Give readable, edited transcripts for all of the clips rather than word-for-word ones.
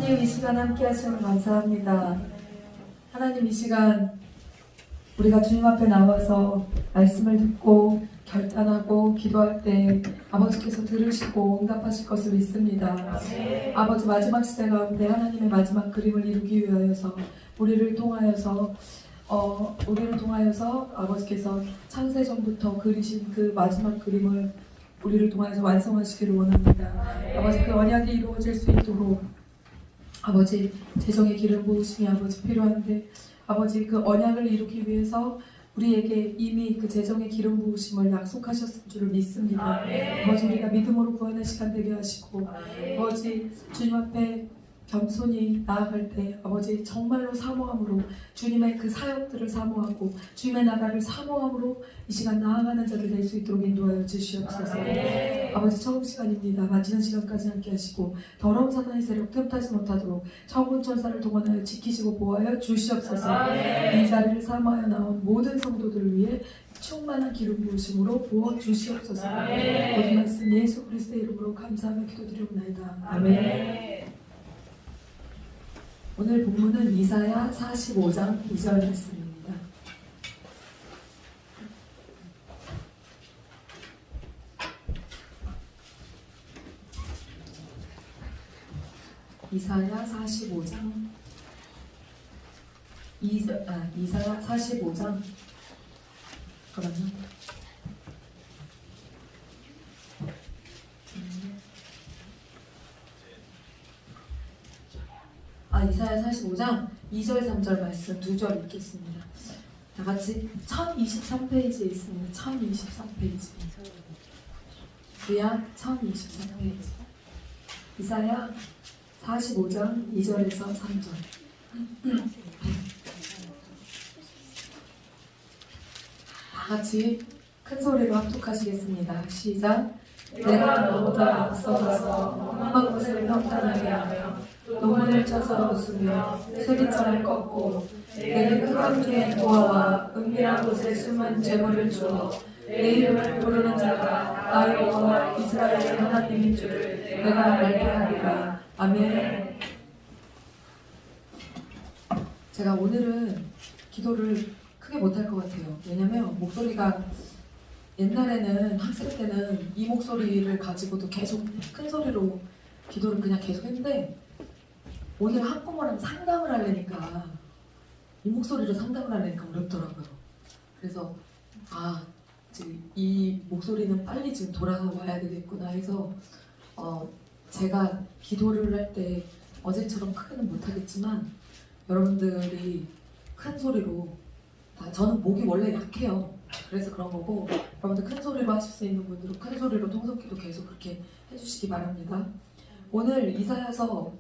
하나님 이 시간 함께 하시면 감사합니다. 하나님 이 시간 우리가 주님 앞에 나와서 말씀을 듣고 결단하고 기도할 때 아버지께서 들으시고 응답하실 것을 믿습니다. 아버지 마지막 시대 가운데 하나님의 마지막 그림을 이루기 위하여서 우리를 통하여서 아버지께서 창세전부터 그리신 그 마지막 그림을 우리를 통해서 완성하시기를 원합니다. 아버지 그 언약이 이루어질 수 있도록 아버지 재정의 기름 부으심이 아버지 필요한데 아버지 그 언약을 이루기 위해서 우리에게 이미 그 재정의 기름 부으심을 약속하셨을 줄을 믿습니다. 아버지 우리가 믿음으로 구하는 시간 되게 하시고 아버지 주님 앞에 겸손히 나아갈 때 아버지 정말로 사모함으로 주님의 그 사역들을 사모하고 주님의 나라를 사모함으로 이 시간 나아가는 자를 될 수 있도록 인도하여 주시옵소서. 아버지 처음 시간입니다. 마치는 시간까지 함께 하시고 더러운 사단의 세력 틈타지 못하도록 천군 천사를 동원하여 지키시고 보호하여 주시옵소서. 이 자리를 사모하여 나온 모든 성도들을 위해 충만한 기름 부으심으로 부어 주시옵소서. 모든 말씀 예수 그리스도의 이름으로 감사하며 기도드리옵나이다. 아멘. 오늘 본문은 이사야 45장 2절 말씀입니다. 이사야 45장 2절, 이사야 45장 잠깐만요. 이사야 45장 2절 3절 말씀 2절 읽겠습니다. 다 같이 1023페이지에 있습니다. 1023페이지. 주야 1023페이지. 이사야 45장 2절에서 3절. 다 같이 큰 소리로 합독하시겠습니다. 시작. 내가 너보다 앞서가서 험한 곳을 평탄하게 하며 노문을 쳐서 웃으며 쇠기철을 꺾고 내게 흑암 중에 보아와 은밀한 곳에 숨은 재물을 주어 내 이름을 부르는 자가 나의 여호와 이스라엘의 하나님인 줄을 내가 알게 하리라. 아멘. 제가 오늘은 기도를 크게 못할 것 같아요. 왜냐면 목소리가 옛날에는 학생 때는 이 목소리를 가지고도 계속 큰 소리로 기도를 그냥 계속 했는데 오늘 학부모랑 상담을 하려니까 이 목소리로 상담을 하려니까 어렵더라고요. 그래서 지금 이 목소리는 빨리 지금 돌아와야 되겠구나 해서 제가 기도를 할 때 어제처럼 크게는 못하겠지만 여러분들이 큰 소리로 저는 목이 원래 약해요. 그래서 그런 거고 여러분들 큰 소리로 하실 수 있는 분들은 큰 소리로 통성기도 계속 그렇게 해주시기 바랍니다. 오늘 이사야서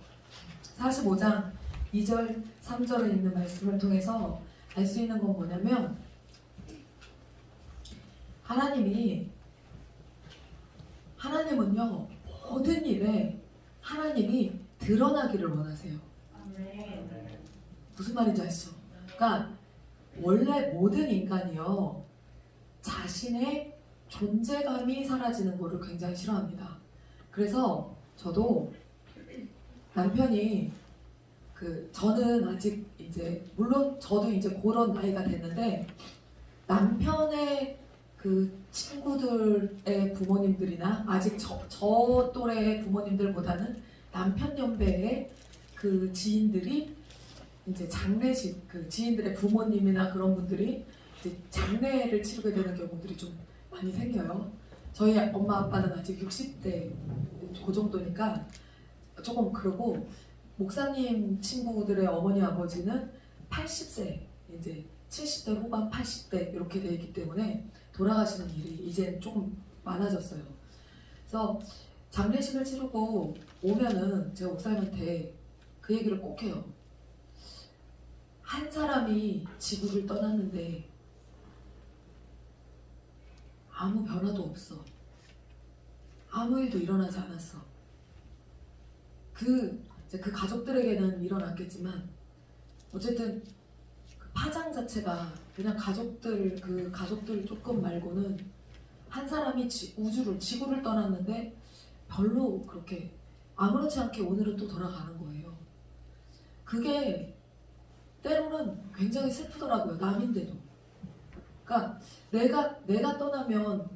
45장 2절 3절에 있는 말씀을 통해서 알 수 있는 건 뭐냐면 하나님은요 모든 일에 하나님이 드러나기를 원하세요. 무슨 말인지 아시죠? 그러니까 원래 모든 인간이요 자신의 존재감이 사라지는 거를 굉장히 싫어합니다. 그래서 저도 남편이 저는 아직 이제 물론 저도 이제 그런 나이가 됐는데 남편의 그 친구들의 부모님들이나 아직 저 또래의 부모님들보다는 남편 연배의 그 지인들이 이제 장례식 그 지인들의 부모님이나 그런 분들이 이제 장례를 치르게 되는 경우들이 좀 많이 생겨요. 저희 엄마 아빠는 아직 60대 그 정도니까 조금 그러고 목사님 친구들의 어머니 아버지는 80세 이제 70대 후반 80대 이렇게 돼 있기 때문에 돌아가시는 일이 이제 조금 많아졌어요. 그래서 장례식을 치르고 오면은 제가 목사님한테 그 얘기를 꼭 해요. 한 사람이 지구를 떠났는데 아무 변화도 없어. 아무 일도 일어나지 않았어. 그 가족들에게는 일어났겠지만 어쨌든 그 파장 자체가 그냥 가족들 조금 말고는 한 사람이 지구를 떠났는데 별로 그렇게 아무렇지 않게 오늘은 또 돌아가는 거예요. 그게 때로는 굉장히 슬프더라고요. 남인데도. 그러니까 내가 떠나면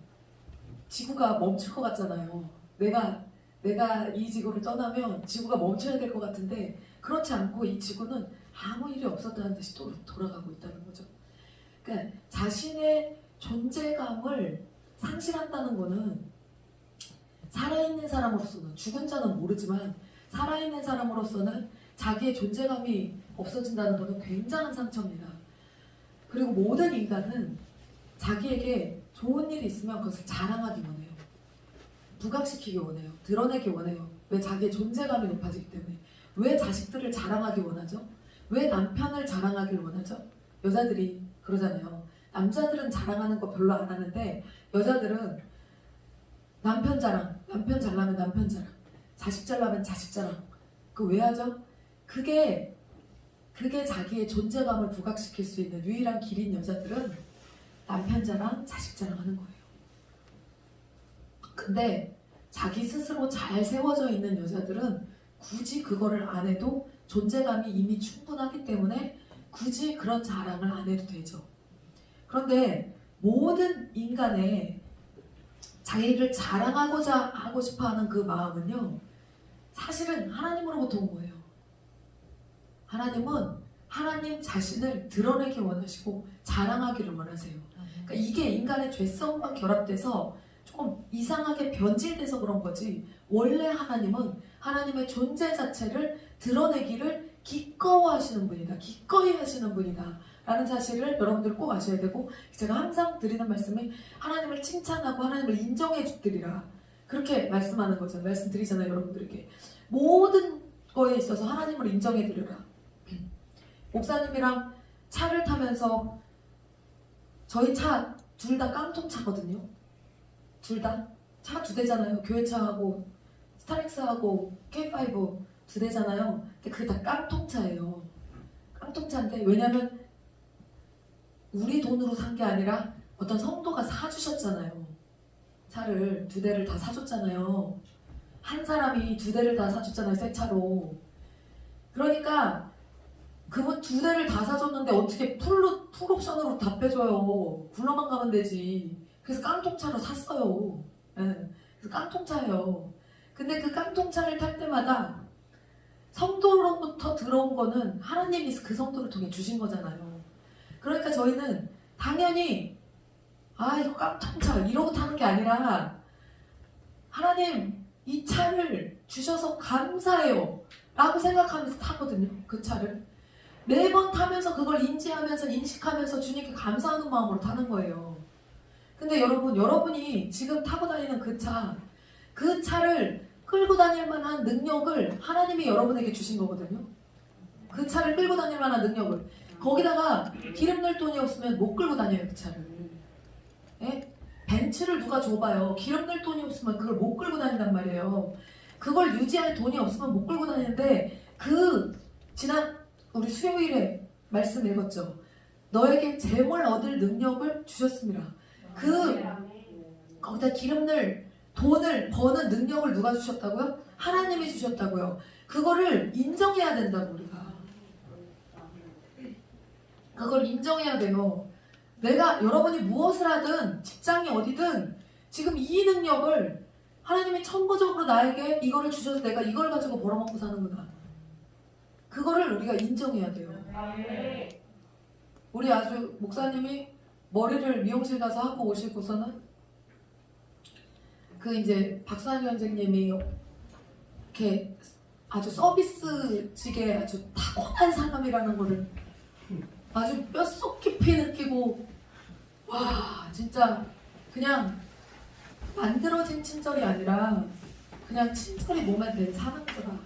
지구가 멈출 것 같잖아요. 내가 이 지구를 떠나면 지구가 멈춰야 될 것 같은데 그렇지 않고 이 지구는 아무 일이 없었다는 듯이 돌아가고 있다는 거죠. 그러니까 자신의 존재감을 상실한다는 거는 살아있는 사람으로서는, 죽은 자는 모르지만 살아있는 사람으로서는 자기의 존재감이 없어진다는 것은 굉장한 상처입니다. 그리고 모든 인간은 자기에게 좋은 일이 있으면 그것을 자랑하기 원해요. 부각시키기 원해요. 드러내기 원해요. 왜? 자기의 존재감이 높아지기 때문에. 왜 자식들을 자랑하기 원하죠? 왜 남편을 자랑하길 원하죠? 여자들이 그러잖아요. 남자들은 자랑하는 거 별로 안 하는데 여자들은 남편 자랑, 남편 잘나면 남편 자랑, 자식 잘나면 자식 자랑. 그거 왜 하죠? 그게 자기의 존재감을 부각시킬 수 있는 유일한 길인 여자들은 남편 자랑, 자식 자랑하는 거예요. 근데 자기 스스로 잘 세워져 있는 여자들은 굳이 그거를 안 해도 존재감이 이미 충분하기 때문에 굳이 그런 자랑을 안 해도 되죠. 그런데 모든 인간의 자기를 자랑하고자 하고 싶어하는 그 마음은요, 사실은 하나님으로부터 온 거예요. 하나님은 하나님 자신을 드러내기 원하시고 자랑하기를 원하세요. 그러니까 이게 인간의 죄성과 결합돼서 조금 이상하게 변질돼서 그런 거지, 원래 하나님은 하나님의 존재 자체를 드러내기를 기꺼워하시는 분이다. 기꺼이 하시는 분이다. 라는 사실을 여러분들 꼭 아셔야 되고, 제가 항상 드리는 말씀이 하나님을 칭찬하고 하나님을 인정해 주드리라. 그렇게 말씀하는 거죠. 말씀드리잖아요. 여러분들에게. 모든 거에 있어서 하나님을 인정해 드리라. 목사님이랑 차를 타면서 저희 차 둘 다 깡통차거든요. 둘 다. 차 두 대잖아요. 교회차하고 스타렉스하고 K5 두 대잖아요. 근데 그게 다 깡통차예요. 깡통차인데, 왜냐면 우리 돈으로 산 게 아니라 어떤 성도가 사주셨잖아요. 차를 두 대를 다 사줬잖아요. 한 사람이 두 대를 다 사줬잖아요. 새 차로. 그러니까 그분 두 대를 다 사줬는데 어떻게 풀옵션으로 다 빼줘요. 굴러만 가면 되지. 그래서 깡통차로 샀어요. 네. 그래서 깡통차예요. 근데 그 깡통차를 탈 때마다 성도로부터 들어온 거는 하나님이 그 성도를 통해 주신 거잖아요. 그러니까 저희는 당연히 이거 깡통차 이러고 타는 게 아니라 하나님 이 차를 주셔서 감사해요 라고 생각하면서 타거든요. 그 차를 매번 타면서 그걸 인지하면서 인식하면서 주님께 감사하는 마음으로 타는 거예요. 근데 여러분이 지금 타고 다니는 그 차를 끌고 다닐 만한 능력을 하나님이 여러분에게 주신 거거든요. 그 차를 끌고 다닐 만한 능력을. 거기다가 기름 넣을 돈이 없으면 못 끌고 다녀요. 그 차를. 예? 벤츠를 누가 줘봐요. 기름 넣을 돈이 없으면 그걸 못 끌고 다닌단 말이에요. 그걸 유지할 돈이 없으면 못 끌고 다니는데, 지난 우리 수요일에 말씀 읽었죠. 너에게 재물 얻을 능력을 주셨습니다. 거기다 기름 넣을 돈을 버는 능력을 누가 주셨다고요? 하나님이 주셨다고요. 그거를 인정해야 된다고. 우리가 그걸 인정해야 돼요. 여러분이 무엇을 하든 직장이 어디든 지금 이 능력을 하나님이 천부적으로 나에게 이거를 주셔서 내가 이걸 가지고 벌어먹고 사는구나. 그거를 우리가 인정해야 돼요. 우리 아주 목사님이 머리를 미용실 가서 하고 오시고서는 이제 박수환 위원장님이 이렇게 아주 서비스직에 아주 타고난 사람이라는 거를 아주 뼛속 깊이 느끼고, 와 진짜 그냥 만들어진 친절이 아니라 그냥 친절이 몸에 밴 사람들아.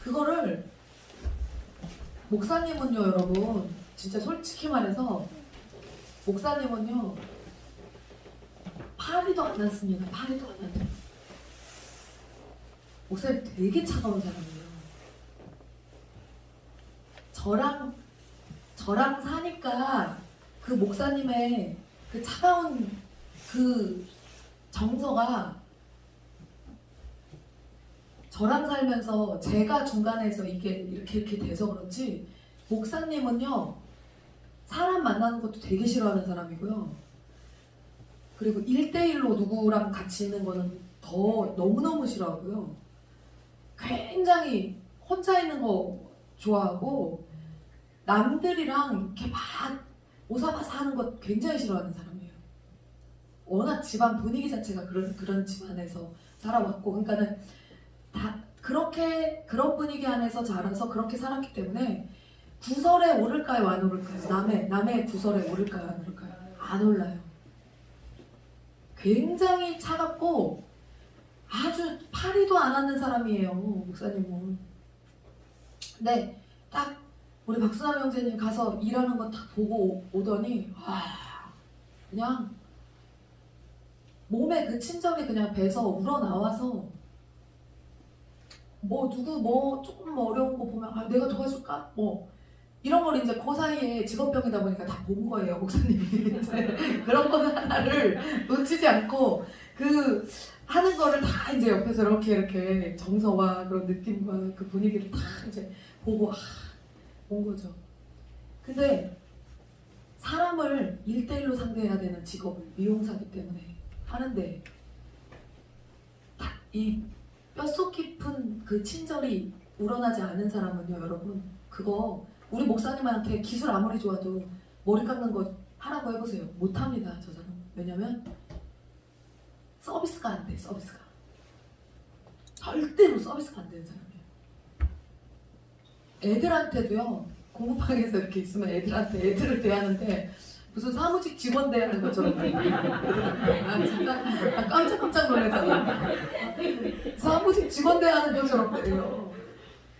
그거를 목사님은요, 여러분 진짜 솔직히 말해서 목사님은요 파리도 안 났습니다. 파리도 안 났어요. 목사님 되게 차가운 사람이에요. 저랑 사니까 그 목사님의 그 차가운 그 정서가 저랑 살면서 제가 중간에서 이게 이렇게 돼서 그렇지, 목사님은요 사람 만나는 것도 되게 싫어하는 사람이고요. 그리고 1대1로 누구랑 같이 있는 거는 더 너무너무 싫어하고요. 굉장히 혼자 있는 거 좋아하고 남들이랑 이렇게 막 오사바사 하는 거 굉장히 싫어하는 사람이에요. 워낙 집안 분위기 자체가 그런 집안에서 살아왔고, 그러니까는 다 그렇게 그런 분위기 안에서 자라서 그렇게 살았기 때문에 구설에 오를까요, 안 오를까요? 남의 구설에 오를까요, 안 오를까요? 안 올라요. 굉장히 차갑고 아주 파리도 안 앉는 사람이에요, 목사님은. 근데 딱 우리 박수남 형제님 가서 일하는 거 딱 보고 오더니 그냥 몸에 그 친절이 그냥 배서 우러나와서 누구 조금 어려운 거 보면 내가 도와줄까? 이런 걸 이제 그 사이에 직업병이다 보니까 다 본 거예요, 목사님이. 그런 거는 하나를 놓치지 않고 하는 거를 다 이제 옆에서 이렇게 정서와 그런 느낌과 그 분위기를 다 이제 보고 본 거죠. 근데 사람을 1대1로 상대해야 되는 직업을 미용사기 때문에 하는데 이 뼛속 깊은 그 친절이 우러나지 않은 사람은요, 여러분, 그거 우리 목사님한테 기술 아무리 좋아도 머리 깎는 거 하라고 해보세요. 못합니다, 저 사람. 왜냐면 서비스가 안 돼, 서비스가. 절대로 서비스가 안 되는 사람이에요. 애들한테도요, 공부방에서 이렇게 있으면 애들을 대하는데 무슨 사무직 직원 대하는 것처럼 진짜 깜짝 놀라잖아. 사무직 직원 대하는 것처럼 그래요.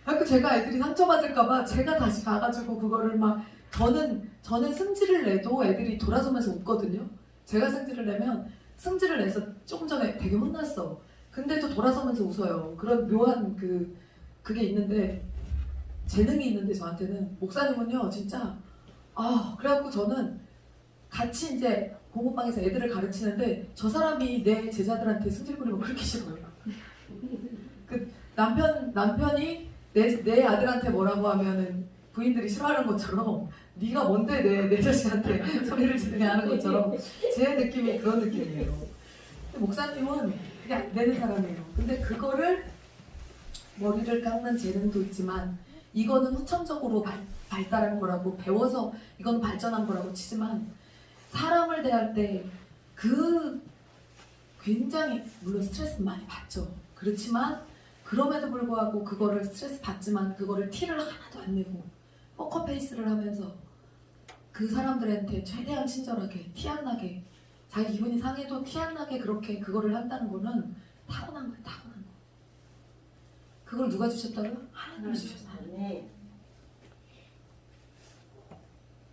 그래서 제가 애들이 상처받을까봐 제가 다시 가가지고 그거를 막 저는 승질을 내도 애들이 돌아서면서 웃거든요. 제가 승질을 내면 승질을 내서 조금 전에 되게 혼났어. 근데도 돌아서면서 웃어요. 그런 묘한 그게 있는데, 재능이 있는데 저한테는. 목사님은요 진짜 그래갖고 저는 같이 이제 공부방에서 애들을 가르치는데 저 사람이 내 제자들한테 승질 부리면 그렇게 싫어요. 그 남편이 내 아들한테 뭐라고 하면은 부인들이 싫어하는 것처럼 네가 뭔데 내 자식한테 소리를 지르냐 하는 것처럼 제 느낌이 그런 느낌이에요. 근데 목사님은 그냥 안 되는 사람이에요. 근데 그거를 머리를 깎는 재능도 있지만 이거는 후천적으로 발달한 거라고, 배워서 이건 발전한 거라고 치지만 사람을 대할 때 굉장히 물론 스트레스 많이 받죠. 그렇지만 그럼에도 불구하고 그거를 스트레스 받지만 그거를 티를 하나도 안 내고 포커페이스를 하면서 그 사람들한테 최대한 친절하게 티 안 나게, 자기 기분이 상해도 티 안 나게 그렇게 그거를 한다는 거는 타고난 거예요, 타고난 거. 그걸 누가 주셨다고요? 하나님이 주셨어요.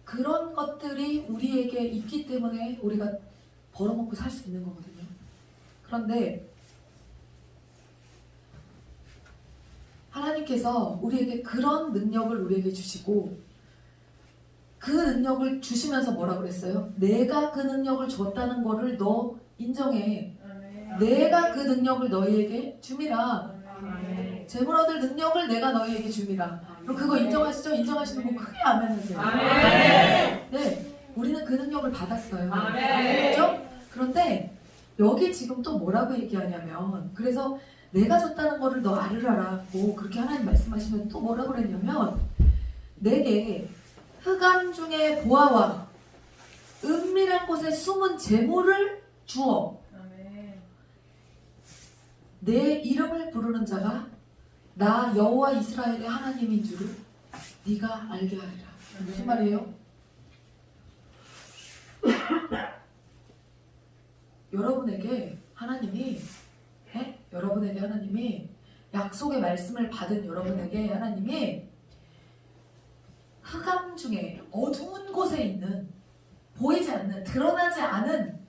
그런 것들이 우리에게 있기 때문에 우리가 벌어먹고 살 수 있는 거거든요. 그런데 하나님께서 우리에게 그런 능력을 우리에게 주시고 그 능력을 주시면서 뭐라고 그랬어요? 내가 그 능력을 줬다는 거를 너 인정해. 내가 그 능력을 너희에게 줌이라. 재물 얻을 능력을 내가 너희에게 줌이라. 그럼 그거 인정하시죠? 인정하시는 분 크게 아멘 하세요. 네, 우리는 그 능력을 받았어요. 그렇죠? 그런데 여기 지금 또 뭐라고 얘기하냐면, 그래서 내가 줬다는 거를 너 알으라고 그렇게 하나님 말씀하시면 또 뭐라고 그랬냐면, 내게 흑암 중에 보아와 은밀한 곳에 숨은 재물을 주어 내 이름을 부르는 자가 나 여호와 이스라엘의 하나님인 줄을 네가 알게 하리라. 무슨 말이에요? 여러분에게 하나님이 약속의 말씀을 받은 여러분에게 하나님이 흑암 중에 어두운 곳에 있는, 보이지 않는, 드러나지 않은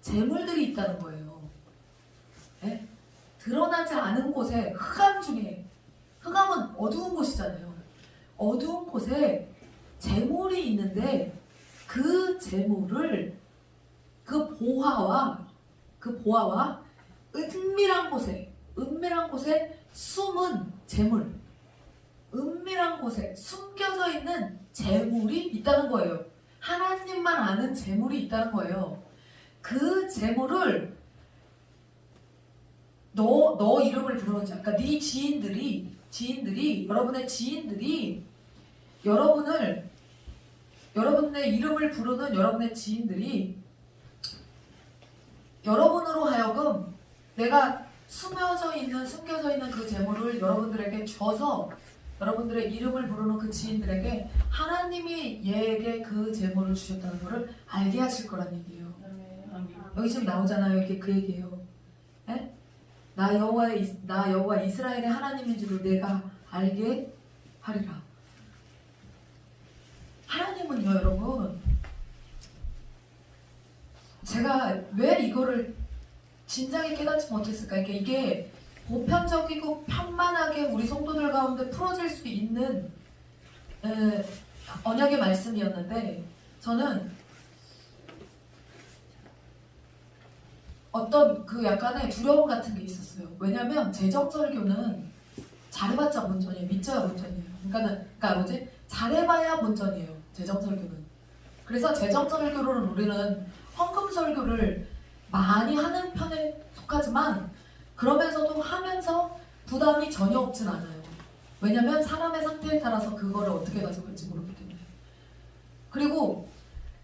재물들이 있다는 거예요. 네? 드러나지 않은 곳에, 흑암 중에, 흑암은 어두운 곳이잖아요. 어두운 곳에 재물이 있는데 그 재물을, 그 보화와 은밀한 곳에 숨은 재물, 은밀한 곳에 숨겨져 있는 재물이 있다는 거예요. 하나님만 아는 재물이 있다는 거예요. 그 재물을 너 이름을 부르는 자, 그러니까 네 지인들이 여러분의 지인들이 여러분의 이름을 부르는 여러분의 지인들이 여러분으로 하여금 내가 숨겨져 있는 그 재물을 여러분들에게 줘서 여러분들의 이름을 부르는 그 지인들에게 하나님이 얘에게 그 재물을 주셨다는 것을 알게 하실 거란 얘기예요. 여기 지금 나오잖아요. 이게 그 얘기예요. 에? 나 여호와 이스라엘의 하나님인 줄을 내가 알게 하리라. 하나님은요, 여러분, 제가 왜 이거를 진작에 깨닫지 못했을까? 이게 보편적이고 편만하게 우리 성도들 가운데 풀어질 수 있는 언약의 말씀이었는데, 저는 어떤 그 약간의 두려움 같은 게 있었어요. 왜냐면 재정설교는 잘해봤자 본전이에요. 믿져야 본전이에요. 그러니까 잘해봐야 본전이에요. 재정설교는. 그래서 재정설교를 우리는 헌금설교를 많이 하는 편에 속하지만 그러면서도 하면서 부담이 전혀 없진 않아요. 왜냐면 사람의 상태에 따라서 그거를 어떻게 가져갈지 모르기 때문에. 그리고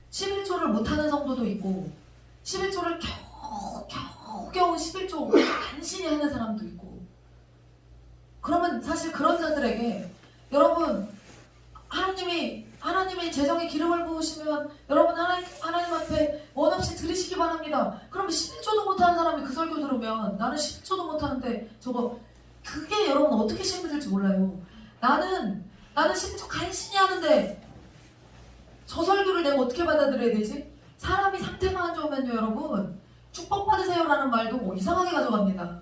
11조를 못하는 성도도 있고 11조를 겨우 11조 간신히 하는 사람도 있고. 그러면 사실 그런 자들에게 여러분 하나님이 재정의 기름을 부으시면 여러분 하나님 앞에 원 없이 드리시기 바랍니다. 그러면 11조도 못하는 사람이 그 설교 들으면 나는 11조도 못하는데 그게 여러분 어떻게 힘들지 몰라요. 나는 11조 간신히 하는데 저 설교를 내가 어떻게 받아들여야 되지? 사람이 상태만 안 좋으면요 여러분 축복 받으세요라는 말도 이상하게 가져갑니다.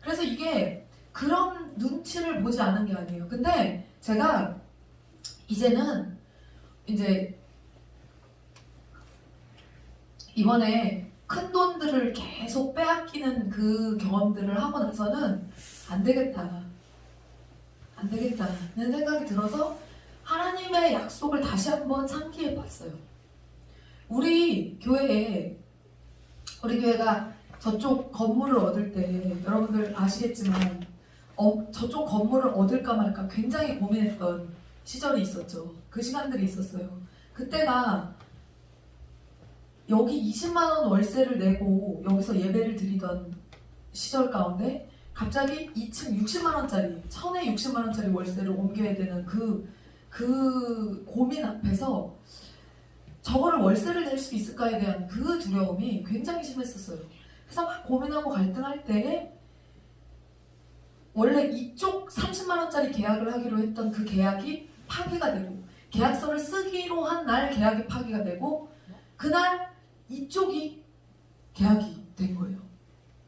그래서 이게 그런 눈치를 보지 않은 게 아니에요. 근데 제가 이제는 이번에 큰 돈들을 계속 빼앗기는 그 경험들을 하고 나서는 안 되겠다는 생각이 들어서 하나님의 약속을 다시 한번 상기해 봤어요. 우리 교회가 저쪽 건물을 얻을 때 여러분들 아시겠지만 저쪽 건물을 얻을까 말까 굉장히 고민했던 시절이 있었죠. 그 시간들이 있었어요. 그때가 여기 20만원 월세를 내고 여기서 예배를 드리던 시절 가운데 갑자기 2층 60만원짜리 1060만원짜리 월세를 옮겨야 되는 그 고민 앞에서 저거를 월세를 낼 수 있을까에 대한 그 두려움이 굉장히 심했었어요. 그래서 막 고민하고 갈등할 때 원래 이쪽 30만원짜리 계약을 하기로 했던 그 계약이 파기가 되고 계약서를 쓰기로 한 날 계약이 파기가 되고 그날 이쪽이 계약이 된 거예요.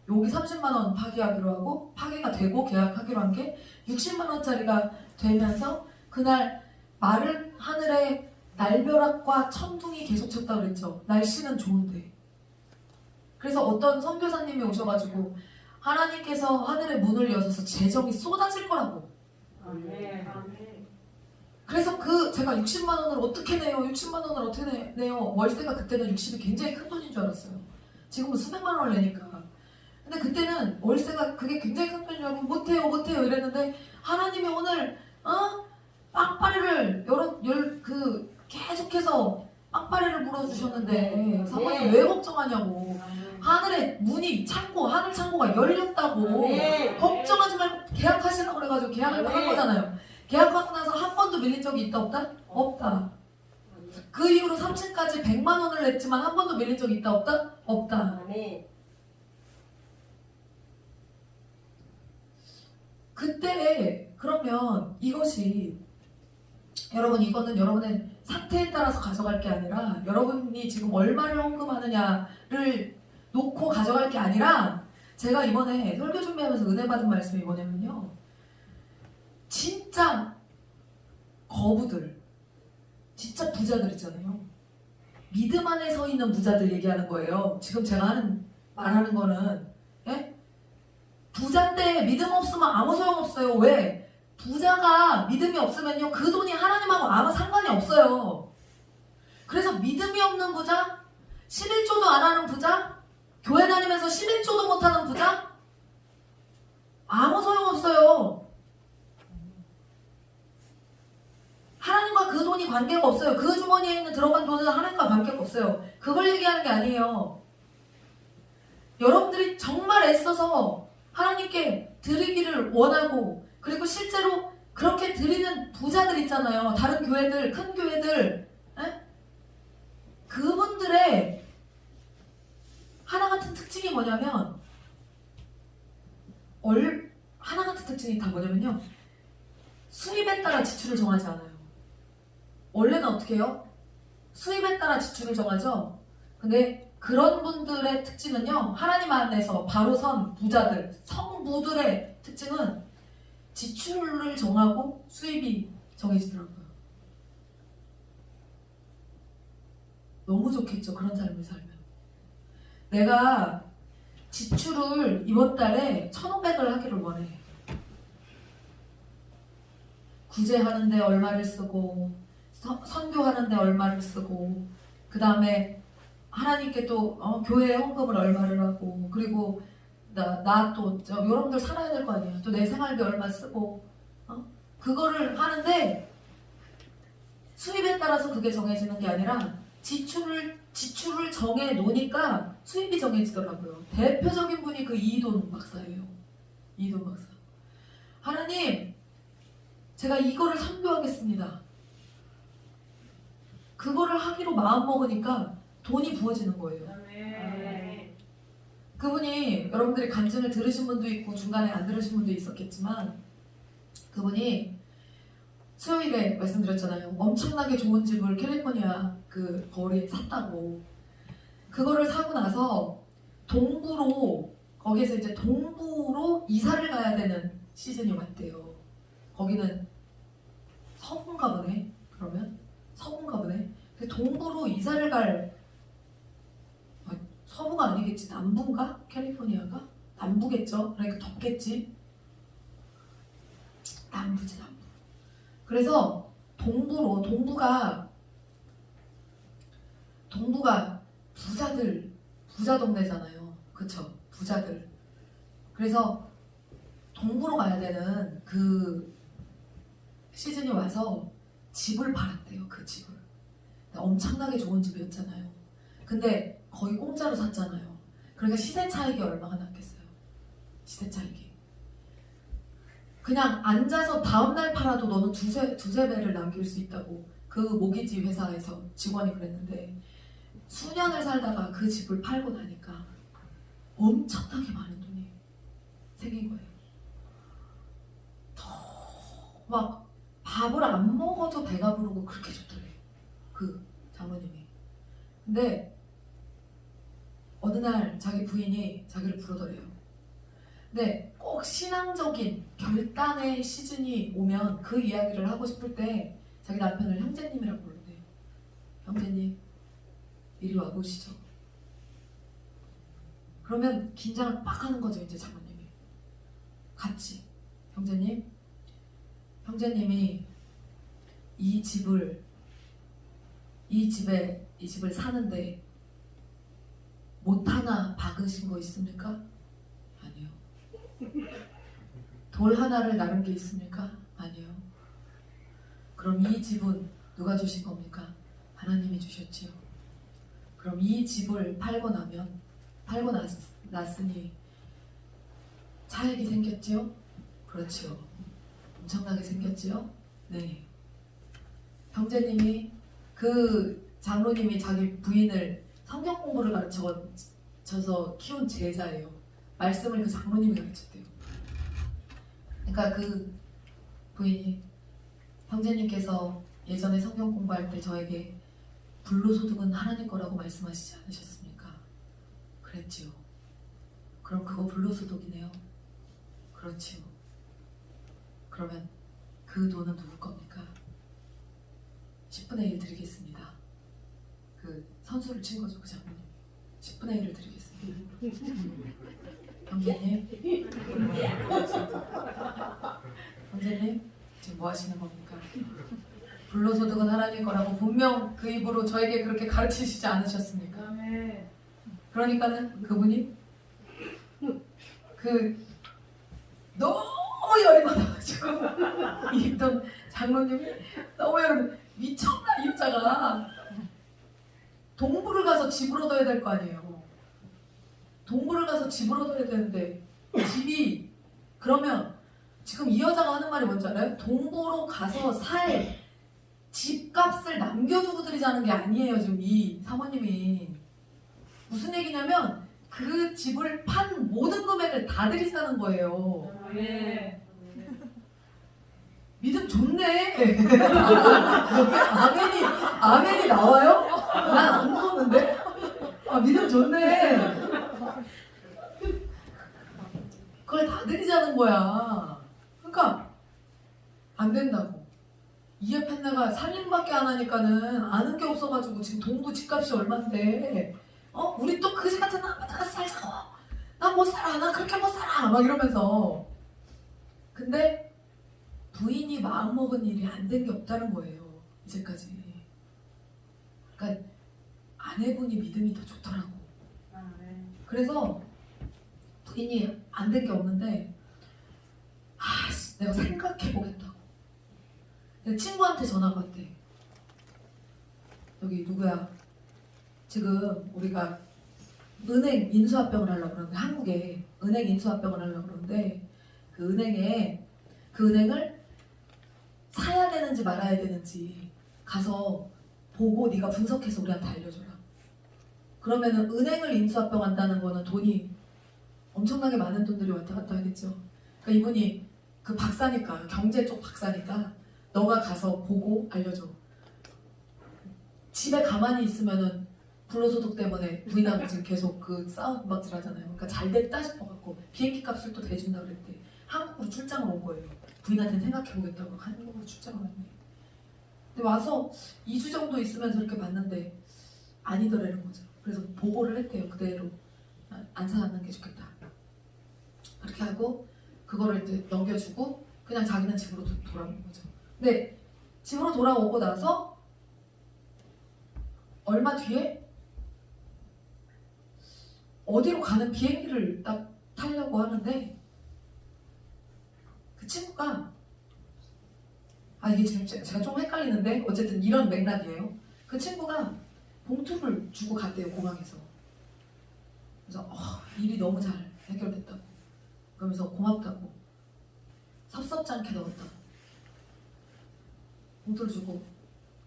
여기 30만원 파기하기로 하고 파기가 되고 계약하기로 한 게 60만원짜리가 되면서 그날 하늘에 날벼락과 천둥이 계속 쳤다고 그랬죠. 날씨는 좋은데. 그래서 어떤 선교사님이 오셔가지고 하나님께서 하늘의 문을 여셔서 재정이 쏟아질 거라고. 그래서 제가 60만 원을 어떻게 내요? 60만 원을 어떻게 내요? 월세가 그때는 60이 굉장히 큰 돈인 줄 알았어요. 지금은 수백만 원을 내니까. 근데 그때는 월세가 그게 굉장히 큰 돈인 줄 알고 못해요 이랬는데 하나님이 오늘 빵빠레를 계속해서 빵빠레를 물어주셨는데 사모님 왜 걱정하냐고. 하늘의 문이 하늘 창고가 열렸다고. 걱정하지 말고 계약하시라고 그래가지고 계약을 한 거잖아요. 계약하고 나서 한 번도 밀린 적이 있다 없다? 없다. 그 이후로 3층까지 100만 원을 냈지만 한 번도 밀린 적이 있다 없다? 없다. 그때 그러면 이거는 여러분의 상태에 따라서 가져갈 게 아니라 여러분이 지금 얼마를 헌금하느냐를 놓고 가져갈 게 아니라 제가 이번에 설교 준비하면서 은혜 받은 말씀이 뭐냐면요. 진짜 거부들, 진짜 부자들 있잖아요. 믿음 안에 서 있는 부자들 얘기하는 거예요. 지금 제가 말하는 거는 부자인데 믿음 없으면 아무 소용없어요. 왜? 부자가 믿음이 없으면요, 그 돈이 하나님하고 아무 상관이 없어요. 그래서 믿음이 없는 부자, 11조도 안 하는 부자, 교회 다니면서 11조도 못하는 부자, 아무 소용없어요. 하나님과 그 돈이 관계가 없어요. 그 주머니에 있는 들어간 돈은 하나님과 관계가 없어요. 그걸 얘기하는 게 아니에요. 여러분들이 정말 애써서 하나님께 드리기를 원하고, 그리고 실제로 그렇게 드리는 부자들 있잖아요. 다른 교회들, 큰 교회들, 그분들의 하나 같은 특징이 뭐냐면, 하나 같은 특징이 다 뭐냐면요, 수입에 따라 지출을 정하지 않아요. 원래는 어떻게 해요? 수입에 따라 지출을 정하죠. 근데 그런 분들의 특징은요, 하나님 안에서 바로 선 부자들, 성부들의 특징은 지출을 정하고 수입이 정해지더라고요. 너무 좋겠죠, 그런 삶을 살면. 내가 지출을 이번 달에 1,500을 하기를 원해. 구제하는데 얼마를 쓰고, 선교하는데 얼마를 쓰고, 그 다음에 하나님께 또 교회에 헌금을 얼마를 하고, 그리고 나 또 여러분들 살아야 될 거 아니에요. 또 내 생활비 얼마 쓰고, 그거를 하는데 수입에 따라서 그게 정해지는 게 아니라 지출을 정해 놓으니까 수입이 정해지더라고요. 대표적인 분이 그 이돈 박사예요. 이돈 박사. 하나님, 제가 이거를 선교하겠습니다. 그거를 하기로 마음먹으니까 돈이 부어지는 거예요. 그분이, 여러분들이 간증을 들으신 분도 있고 중간에 안 들으신 분도 있었겠지만, 그분이 수요일에 말씀드렸잖아요. 엄청나게 좋은 집을 캘리포니아 그 거리에 샀다고. 그거를 사고 나서 거기에서 이제 동부로 이사를 가야 되는 시즌이 왔대요. 거기는 서부인가 보네. 그러면 서부인가 보네. 동부로 이사를 서부가 아니겠지, 남부인가? 캘리포니아가? 남부겠죠. 그러니까 덥겠지. 남부지, 남부. 그래서 동부가 부자 동네잖아요. 그쵸? 부자들. 그래서 동부로 가야 되는 그 시즌이 와서 집을 팔았대요. 그 집을. 엄청나게 좋은 집이었잖아요. 근데 거의 공짜로 샀잖아요. 그러니까 시세 차익이 얼마가 났겠어요. 시세 차익이. 그냥 앉아서 다음날 팔아도 너는 두세 배를 남길 수 있다고 그 모기지 회사에서 직원이 그랬는데, 수년을 살다가 그 집을 팔고 나니까 엄청나게 많은 돈이 생긴 거예요. 막 밥을 안 먹어도 배가 부르고 그렇게 좋더래요. 그 장모님이. 근데 어느 날 자기 부인이 자기를 부르더래요. 근데 꼭 신앙적인 결단의 시즌이 오면 그 이야기를 하고 싶을 때 자기 남편을 형제님이라고 부른대요. 형제님, 이리 와보시죠. 그러면 긴장을 빡 하는 거죠, 이제 장모님이. 같이. 형제님이 이 집을 사는데 못 하나 박으신 거 있습니까? 아니요. 돌 하나를 나른 게 있습니까? 아니요. 그럼 이 집은 누가 주신 겁니까? 하나님이 주셨지요. 그럼 이 집을 팔고 났으니 차익이 생겼지요? 그렇지요. 엄청나게 생겼지요? 네. 형제님이, 그 장로님이 자기 부인을 성경 공부를 가르쳐서 키운 제자예요. 말씀을 그 장로님이 가르쳤대요. 그러니까 그 부인이, 형제님께서 예전에 성경 공부할 때 저에게 불로소득은 하나님 거라고 말씀하시지 않으셨습니까? 그랬지요. 그럼 그거 불로소득이네요. 그렇지요. 그러면 그 돈은 누구 겁니까? 10분의 1 드리겠습니다. 그 선수를 친 거죠, 그 장모님. 10분의 1을 드리겠습니다. 형제님, 형제님 지금 뭐 하시는 겁니까? 불로소득은 하나님 거라고 분명 그 입으로 저에게 그렇게 가르치시지 않으셨습니까? 그러니까는 그분이 그 너무 열이 받아가지고 있던 장로님이 너무 열이 미쳤나 이 여자가 동부를 가서 집을 얻어야 될 거 아니에요. 동부를 가서 집을 얻어야 되는데 집이 그러면 지금 이 여자가 하는 말이 뭔지 알아요? 동부로 가서 살 집값을 남겨두고 드리자는 게 아니에요. 지금 이 사모님이 무슨 얘기냐면 그 집을 판 모든 금액을 다 드리자는 거예요. 믿음 좋네. 여기 아멘이 나와요? 난 안 먹었는데. 아, 믿음 좋네. 그걸 다 드리자는 거야. 그러니까 안 된다고. 이에 펜네가 살림밖에 안 하니까는 아는 게 없어가지고 지금 동부 집값이 얼만데 우리 또 그지 같은 아파트 가서 살자고. 난 못 살아. 난 그렇게 못 살아. 막 이러면서. 근데 부인이 마음먹은 일이 안 된 게 없다는 거예요. 이제까지. 그러니까 아내분이 믿음이 더 좋더라고. 그래서 부인이 안 된 게 없는데 내가 생각해보겠다고. 내 친구한테 전화가 왔대. 여기 누구야? 지금 우리가 은행 인수합병을 하려고 그러는데 한국에 은행 인수합병을 하려고 그러는데 그 은행을 사야 되는지 말아야 되는지 가서 보고 네가 분석해서 우리한테 알려줘라. 그러면은 은행을 인수합병한다는 거는 돈이 엄청나게 많은 돈들이 왔다 갔다 하겠죠. 그러니까 이분이 그 박사니까 경제 쪽 박사니까 너가 가서 보고 알려줘. 집에 가만히 있으면은 불로소득 때문에 부인하고 지금 계속 그 싸움박질 하잖아요. 그러니까 잘 됐다 싶어갖고 비행기 값을 또 대준다 그랬대. 한국으로 출장을 온 거예요. 부인한테는 생각해보겠다고 한국으로 출장을 왔네. 근데 와서 2주 정도 있으면서 이렇게 봤는데 아니더라는 거죠. 그래서 보고를 했대요. 그대로 안 사는 게 좋겠다. 그렇게 하고 그거를 이제 넘겨주고 그냥 자기는 집으로 돌아온 거죠. 근데 집으로 돌아오고 나서 얼마 뒤에 어디로 가는 비행기를 딱 타려고 하는데 그 친구가 이게 지금 제가 좀 헷갈리는데 어쨌든 이런 맥락이에요. 그 친구가 봉투를 주고 갔대요. 공항에서. 그래서 일이 너무 잘 해결됐다고 그러면서 고맙다고 섭섭지 않게 넣었다고 봉투를 주고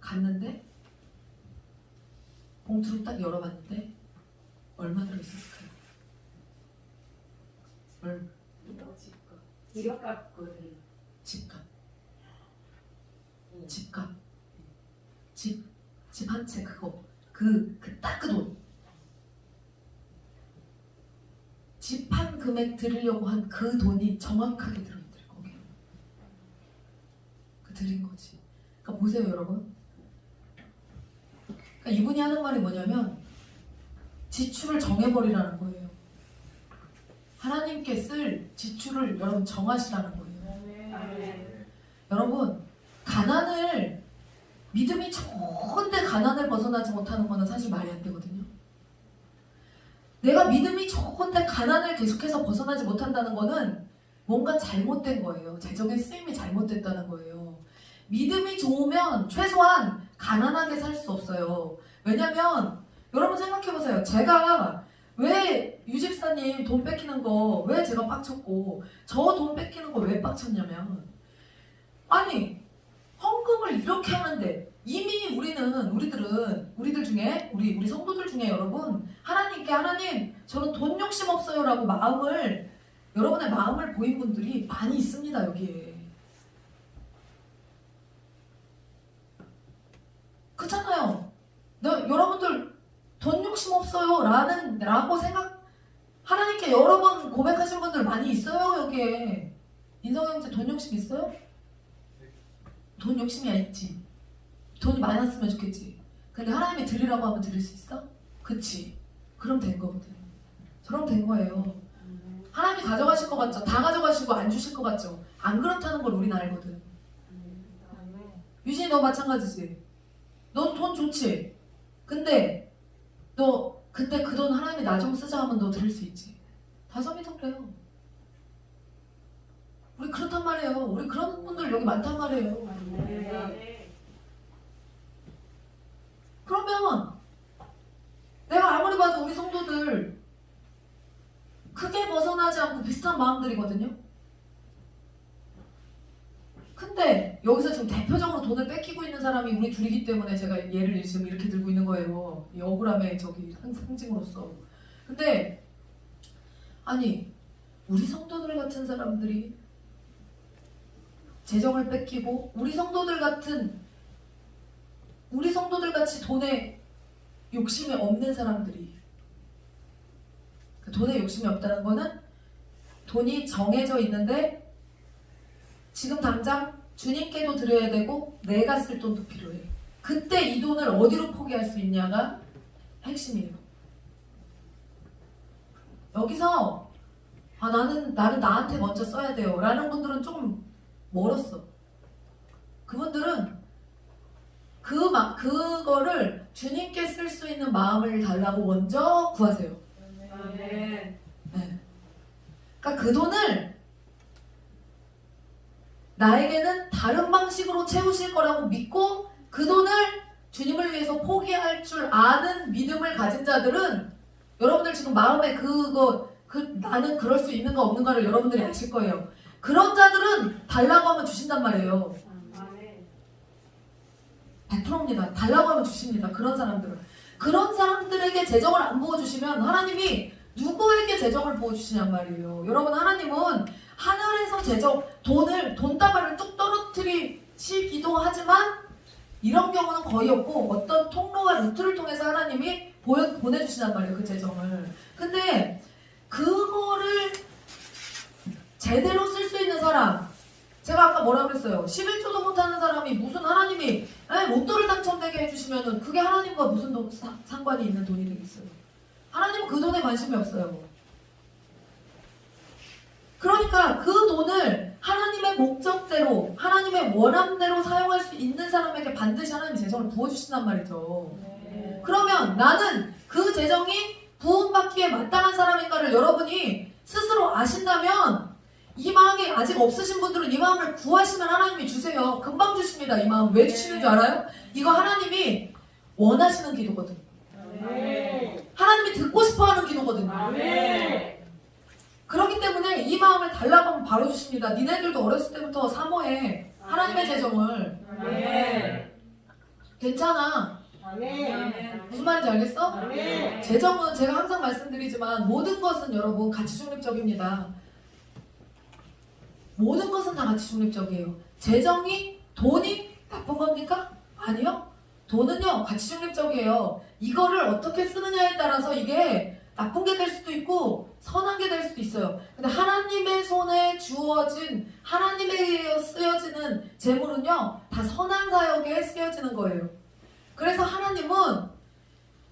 갔는데 봉투를 딱 열어봤는데 얼마 들어있었을까요? 집값. 집 한 채 그거 딱 그 돈. 집 한 금액 드리려고 한 그 돈이 정확하게 들어있더래 거기에. 그 드린 거지. 그러니까 보세요 여러분. 그러니까 이분이 하는 말이 뭐냐면 지출을 정해버리라는 거예요. 하나님께 쓸 지출을 여러분 정하시라는 거예요. 여러분 가난을 믿음이 좋은데 가난을 벗어나지 못하는 거는 사실 말이 안 되거든요. 내가 믿음이 좋은데 가난을 계속해서 벗어나지 못한다는 거는 뭔가 잘못된 거예요. 재정의 쓰임이 잘못됐다는 거예요. 믿음이 좋으면 최소한 가난하게 살 수 없어요. 왜냐면 여러분 생각해보세요. 제가 왜 유집사님 돈 뺏기는 거 왜 제가 빡쳤고 저 돈 뺏기는 거 왜 빡쳤냐면 아니 헌금을 이렇게 하는데 이미 우리들 중에 우리 성도들 중에 여러분 하나님께 하나님 저는 돈 욕심 없어요 라고 여러분의 마음을 보인 분들이 많이 있습니다. 여기에 그렇잖아요. 여러분들 돈 욕심 없어요 라고 하나님께 여러 번 고백하신 분들 많이 있어요. 여기에 인성 형제 돈 욕심 있어요? 돈 욕심이야 있지. 돈이 많았으면 좋겠지. 근데 하나님이 드리라고 하면 드릴 수 있어? 그치. 그럼 된 거거든. 저럼 된 거예요. 하나님이 가져가실 것 같죠? 다 가져가시고 안 주실 것 같죠? 안 그렇다는 걸 우리는 알거든. 유진이 너 마찬가지지? 너 돈 좋지? 근데 그 돈 하나님이 나 좀 쓰자 하면 너 들을 수 있지? 다솜이도 그래요. 우리 그렇단 말이에요. 우리 그런 분들 여기 많단 말이에요. 그러면 내가 아무리 봐도 우리 성도들 크게 벗어나지 않고 비슷한 마음들이거든요. 근데 여기서 지금 대표적으로 돈을 뺏기고 있는 사람이 우리 둘이기 때문에 제가 예를 지금 이렇게 들고 있는 거예요. 이 억울함의 저기 상징으로서. 근데 아니 우리 성도들 같은 사람들이 재정을 뺏기고 우리 성도들 같이 돈에 욕심이 없는 사람들이, 돈에 욕심이 없다는 거는 돈이 정해져 있는데 지금 당장 주님께도 드려야 되고 내가 쓸 돈도 필요해. 그때 이 돈을 어디로 포기할 수 있냐가 핵심이에요. 여기서 나는 나한테 먼저 써야 돼요 라는 분들은 조금 멀었어. 그분들은 그거를 주님께 쓸 수 있는 마음을 달라고 먼저 구하세요. 네. 그러니까 그 돈을 나에게는 다른 방식으로 채우실 거라고 믿고 그 돈을 주님을 위해서 포기할 줄 아는 믿음을 가진 자들은 여러분들 지금 마음에 나는 그럴 수 있는가 없는가를 여러분들이 아실 거예요. 그런 자들은 달라고 하면 주신단 말이에요. 100%입니다. 달라고 하면 주십니다. 그런 사람들에게 재정을 안 부어주시면 하나님이 누구에게 재정을 부어주시냔 말이에요. 여러분, 하나님은 하늘에서 돈다발을 뚝 떨어뜨리시기도 하지만 이런 경우는 거의 없고 어떤 통로와 루트를 통해서 하나님이 보내주시단 말이에요. 그 재정을. 근데 그거를 제대로 쓸 수 있는 사람, 제가 아까 뭐라 그랬어요? 11조도 못하는 사람이 무슨 하나님이 로또를 당첨되게 해주시면은 그게 하나님과 무슨 상관이 있는 돈이 되겠어요? 하나님은 그 돈에 관심이 없어요. 그러니까 그 돈을 하나님의 목적대로, 하나님의 원함대로 사용할 수 있는 사람에게 반드시 하나님이 재정을 부어주신단 말이죠. 그러면 나는 그 재정이 부음받기에 마땅한 사람인가를 여러분이 스스로 아신다면, 이 마음이 아직 없으신 분들은 이 마음을 구하시면 하나님이 주세요. 금방 주십니다. 이 마음 왜 주시는 줄 알아요? 이거 하나님이 원하시는 기도거든. 하나님이 듣고 싶어하는 기도거든요. 그렇기 때문에 이 마음을 달라고 하면 바로 주십니다. 니네들도 어렸을 때부터 사모해. 하나님의 재정을. 괜찮아. 무슨 말인지 알겠어? 재정은 제가 항상 말씀드리지만 모든 것은 여러분 가치 중립적입니다. 모든 것은 다 가치 중립적이에요. 돈이 나쁜 겁니까? 아니요. 돈은요 가치 중립적이에요. 이거를 어떻게 쓰느냐에 따라서 이게 나쁜 게 될 수도 있고 선한 게 될 수도 있어요. 근데 하나님의 손에 주어진, 하나님에 의해 쓰여지는 재물은요 다 선한 사역에 쓰여지는 거예요. 그래서 하나님은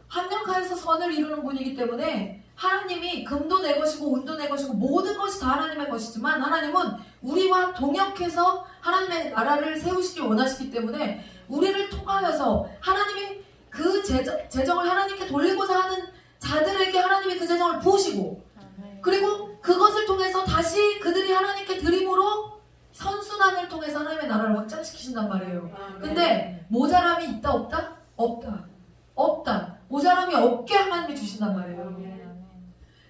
합력하여서 선을 이루는 분이기 때문에 하나님이 금도 내 것이고 은도 내 것이고 모든 것이 다 하나님의 것이지만 하나님은 우리와 동역해서 하나님의 나라를 세우시기 원하시기 때문에 우리를 통하여서 하나님이 그 재정을 하나님께 돌리고자 하는 자들에게 하나님이 그 재정을 부으시고, 그리고 그것을 통해서 다시 그들이 하나님께 드림으로 선순환을 통해서 하나님의 나라를 확장시키신단 말이에요. 근데 모자람이 있다 없다? 없다. 모자람이 없게 하나님이 주신단 말이에요.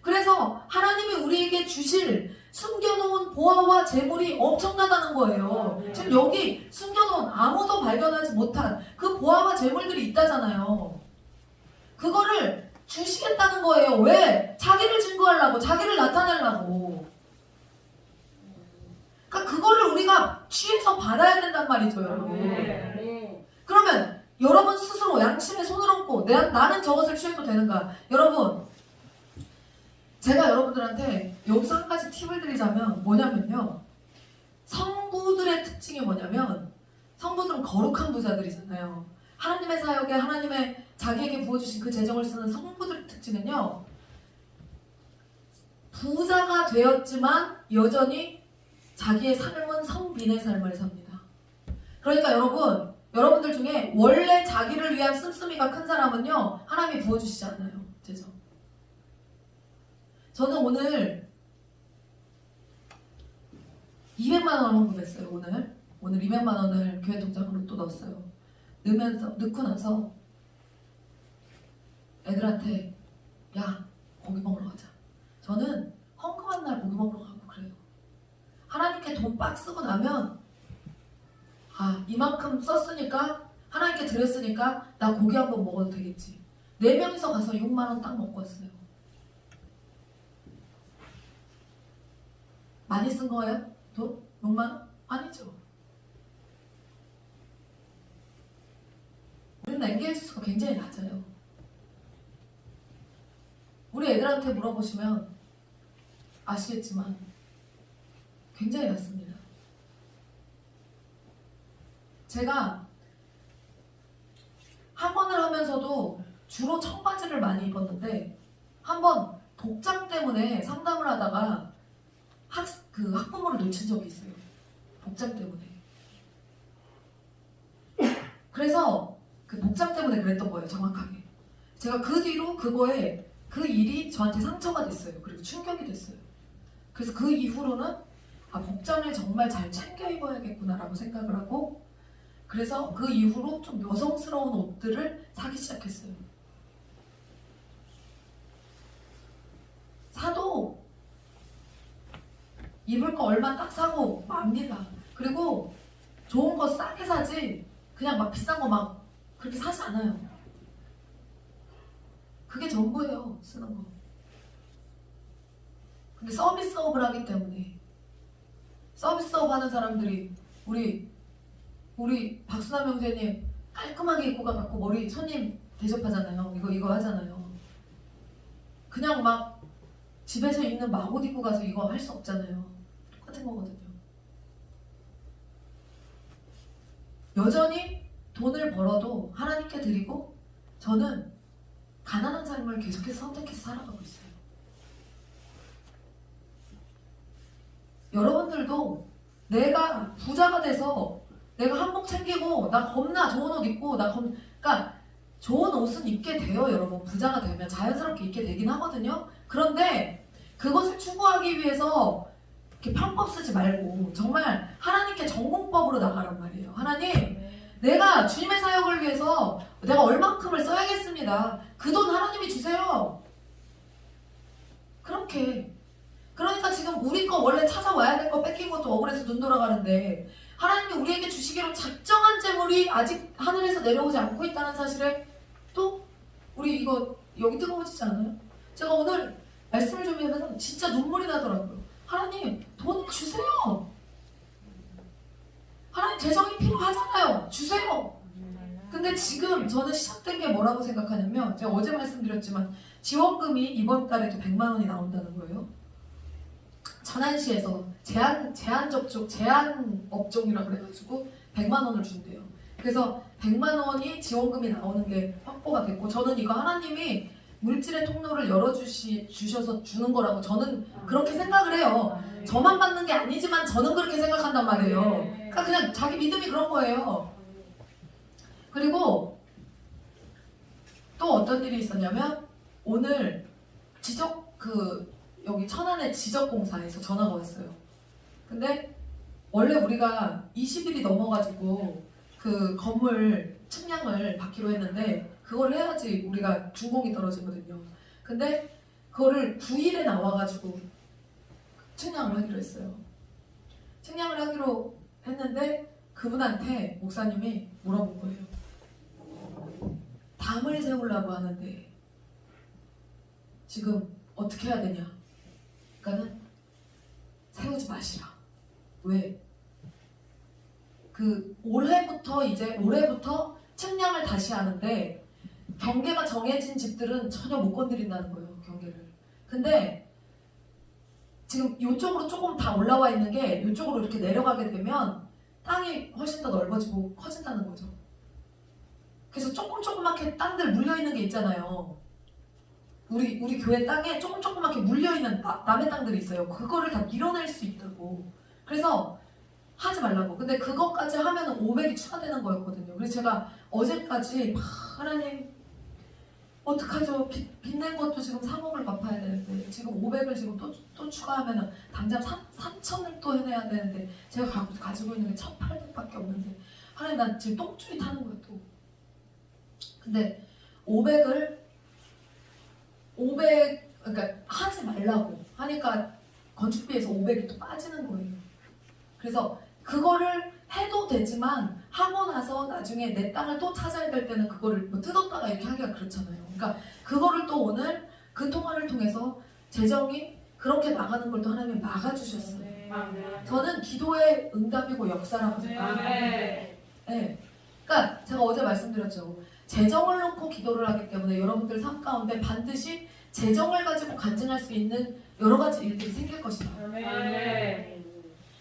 그래서 하나님이 우리에게 주실 숨겨놓은 보화와 재물이 엄청나다는 거예요. 지금 여기 숨겨놓은 아무도 발견하지 못한 그 보화와 재물들이 있다잖아요. 그거를 주시겠다는 거예요. 왜? 자기를 증거하려고, 자기를 나타내려고. 그러니까 그거를 우리가 취해서 받아야 된단 말이죠, 여러분. 그러면 여러분 스스로 양심에 손을 얹고 나는 저것을 취해도 되는가? 여러분, 제가 여러분들한테 여기서 한 가지 팁을 드리자면 뭐냐면요, 성부들의 특징이 뭐냐면, 성부들은 거룩한 부자들이잖아요. 하나님의 사역에 자기에게 부어주신 그 재정을 쓰는 성부들의 특징은요, 부자가 되었지만 여전히 자기의 삶은 성빈의 삶을 삽니다. 그러니까 여러분들 중에 원래 자기를 위한 씀씀이가 큰 사람은요, 하나님이 부어주시지 않아요. 되죠? 저는 오늘 200만 원을 헌금했어요. 오늘 200만 원을 교회 통장으로 또 넣었어요. 넣고 나서 애들한테 야, 고기 먹으러 가자. 저는 헌금한 날 고기 먹으러 가고 그래요. 하나님께 돈 빡 쓰고 나면 이만큼 썼으니까 하나님께 드렸으니까 나 고기 한번 먹어도 되겠지. 4명이서 가서 6만 원 딱 먹고 왔어요. 많이 쓴 거예요? 돈? 6만 원? 아니죠. 우리는 엔게이지 수가 굉장히 낮아요. 우리 애들한테 물어보시면 아시겠지만 굉장히 낮습니다. 제가 학원을 하면서도 주로 청바지를 많이 입었는데 한번 복장 때문에 상담을 하다가 학부모를 놓친 적이 있어요. 복장 때문에. 그래서 그 복장 때문에 그랬던 거예요. 정확하게. 제가 그 뒤로 그 일이 저한테 상처가 됐어요. 그리고 충격이 됐어요. 그래서 그 이후로는 복장을 정말 잘 챙겨 입어야겠구나라고 생각을 하고, 그래서 그 이후로 좀 여성스러운 옷들을 사기 시작했어요. 사도 입을 거 얼마 딱 사고 맙니다. 그리고 좋은 거 싸게 사지 그냥 막 비싼 거 막 그렇게 사지 않아요. 그게 전부예요. 쓰는 거. 근데 서비스업을 하기 때문에 서비스업 하는 사람들이 우리 박수남 형제님 깔끔하게 입고 가갖고 머리 손님 대접하잖아요. 이거 하잖아요. 그냥 막 집에서 입는 막옷 입고 가서 이거 할 수 없잖아요. 똑같은 거거든요. 여전히 돈을 벌어도 하나님께 드리고 저는 가난한 삶을 계속해서 선택해서 살아가고 있어요. 여러분들도 내가 부자가 돼서 내가 한복 챙기고 나 겁나 좋은 옷 입고 그러니까 좋은 옷은 입게 돼요. 여러분 부자가 되면 자연스럽게 입게 되긴 하거든요. 그런데 그것을 추구하기 위해서 이렇게 편법 쓰지 말고 정말 하나님께 전공법으로 나가란 말이에요. 하나님, 내가 주님의 사역을 위해서 내가 얼만큼을 써야겠습니다. 그 돈 하나님이 주세요. 그렇게. 그러니까 지금 우리 거 원래 찾아와야 될 거 뺏긴 것도 억울해서 눈 돌아가는데 하나님이 우리에게 주시기로 작정한 재물이 아직 하늘에서 내려오지 않고 있다는 사실에 또 우리 이거 여기 뜨거워지지 않아요? 제가 오늘 말씀을 좀 하면 진짜 눈물이 나더라고요. 하나님 돈 주세요. 하나님 재정이 필요하잖아요. 주세요. 근데 지금 저는 시작된 게 뭐라고 생각하냐면 제가 어제 말씀드렸지만 지원금이 이번 달에도 100만 원이 나온다는 거예요. 천안시에서 제한 업종이라고 그래가지고 100만 원을 준대요. 그래서 100만 원이 지원금이 나오는 게 확보가 됐고 저는 이거 하나님이 물질의 통로를 열어주셔서 주는 거라고 저는 그렇게 생각을 해요. 저만 받는 게 아니지만 저는 그렇게 생각한단 말이에요. 그러니까 그냥 자기 믿음이 그런 거예요. 그리고 또 어떤 일이 있었냐면 오늘 여기 천안의 지적공사에서 전화가 왔어요. 근데 원래 우리가 20일이 넘어가지고 그 건물 측량을 받기로 했는데 그걸 해야지 우리가 준공이 떨어지거든요. 근데 그거를 9일에 나와가지고 측량을 하기로 했어요. 측량을 하기로 했는데 그분한테 목사님이 물어본 거예요. 담을 세우려고 하는데 지금 어떻게 해야 되냐? 그러니까는 세우지 마시라. 왜? 올해부터 측량을 다시 하는데 경계가 정해진 집들은 전혀 못 건드린다는 거예요. 경계를. 근데 지금 이쪽으로 조금 다 올라와 있는 게 이쪽으로 이렇게 내려가게 되면 땅이 훨씬 더 넓어지고 커진다는 거죠. 그래서 조그맣게 땅들 물려있는 게 있잖아요. 우리 교회 땅에 조그맣게 물려있는 남의 땅들이 있어요. 그거를 다 밀어낼 수 있다고. 그래서 하지 말라고. 근데 그것까지 하면 500이 추가되는 거였거든요. 그래서 제가 어제까지 하나님 어떡하죠? 빚낸 것도 지금 3억을 갚아야 되는데 지금 500을 지금 또 추가하면 당장 3천을 또 해내야 되는데 제가 가지고 있는 게 1,800밖에 없는데 하나님 난 지금 똥줄이 타는 거야 또. 근데 500 그러니까 하지 말라고 하니까 건축비에서 500이 또 빠지는 거예요. 그래서 그거를 해도 되지만 하고 나서 나중에 내 땅을 또 찾아야 될 때는 그거를 뭐 뜯었다가 이렇게 하기가 그렇잖아요. 그러니까 그거를 또 오늘 그 통화를 통해서 재정이 그렇게 나가는 걸 또 하나님이 막아주셨어요. 저는 기도의 응답이고 역사라고 생각합니다. 네. 그러니까 제가 어제 말씀드렸죠. 재정을 놓고 기도를 하기 때문에 여러분들 삶 가운데 반드시 재정을 가지고 간증할 수 있는 여러 가지 일들이 생길 것이다.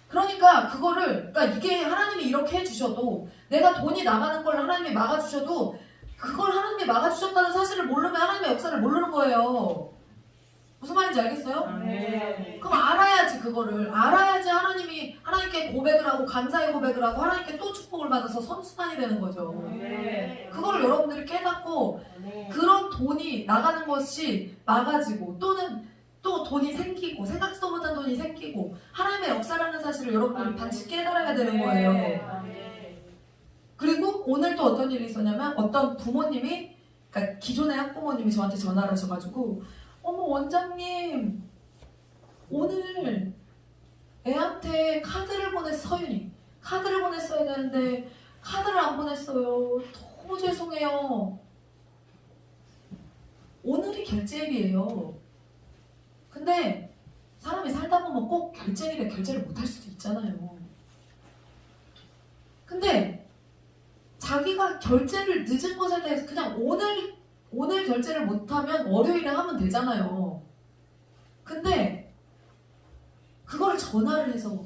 그러니까 그러니까 이게 하나님이 이렇게 해주셔도 내가 돈이 나가는 걸 하나님이 막아주셔도 그걸 하나님이 막아주셨다는 사실을 모르면 하나님의 역사를 모르는 거예요. 무슨 말인지 알겠어요? 그럼 알아야지 그거를. 알아야지 하나님께 고백을 하고 감사의 고백을 하고 하나님께 또 축복을 받아서 선순환이 되는 거죠. 그거를 여러분들이 깨닫고 그런 돈이 나가는 것이 막아지고 또는 또 돈이 생기고 생각지도 못한 돈이 생기고 하나님의 역사라는 사실을 여러분들이 반드시 깨달아야 되는 거예요. 그리고 오늘 또 어떤 일이 있었냐면 어떤 부모님이 그러니까 기존의 학부모님이 저한테 전화를 하셔가지고 어머 원장님 오늘 애한테 카드를 서윤이 카드를 보냈어야 되는데 카드를 안 보냈어요. 너무 죄송해요. 오늘이 결제일이에요. 근데 사람이 살다 보면 꼭 결제일에 결제를 못할 수도 있잖아요. 근데 자기가 결제를 늦은 것에 대해서 그냥 오늘 결제를 못하면 월요일에 하면 되잖아요. 근데 그거를 전화를 해서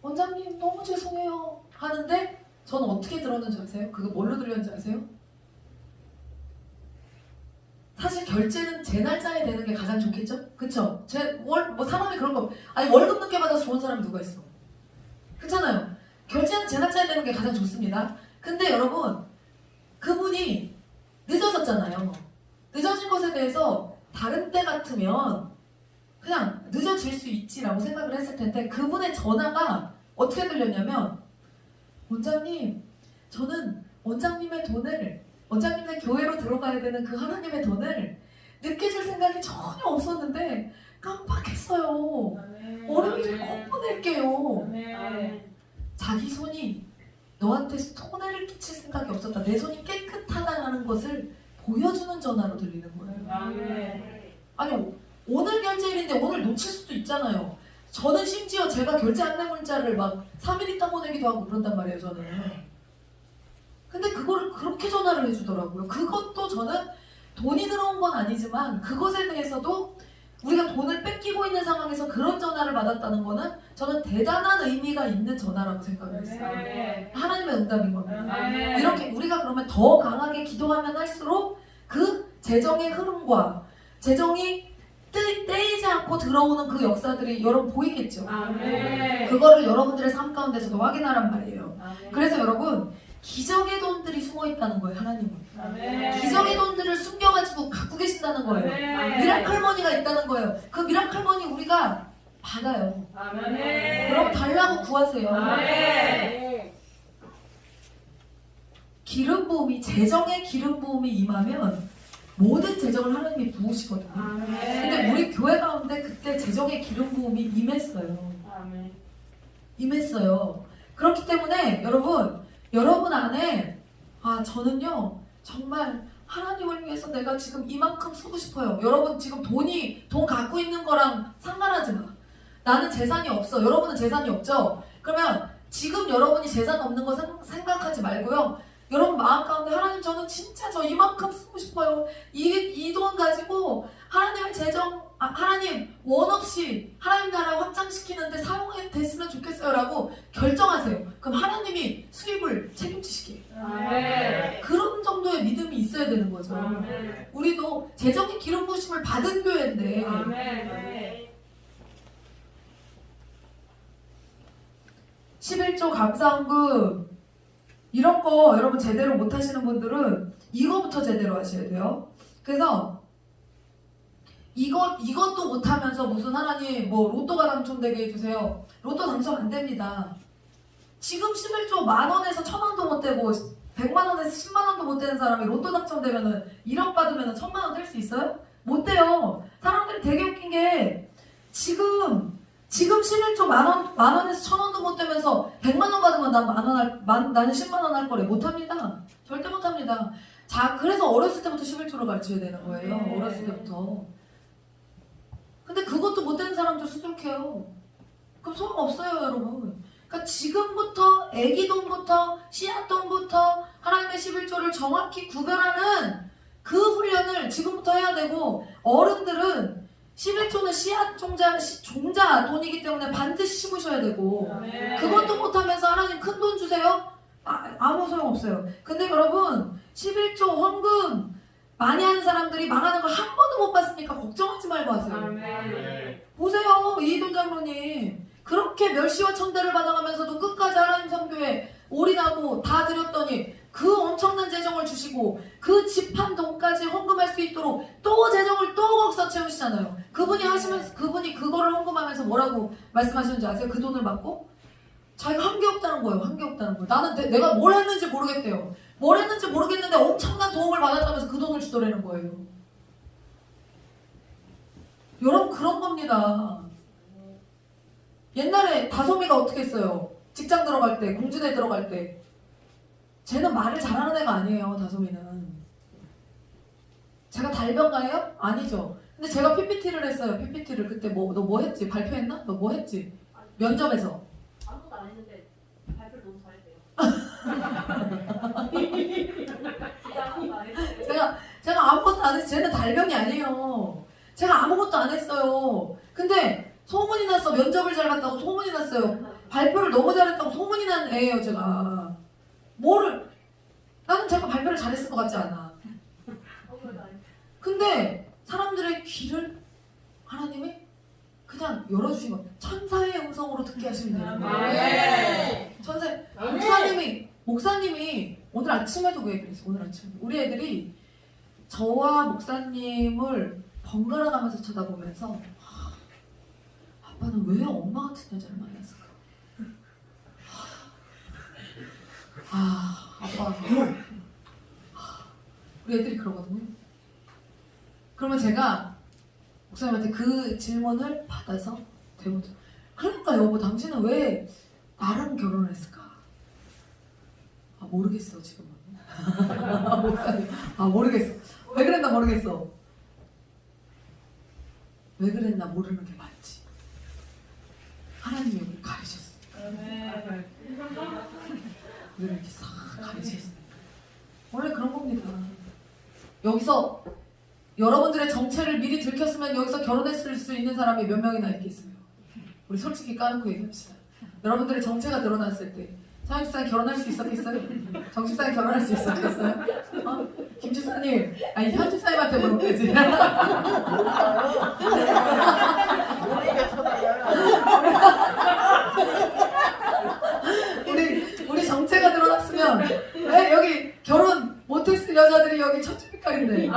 원장님 너무 죄송해요 하는데 저는 어떻게 들었는지 아세요? 그거 뭘로 들렸는지 아세요? 사실 결제는 제 날짜에 되는 게 가장 좋겠죠? 그쵸? 사람이 그런 거 아니 월급 늦게 받아서 좋은 사람이 누가 있어? 그렇잖아요. 결제는 제 날짜에 되는 게 가장 좋습니다. 근데 여러분 그분이 늦어졌잖아요. 늦어진 것에 대해서 다른 때 같으면 그냥 늦어질 수 있지라고 생각을 했을 텐데 그분의 전화가 어떻게 들렸냐면 원장님 저는 원장님의 교회로 들어가야 되는 그 하나님의 돈을 늦게 줄 생각이 전혀 없었는데 깜빡했어요. 월요일에 꼭 보낼게요. 자기 손이 너한테 손해를 끼칠 생각이 없었다. 내 손이 깨끗하다는 것을 보여주는 전화로 들리는 거예요. 아니 오늘 결제일인데 오늘 놓칠 수도 있잖아요. 저는 심지어 제가 결제 안내 문자를 막 3일 있다 보내기도 하고 그런단 말이에요. 저는. 근데 그거를 그렇게 전화를 해주더라고요. 그것도 저는 돈이 들어온 건 아니지만 그것에 대해서도 우리가 돈을 뺏기고 있는 상황에서 그런 전화를 받았다는 거는 저는 대단한 의미가 있는 전화라고 생각을 했어요. 하나님의 응답인 겁니다. 이렇게 우리가 그러면 더 강하게 기도하면 할수록 그 재정의 흐름과 재정이 떼이지 않고 들어오는 그 역사들이 여러분 보이겠죠? 그거를 여러분들의 삶 가운데서도 확인하란 말이에요. 그래서 여러분 기적의 돈들이 숨어있다는 거예요. 하나님은 기적의 돈들을 숨겨가지고 갖고 계신다는 거예요. 미라클머니가 있다는 거예요. 그 미라클머니 우리가 받아요. 그럼 달라고 구하세요. 기름 부음이 재정의 기름 부음이 임하면 모든 재정을 하나님이 부으시거든요. 근데 우리 교회 가운데 그때 재정의 기름 부음이 임했어요. 그렇기 때문에 여러분 안에 저는요 정말 하나님을 위해서 내가 지금 이만큼 쓰고 싶어요. 여러분 지금 돈 갖고 있는 거랑 상관하지 마. 나는 재산이 없어. 여러분은 재산이 없죠? 그러면 지금 여러분이 재산 없는 거 생각하지 말고요. 여러분 마음 가운데 하나님 저는 진짜 저 이만큼 쓰고 싶어요. 이 돈 가지고 하나님의 하나님 원 없이 하나님 나라 확장시키는데 사용됐으면 좋겠어요 라고 결정하세요. 그럼 하나님이 수입을 책임지시게. 그런 정도의 믿음이 있어야 되는 거죠. 우리도 재정의 11조 감사헌금 이런 거 여러분 제대로 못 하시는 분들은 이거부터 제대로 하셔야 돼요. 그래서 이것도 못하면서 무슨 하나님 뭐 로또가 당첨되게 해주세요. 로또 당첨 안 됩니다. 지금 11조 10,000원에서 1,000원도 못 되고 100만원에서 10만원도 못 되는 사람이 로또 당첨되면은 1억 받으면은 1,000만원 될 수 있어요? 못 돼요. 사람들이 되게 웃긴 게 지금 11조 10,000원에서 1,000원도 못 되면서 100만원 받으면 나는 10만원 할 거래. 못합니다. 절대 못합니다. 자, 그래서 어렸을 때부터 11조를 가르쳐야 되는 거예요. 어렸을 때부터. 근데 그것도 못 되는 사람들 수두룩해요. 그럼 소용없어요, 여러분. 그러니까 지금부터 애기돈부터 씨앗돈부터 하나님의 11조를 정확히 구별하는 그 훈련을 지금부터 해야 되고, 어른들은 11조는 씨앗 종자 돈이기 때문에 반드시 심으셔야 되고, 그것도 못하면서 하나님 큰 돈 주세요? 아무 소용없어요. 근데 여러분 11조 헌금 많이 하는 사람들이 망하는 거 한 번도 못 봤으니까 걱정하지 말고 하세요. 보세요, 이희돈 장로님 그렇게 멸시와 천대를 받아가면서도 끝까지 하나님 선교에 올인하고 다 드렸더니 그 엄청난 재정을 주시고 그 집 한 돈까지 헌금할 수 있도록 또 재정을 또 거기서 채우시잖아요. 그분이 그거를 헌금하면서 뭐라고 말씀하시는지 아세요? 그 돈을 받고 자기가 한 게 없다는 거예요. 한 게 없다는 거예요. 나는 내가 뭘 했는지 모르겠대요. 뭘 했는지 모르겠는데 엄청난 도움을 받았다면서 그 돈을 주더라는 거예요. 여러분 그런 겁니다. 옛날에 다솜이가 어떻게 했어요? 직장 들어갈 때, 공주대 들어갈 때. 쟤는 말을 잘하는 애가 아니에요, 다솜이는. 제가 달변가예요? 아니죠. 근데 제가 PPT를 했어요. PPT를 그때 너 뭐 했지? 발표했나? 너 뭐 했지? 면접에서. 아무것도 안 했는데 발표를 너무 잘했대요. 제가 아무것도 안 했어요. 쟤는 달변이 아니에요. 제가 아무것도 안 했어요. 근데 소문이 났어. 면접을 잘 봤다고 소문이 났어요. 발표를 너무 잘했다고 소문이 난 애예요, 제가. 나는 제가 발표를 잘했을 것 같지 않아. 근데 사람들의 귀를 하나님이 그냥 열어주신 거. 천사의 음성으로 듣게 하시면 돼요. 목사님이 오늘 아침에도 그 얘기를 했어. 오늘 아침에 우리 애들이 저와 목사님을 번갈아 가면서 쳐다보면서 아빠는 왜 엄마 같은 여자를 만났을까? 아빠 우리 애들이 그러거든요. 그러면 제가 목사님한테 그 질문을 받아서 대보죠. 그러니까 여보 당신은 왜 나랑 결혼을 했을까? 모르겠어 지금은. 목사님 모르겠어. 왜 그랬나 모르겠어. 왜 그랬나 모르는 게 맞지. 하나님이 우리를 가르쳤으니까. 우리를 이렇게 싹 가르쳤으니까. 원래 그런 겁니다. 여기서 여러분들의 정체를 미리 들켰으면 여기서 결혼했을 수 있는 사람이 몇 명이나 있겠어요. 우리 솔직히 까놓고 얘기합시다. 여러분들의 정체가 드러났을 때 서영집사님 결혼할 수 있었겠어요? 정집사님 결혼할 수 있었겠어요? 김집사님, 현집사님한테 물어보지. 우리 정체가 드러났으면 왜 여기 결혼 못했을 여자들이 여기 천주빛깔인데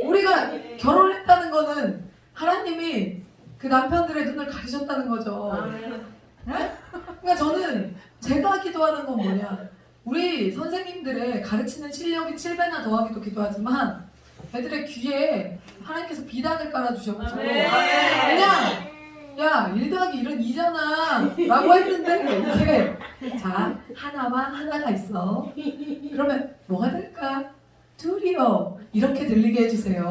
우리가 결혼을 했다는 거는 하나님이 그 남편들의 눈을 가리셨다는 거죠. 네? 그러니까 저는 제가 기도하는 건 뭐냐, 우리 선생님들의 가르치는 실력이 7배나 더하기도 기도하지만 애들의 귀에 하나님께서 비단을 깔아주셔가지고 그냥 야 1더하기 1은 2잖아 라고 했는데 이게 자 하나가 있어. 그러면 뭐가 될까? 둘이요. 이렇게 들리게 해주세요.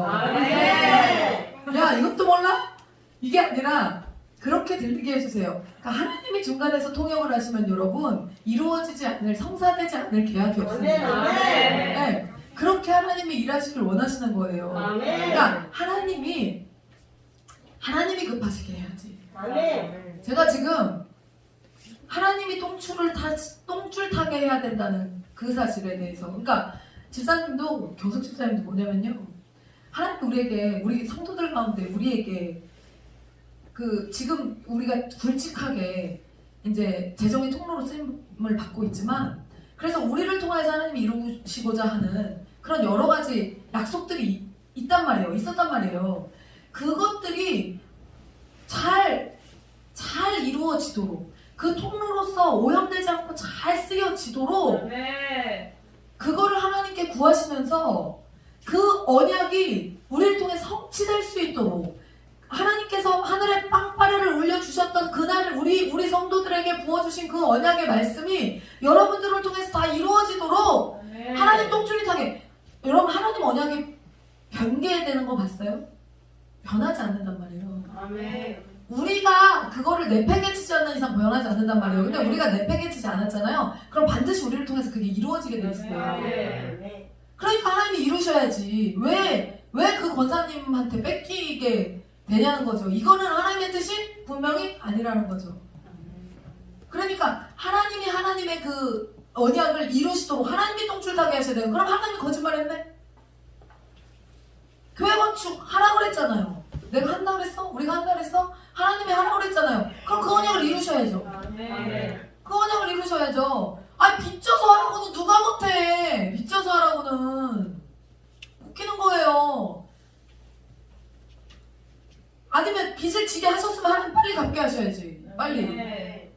야 이것도 몰라? 이게 아니라 그렇게 들리게 해주세요. 그러니까 하나님이 중간에서 통역을 하시면 여러분 이루어지지 않을, 성사되지 않을 계약이 없습니다. 네, 그렇게 하나님이 일하시길 원하시는 거예요. 그러니까 하나님이 급하시게 해야지. 제가 지금 하나님이 똥줄 타게 해야 된다는 그 사실에 대해서, 그러니까 집사님도 교숙 집사님도 뭐냐면요, 하나님 우리 성도들 가운데 우리에게 그 지금 우리가 굵직하게 이제 재정의 통로로 쓰임을 받고 있지만 그래서 우리를 통해서 하나님이 이루시고자 하는 그런 여러 가지 약속들이 있단 말이에요. 있었단 말이에요. 그것들이 잘 이루어지도록 그 통로로서 오염되지 않고 잘 쓰여지도록 그거를 하나님께 구하시면서 그 언약이 우리를 통해 성취될 수 있도록 하나님께서 하늘에 빵빠레를 올려주셨던 그날 우리 성도들에게 부어주신 그 언약의 말씀이 여러분들을 통해서 다 이루어지도록 하나님 똥줄이 타게. 여러분 하나님 언약이 변개되는 거 봤어요? 변하지 않는단 말이에요. 아멘. 우리가 그거를 내팽개치지 않는 이상 변하지 않는단 말이에요. 근데 우리가 내팽개치지 않았잖아요. 그럼 반드시 우리를 통해서 그게 이루어지게 돼 있어요. 그러니까 하나님이 이루셔야지. 왜 그 권사님한테 뺏기게 되냐는 거죠. 이거는 하나님의 뜻이 분명히 아니라는 거죠. 그러니까 하나님이 하나님의 그 언약을 이루시도록 하나님이 똥줄 타게 하셔야 돼요. 그럼 하나님이 거짓말했네? 교회 건축 하라고 그랬잖아요. 내가 한다고 그랬어? 우리가 한다고 그랬어? 하나님이 하라고 그랬잖아요. 그럼 그 언약을 이루셔야죠. 그 언약을 이루셔야죠. 빚져서 하라고는 누가 못해. 빚져서 하라고는 웃기는 거예요. 아니면 빚을 지게 하셨으면 하나님 빨리 갚게 하셔야지. 빨리.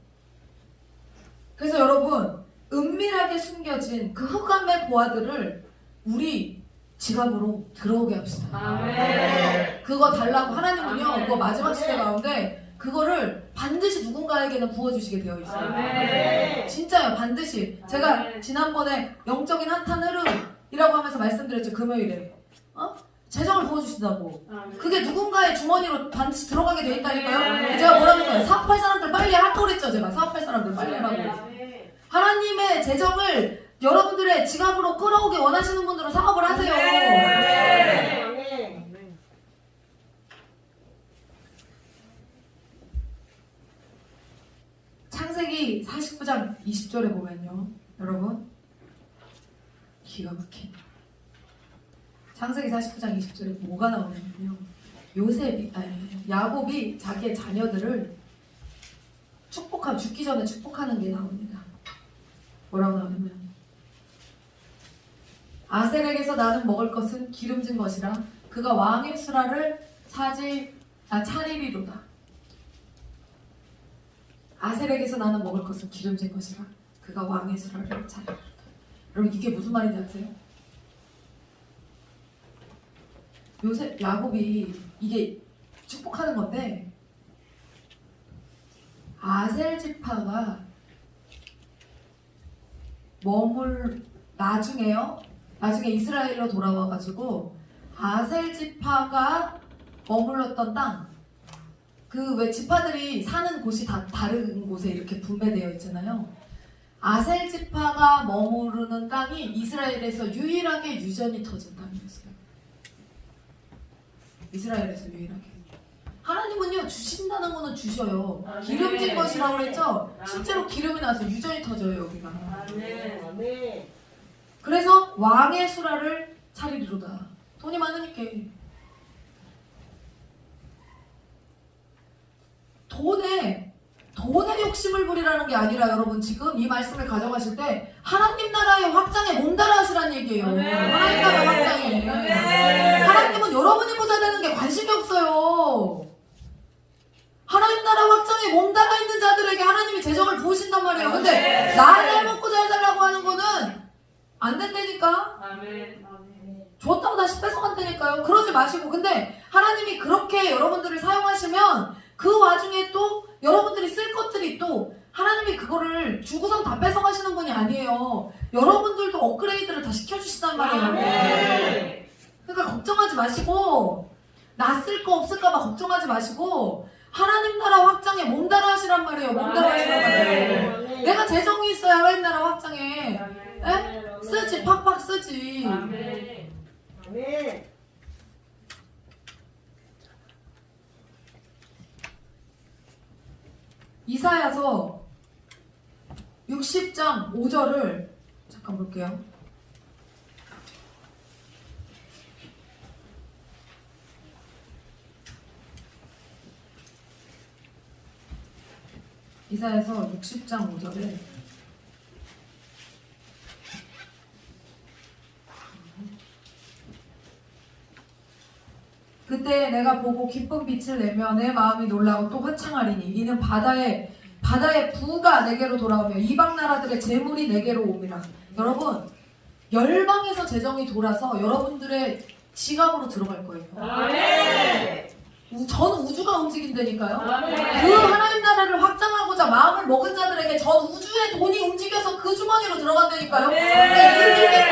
그래서 여러분 은밀하게 숨겨진 그 흑암의 보화들을 우리 지갑으로 들어오게 합시다. 그거 달라고 하나님은요. 그거 마지막 시대 가운데 그거를 반드시 누군가에게는 부어주시게 되어 있어요. 진짜요. 반드시. 제가 지난번에 영적인 한탄 흐름이라고 하면서 말씀드렸죠. 금요일에. 재정을 부어주신다고. 그게 누군가의 주머니로 반드시 들어가게 돼 있다니까요. 제가 뭐라고 했어요? 사업할 사람들 빨리 하라고 그랬죠. 제가 사업할 사람들 빨리 하라고. 하나님의 재정을 여러분들의 지갑으로 끌어오기 원하시는 분들은 사업을 하세요. 창세기 49장 20절에 보면요. 여러분 기가 막힌 창세기 49장 20절에 뭐가 나오냐면요. 야곱이 자기의 자녀들을 죽기 전에 축복하는 게 나옵니다. 뭐라고 나오냐면 아셀에게서 나는 먹을 것은 기름진 것이라 그가 왕의 수라를 차리리로다. 아셀에게서 나는 먹을 것은 기름진 것이라 그가 왕의 수라를 차리리로다. 여러분 이게 무슨 말인지 아세요? 야곱이 이게 축복하는 건데 아셀 지파가 나중에 이스라엘로 돌아와가지고 아셀 지파가 머물렀던 땅, 그 왜 지파들이 사는 곳이 다 다른 곳에 이렇게 분배되어 있잖아요. 아셀 지파가 머무르는 땅이 이스라엘에서 유일하게 유전이 터진 땅이었어요. 이스라엘에서 유일하게. 하나님은요 주신다는 거는 주셔요. 기름진 것이라고 그랬죠. 실제로 기름이 나서 유전이 터져요 여기가. 그래서 왕의 수라를 차리리로다. 돈이 많으니까. 돈에 욕심을 부리라는 게 아니라 여러분 지금 이 말씀을 가져가실 때 하나님 나라의 확장에 몸달아 하시라는 얘기예요. 하나님 나라 확장에. 하나님은 여러분이 부자 되는 게 관심이 없어요. 하나님 나라 확장에 몸달아 있는 자들에게 하나님이 재정을 부으신단 말이에요. 근데 나 잘 먹고 잘 살라고 하는 거는 안 된다니까. 줬다고 다시 뺏어간다니까요. 그러지 마시고. 근데 하나님이 그렇게 여러분들을 사용하시면 그 와중에 또 여러분들이 쓸 것들이 또 하나님이 그거를 주고선 다 뺏어가시는 분이 아니에요. 여러분들도 업그레이드를 다 시켜주시단 말이에요. 그러니까 걱정하지 마시고 나 쓸 거 없을까봐 걱정하지 마시고 하나님 나라 확장에 몸달아 하시란 말이에요. 몸달아 하시란 말이에요. 내가 재정이 있어야 하나님 나라 확장에 쓰지. 팍팍 쓰지. 이사야서 60장 5절을 잠깐 볼게요. 이사야서 60장 5절에 그때 내가 보고 기쁜 빛을 내며 내 마음이 놀라고 또 화창하리니 이는 바다의 부가 내게로 돌아오며 이방 나라들의 재물이 내게로 옵니다. 여러분, 열방에서 재정이 돌아서 여러분들의 지갑으로 들어갈 거예요. 전 우주가 움직인다니까요. 그 하나님 나라를 확장하고자 마음을 먹은 자들에게 전 우주의 돈이 움직여서 그 주머니로 들어간다니까요. 이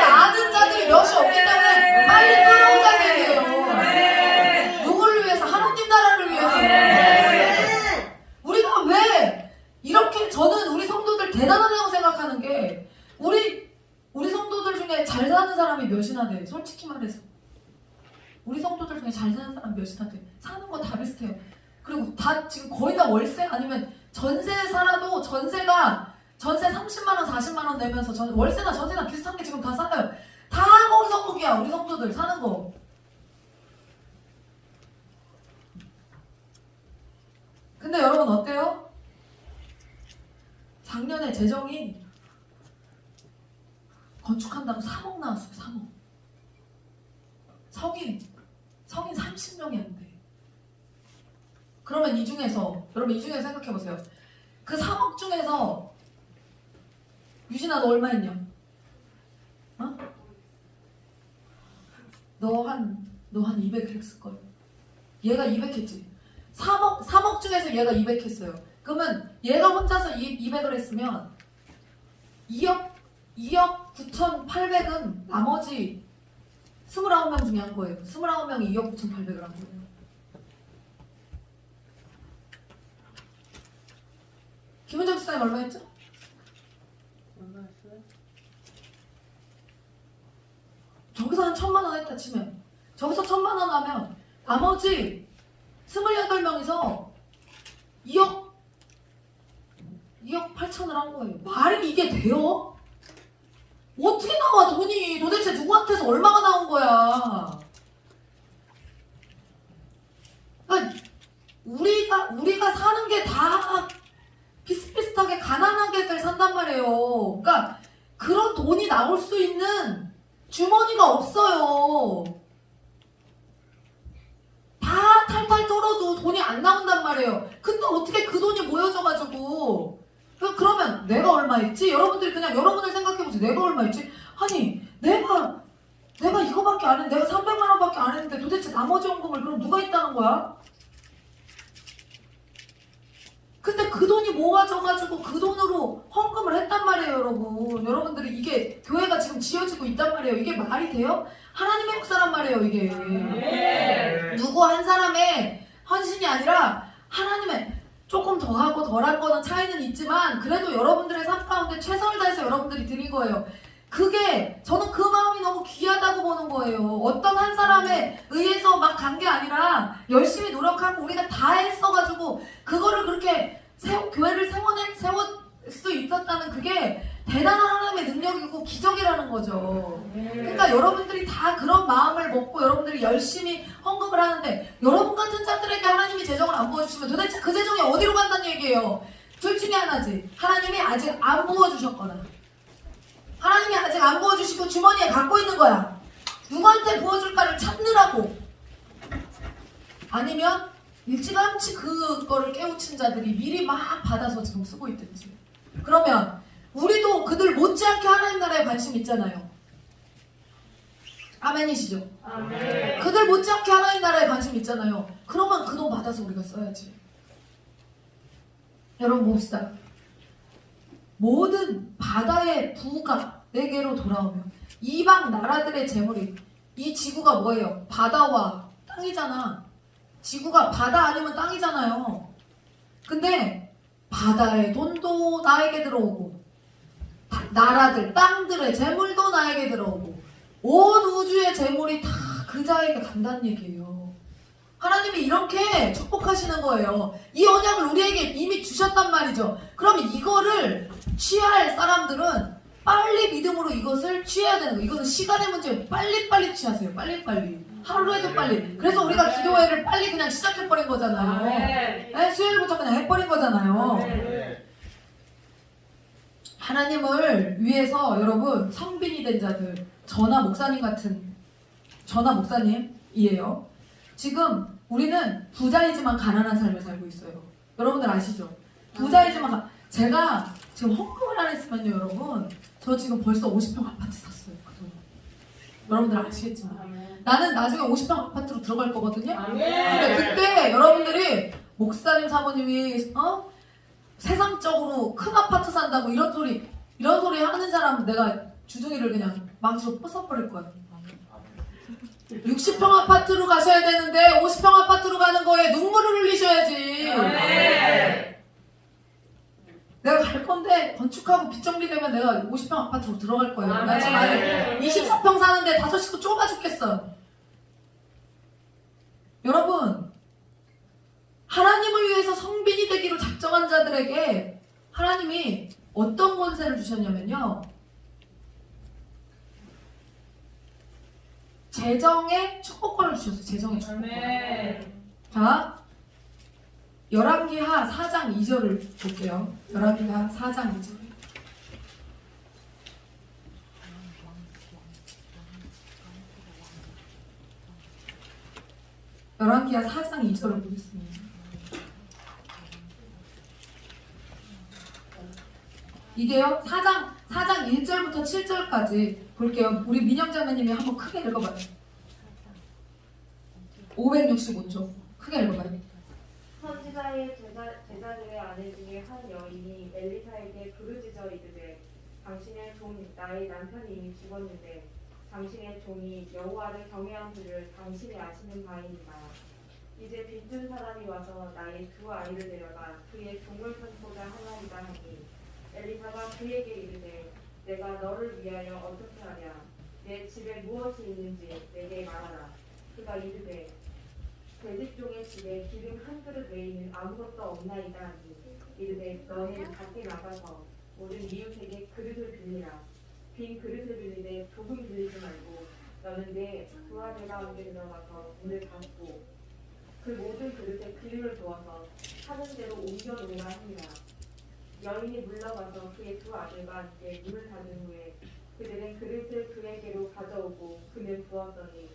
아는 자들이 몇이 없기 때문에 빨리 끌어오자는 얘기예요. 누구를 위해서? 하나님 나라를 위해서. 우리가 왜 이렇게, 저는 우리 성도들 대단하다고 생각하는 게 우리 성도들 중에 잘 사는 사람이 몇이나 돼. 솔직히 말해서 우리 성도들 중에 잘 사는 사람 몇이나 돼. 사는 거 다 비슷해요. 그리고 다 지금 거의 다 월세 아니면 전세 살아도 전세 30만원 40만원 내면서 월세나 전세나 비슷한 게 지금 다 살아요. 다 거기서 거기야. 우리 성도들 사는 거. 근데 여러분 어때요? 작년에 재정이 건축한다고 3억 나왔어요. 3억. 성인 30명이 안 돼. 그러면 여러분 이 중에서 생각해보세요. 그 3억 중에서 유진아 너 얼마 했냐? 어? 너 한 200 했을걸. 얘가 200 했지. 3억 중에서 얘가 200 했어요. 그러면 얘가 혼자서 200을 했으면 2억 9,800은 나머지 29명 중에 한 거예요. 29명이 2억 9,800을 한 거예요. 김은정 집사님 얼마 했죠? 얼마 했어요? 저기서 한 1,000만 원 했다 치면, 저기서 1,000만 원 하면 나머지 28명이서 2억 8천을 한 거예요. 말이 이게 돼요? 어떻게 나와 돈이? 도대체 누구한테서 얼마가 나온 거야? 그러니까 우리가 사는 게 다 비슷비슷하게 가난하게들 산단 말이에요. 그러니까 그런 돈이 나올 수 있는 주머니가 없어요. 다 탈탈 털어도 돈이 안 나온단 말이에요. 근데 어떻게 그 돈이 모여져가지고 그러면 내가 얼마 했지? 여러분들이 그냥 여러분을 생각해보세요. 내가 얼마 했지? 아니 내가 이거밖에 안 했는데, 내가 300만 원밖에 안 했는데 도대체 나머지 헌금을 그럼 누가 있다는 거야? 근데 그 돈이 모아져가지고 그 돈으로 헌금을 했단 말이에요, 여러분. 여러분들이 이게 교회가 지금 지어지고 있단 말이에요. 이게 말이 돼요? 하나님의 역사란 말이에요, 이게. 누구 한 사람의 헌신이 아니라 하나님의, 조금 더하고 덜한 거는 차이는 있지만 그래도 여러분들의 삶 가운데 최선을 다해서 여러분들이 드린 거예요. 그게 저는 그 마음이 너무 귀하다고 보는 거예요. 어떤 한 사람에 의해서 막 간 게 아니라 열심히 노력하고 우리가 다 했어가지고 그거를 그렇게 교회를 세울 수 있었다는 그게 대단한 하나님의 능력이고 기적이라는 거죠. 그러니까 여러분들이 다 그런 마음을 먹고 여러분들이 열심히 헌금을 하는데, 여러분 같은 자들에게 하나님이 재정을 안 부어주시면 도대체 그 재정이 어디로 간다는 얘기예요. 둘 중에 하나지. 하나님이 아직 안 부어주셨거나, 하나님이 아직 안 부어주시고 주머니에 갖고 있는 거야. 누구한테 부어줄까를 찾느라고. 아니면 일찌감치 그거를 깨우친 자들이 미리 막 받아서 지금 쓰고 있든지. 그러면 우리도 그들 못지않게 하나님 나라에 관심 있잖아요. 아멘이시죠? 아멘. 그들 못지않게 하나님 나라에 관심 있잖아요. 그러면 그 돈 받아서 우리가 써야지. 여러분 봅시다. 모든 바다의 부가 내게로 돌아오면 이방 나라들의 재물이, 이 지구가 뭐예요? 바다와 땅이잖아. 지구가 바다 아니면 땅이잖아요. 근데 바다의 돈도 나에게 들어오고 나라들, 땅들의 재물도 나에게 들어오고 온 우주의 재물이 다 그자에게 간다는 얘기예요. 하나님이 이렇게 축복하시는 거예요. 이 언약을 우리에게 이미 주셨단 말이죠. 그럼 이거를 취할 사람들은 빨리 믿음으로 이것을 취해야 되는 거예요. 이것은 시간의 문제예요. 빨리빨리 취하세요. 빨리빨리. 하루에도 빨리. 그래서 우리가 기도회를 빨리 그냥 시작해버린 거잖아요. 네, 수요일부터 그냥 해버린 거잖아요. 하나님을 위해서 여러분 성빈이 된 자들, 저나 목사님 같은 저나 목사님이에요. 지금 우리는 부자이지만 가난한 삶을 살고 있어요. 여러분들 아시죠? 부자이지만 제가 지금 헌금을 안 했으면요, 여러분, 저 지금 벌써 50평 아파트 샀어요. 그 돈. 여러분들 아시겠지만 나는 나중에 50평 아파트로 들어갈 거거든요. 근데 그때 여러분들이 목사님 사모님이 세상적으로 큰 아파트 산다고 이런 소리 하는 사람 내가 주둥이를 그냥 망치로 부숴버릴 거예요. 60평 아파트로 가셔야 되는데 50평 아파트로 가는 거에 눈물을 흘리셔야지. 내가 갈 건데 건축하고 빚 정리되면 내가 50평 아파트로 들어갈 거예요. 나 지금 24평 사는데 5식구 좁아 죽겠어. 여러분, 하나님을 위해서 성빈이 되기로 작정한 자들에게 하나님이 어떤 권세를 주셨냐면요, 재정의 축복권을 주셨어요. 재정의 축복권. 자, 열왕기하 4장 2절을 볼게요. 열왕기하 4장 2절. 열왕기하 4장 2절을 보겠습니다. 이게요, 4장 1절부터 7절까지 볼게요. 우리 민영자매님이 한번 크게 읽어봐요. 565쪽 크게 읽어봐요. 선지자의 제자들의 아내 중에 한 여인이 엘리사에게 부르짖어 이르되 당신의 종 나의 남편이 이미 죽었는데 당신의 종이 여호와를 경외함들을 당신이 아시는 바이니라. 이제 빚준 사람이 와서 나의 두 아이를 데려가 그의 종을 선보자 하나이다 하니 엘리사가 그에게 이르되 내가 너를 위하여 어떻게 하랴. 내 집에 무엇이 있는지 내게 말하라. 그가 이르되 대직종의 집에 기름 한 그릇 외에는 아무것도 없나이다 하니 이르되 너는 밖에 나가서 모든 이웃에게 그릇을 빌리라. 빈 그릇을 빌리되 조금 빌리지 말고 너는 내 두 아들 가운데 들어가서 문을 닫고 그 모든 그릇에 기름을 부어서 하는 대로 옮겨 놓으라 하니라. 여인이 물러가서 그의 두 아들과 함께 문을 닫은 후에 그들은 그릇을 그에게로 가져오고 그는 부었더니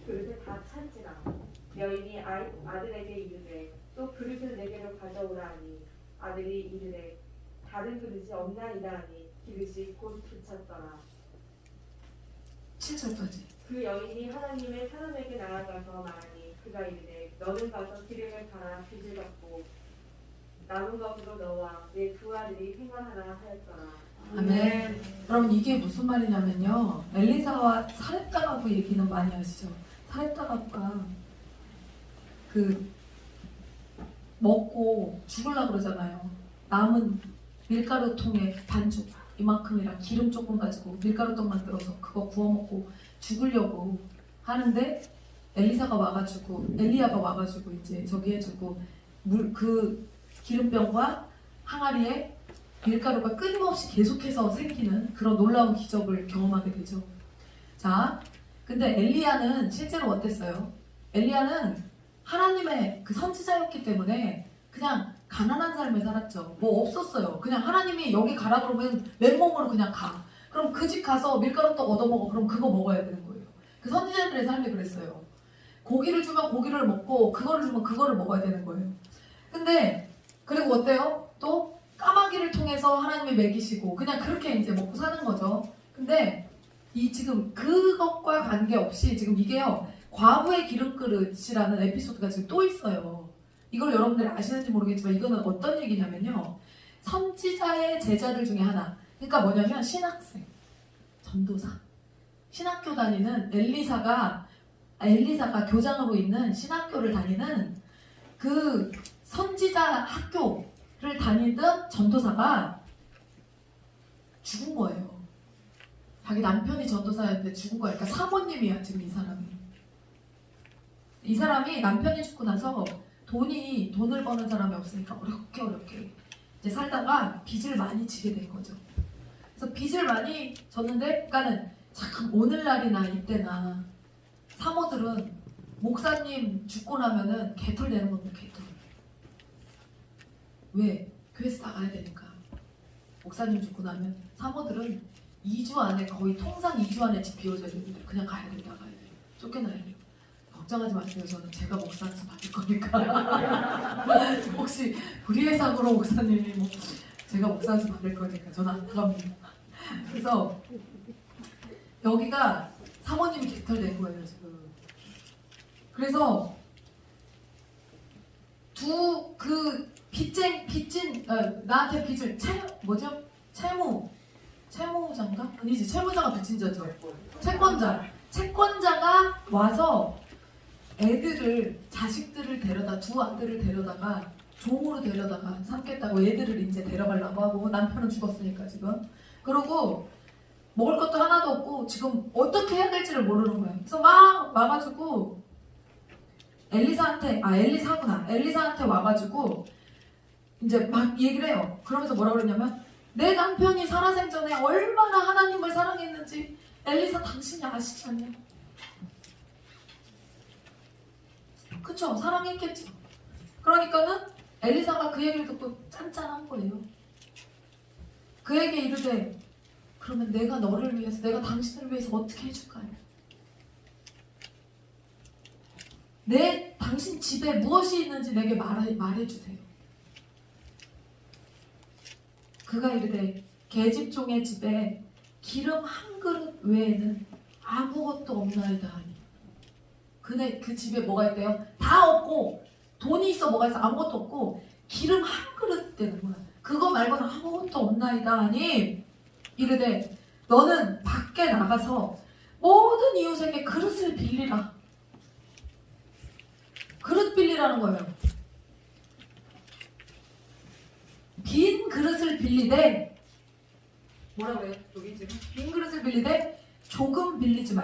그릇을 다 찬지라. 여인이 아들에게 이르되 또 그릇을 내게로 가져오라 하니 아들이 이르되 다른 그릇이 없나이다 하니 그릇이 곧 그쳤더라. 7절까지. 그 여인이 하나님의 사람에게 나아가서 말하니 그가 이르되 너는 가서 기름을 갈아 빚을 갚고 남은 것으로 너와 내 두 아들이 생활하라 하였더라. 아멘. 여러분, 이게 무슨 말이냐면요, 엘리사와 사렙다 가부 얘기는 많이 아시죠? 사렙다 가부가 그 먹고 죽으려고 그러잖아요. 남은 밀가루 통에 반죽 이만큼이랑 기름 조금 가지고 밀가루떡 만들어서 그거 구워 먹고 죽으려고 하는데 엘리야가 와가지고 이제 저기 해주고 그 기름병과 항아리에 밀가루가 끊임없이 계속해서 생기는 그런 놀라운 기적을 경험하게 되죠. 자, 근데 엘리야는 실제로 어땠어요? 엘리야는 하나님의 그 선지자였기 때문에 그냥 가난한 삶을 살았죠. 뭐 없었어요. 그냥 하나님이 여기 가라 그러면 맨몸으로 그냥 가. 그럼 그 집 가서 밀가루떡 얻어먹어. 그럼 그거 먹어야 되는 거예요. 그 선지자들의 삶이 그랬어요. 고기를 주면 고기를 먹고 그거를 주면 그거를 먹어야 되는 거예요. 근데 그리고 어때요? 또 까마귀를 통해서 하나님이 먹이시고 그냥 그렇게 이제 먹고 사는 거죠. 근데 이 지금 그것과 관계없이 지금 이게요, 과부의 기름그릇이라는 에피소드가 지금 또 있어요. 이걸 여러분들이 아시는지 모르겠지만 이거는 어떤 얘기냐면요, 선지자의 제자들 중에 하나, 그러니까 뭐냐면 신학생, 전도사, 신학교 다니는 엘리사가 교장으로 있는 신학교를 다니는 그 선지자 학교를 다니던 전도사가 죽은 거예요. 자기 남편이 전도사였는데 죽은 거예요. 그러니까 사모님이야 지금 이 사람이. 이 사람이 남편이 죽고 나서 돈을 버는 사람이 없으니까 어렵게 이제 살다가 빚을 많이 지게 된 거죠. 그래서 빚을 많이 졌는데, 그러니까는 참 오늘날이나 이때나 사모들은 목사님 죽고 나면은 개털 되는 겁니다. 개털. 왜? 교회에서 나가야 되니까. 목사님 죽고 나면 사모들은 2주 안에 거의 통상 2주 안에 집 비워줘야 됩니다. 그냥 가야 돼요. 나가야 돼요. 쫓겨나야 돼요. 걱정하지 마세요. 저는 제가 목사한테 받을 거니까. 혹시 불의의 사고로 목사님이 뭐 제가 목사한테 받을 거니까 저는 안 나갑니다. 그래서 여기가 사모님이 깃털된 거예요 지금. 그래서 나한테 빚을 채무자인가? 아니지, 채무자가 빚진 자죠. 채권자가 와서 자식들을 데려다, 두 아들을 데려다가 종으로 데려다가 삼겠다고 애들을 이제 데려가려고 하고, 남편은 죽었으니까 지금. 그러고 먹을 것도 하나도 없고 지금 어떻게 해야 될지를 모르는 거예요. 그래서 막 와가지고 엘리사한테 와가지고 이제 막 얘기를 해요. 그러면서 뭐라 그러냐면, 내 남편이 살아생전에 얼마나 하나님을 사랑했는지 엘리사 당신이 아시지 않냐? 그쵸? 사랑했겠죠. 그러니까는 엘리사가 그 얘기를 듣고 짠짠한 거예요. 그에게 이르되, 그러면 내가 너를 위해서, 내가 당신을 위해서 어떻게 해줄까요? 당신 집에 무엇이 있는지 내게 말해주세요. 그가 이르되, 계집종의 집에 기름 한 그릇 외에는 아무것도 없나이다 하니. 그 집에 뭐가 있대요? 다 없고, 돈이 있어 뭐가 있어, 아무것도 없고 기름 한 그릇 되는 거야. 그거 말고는 아무것도 없나이다 하니, 이르되 너는 밖에 나가서 모든 이웃에게 그릇을 빌리라. 그릇 빌리라는 거예요. 빈 그릇을 빌리되, 뭐라 그래요? 여기 지금 빈 그릇을 빌리되 조금 빌리지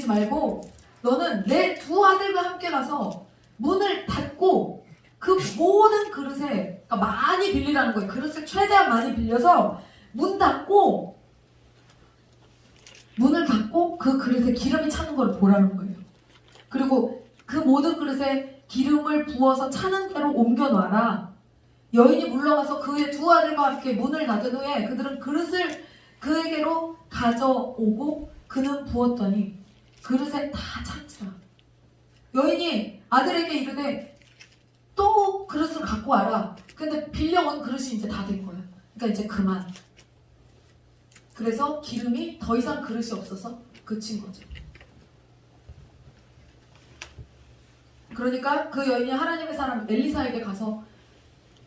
말고 너는 내 두 아들과 함께 가서 문을 닫고 그 모든 그릇에, 그러니까 많이 빌리라는 거예요. 그릇을 최대한 많이 빌려서 문을 닫고 그 그릇에 기름이 차는 걸 보라는 거예요. 그리고 그 모든 그릇에 기름을 부어서 차는 대로 옮겨놔라. 여인이 물러가서 그의 두 아들과 함께 문을 닫은 후에 그들은 그릇을 그에게로 가져오고 그는 부었더니 그릇에 다 찬지라. 여인이 아들에게 이르되 또 그릇을 갖고 와라. 근데 빌려온 그릇이 이제 다 된 거야. 그러니까 이제 그만. 그래서 기름이 더 이상 그릇이 없어서 그친 거죠. 그러니까 그 여인이 하나님의 사람 엘리사에게 가서,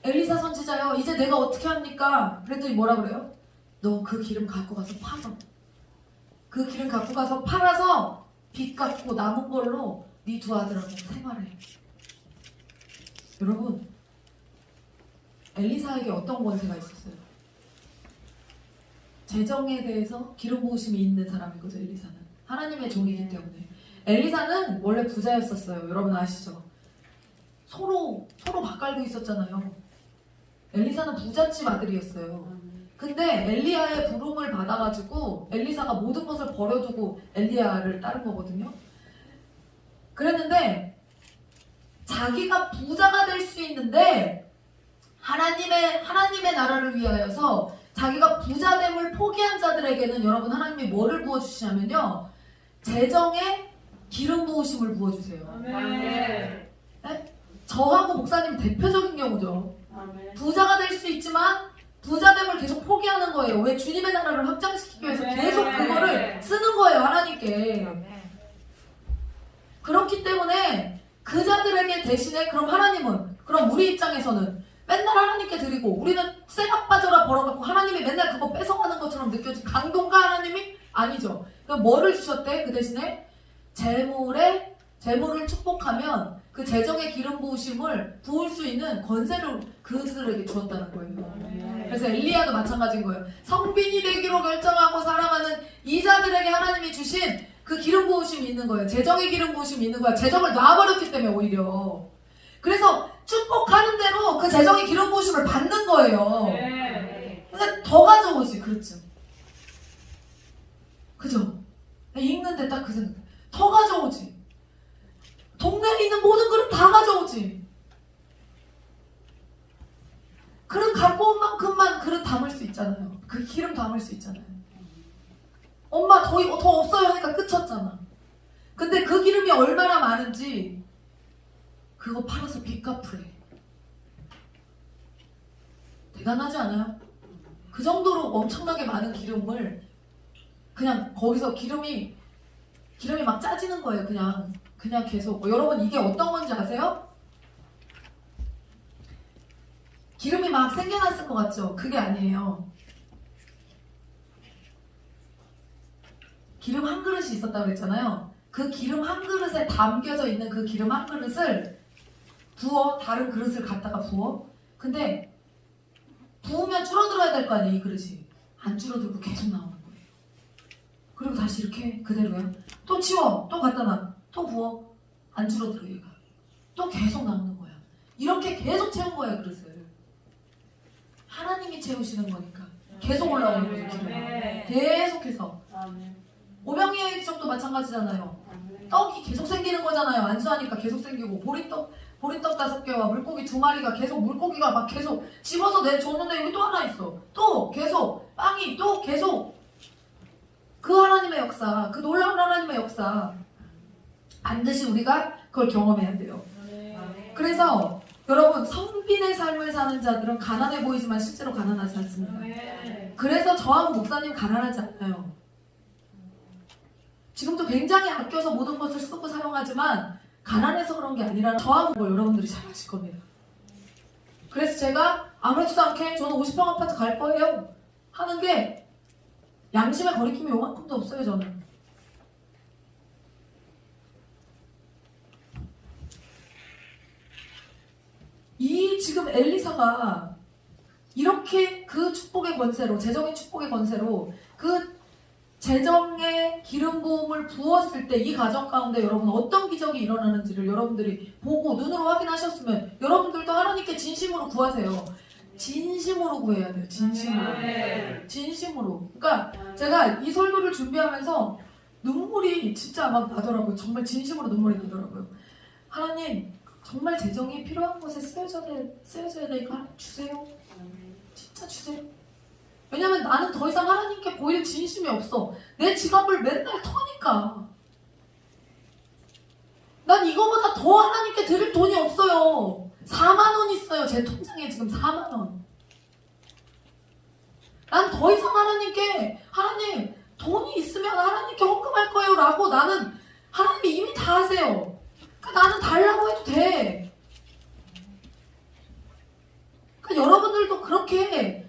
엘리사 선지자여, 이제 내가 어떻게 합니까? 그랬더니 뭐라 그래요? 너 그 기름 갖고 가서 팔아. 그 기름 갖고 가서 팔아서 빚 갚고 남은 걸로 네 두 아들하고 생활해. 여러분, 엘리사에게 어떤 권세가 있었어요? 재정에 대해서 기름 부으심이 있는 사람인 거죠. 엘리사는 하나님의 종이기 때문에. 엘리사는 원래 부자였었어요. 여러분 아시죠? 서로 바깔고 있었잖아요. 엘리사는 부잣집 아들이었어요. 근데 엘리야의 부름을 받아가지고 엘리사가 모든 것을 버려두고 엘리야를 따른 거거든요. 그랬는데 자기가 부자가 될 수 있는데 하나님의 나라를 위하여서 자기가 부자됨을 포기한 자들에게는 여러분 하나님이 뭐를 부어주시냐면요, 재정에 기름 부으심을 부어주세요. 아멘. 네? 저하고 목사님 대표적인 경우죠. 아멘. 부자가 될 수 있지만 부자됨을 계속 포기하는 거예요. 왜? 주님의 나라를 확장시키기 위해서 계속 그거를 쓰는 거예요, 하나님께. 그렇기 때문에 그 자들에게 대신에, 그럼 하나님은, 그럼 우리 입장에서는 맨날 하나님께 드리고 우리는 쇠가 빠져라 벌어갖고 하나님이 맨날 그거 뺏어가는 것처럼 느껴진 강동가 하나님이 아니죠. 그럼 뭐를 주셨대? 그 대신에 재물을 축복하면 그 재정의 기름 부으심을 부을 수 있는 권세를 그들에게 주었다는 거예요. 그래서 엘리야도 마찬가지인 거예요. 성빈이 되기로 결정하고 살아가는 이 자들에게 하나님이 주신 그 기름 부으심이 있는 거예요. 재정의 기름 부으심이 있는 거야. 재정을 놔버렸기 때문에 오히려. 그래서 축복하는 대로 그 재정의 기름 부으심을 받는 거예요. 그러니까 더 가져오지. 그렇죠. 그죠? 읽는데 딱 그 생각. 더 가져오지. 동네에 있는 모든 그릇 다 가져오지. 그릇 갖고 온 만큼만 그릇 담을 수 있잖아요. 그 기름 담을 수 있잖아요. 엄마 더 없어요 하니까 끝쳤잖아. 근데 그 기름이 얼마나 많은지 그거 팔아서 빚 갚으래. 대단하지 않아요? 그 정도로 엄청나게 많은 기름을 그냥 거기서 기름이 막 짜지는 거예요. 그냥 계속. 여러분 이게 어떤 건지 아세요? 기름이 막 생겨났을 것 같죠? 그게 아니에요. 기름 한 그릇이 있었다고 그랬잖아요. 그 기름 한 그릇에 담겨져 있는 그 기름 한 그릇을 부어, 다른 그릇을 갖다가 부어. 근데 부으면 줄어들어야 될 거 아니에요, 이 그릇이. 안 줄어들고 계속 나오는 거예요. 그리고 다시 이렇게 그대로요. 또 치워, 또 갖다 놔, 또 부어. 안 줄어들어 얘가. 또 계속 나오는 거야. 이렇게 계속 채운 거예요, 그릇을. 하나님이 채우시는 거니까. 계속 올라오는 거죠, 기름이. 계속해서. 오병이의 기적도 마찬가지잖아요. 떡이 계속 생기는 거잖아요. 안수하니까 계속 생기고 보리떡 5개와 물고기 2마리가 계속 물고기가 막 계속 집어서 내줬는데 여기 또 하나 있어. 또 계속 빵이 또 계속 그 하나님의 역사, 그 놀라운 하나님의 역사 반드시 우리가 그걸 경험해야 돼요. 그래서 여러분 성빈의 삶을 사는 자들은 가난해 보이지만 실제로 가난하지 않습니다. 그래서 저하고 목사님 가난하지 않아요. 지금도 굉장히 아껴서 모든 것을 쓰고 사용하지만 가난해서 그런 게 아니라 저하고 걸 여러분들이 잘 아실 겁니다. 그래서 제가 아무렇지도 않게 저는 50평 아파트 갈 거예요 하는 게 양심의 거리낌이 요만큼도 없어요. 저는 이 지금 엘리사가 이렇게 그 축복의 권세로, 재정의 축복의 권세로 그 재정의 기름 부음을 부었을 때 이 가정 가운데 여러분 어떤 기적이 일어나는지를 여러분들이 보고 눈으로 확인하셨으면 여러분들도 하나님께 진심으로 구하세요. 진심으로 구해야 돼요. 진심으로. 그러니까 제가 이 설교를 준비하면서 눈물이 진짜 막 나더라고요. 정말 진심으로 눈물이 나더라고요. 하나님 정말 재정이 필요한 곳에 쓰여져야 되니까 주세요. 진짜 주세요. 왜냐면 나는 더 이상 하나님께 보일 진심이 없어. 내 지갑을 맨날 터니까. 난 이거보다 더 하나님께 드릴 돈이 없어요. 4만 원 있어요. 제 통장에 지금 4만 원. 난 더 이상 하나님께 하나님 돈이 있으면 하나님께 헌금할 거예요 라고 나는 하나님이 이미 다 하세요. 그러니까 나는 달라고 해도 돼. 그러니까 여러분들도 그렇게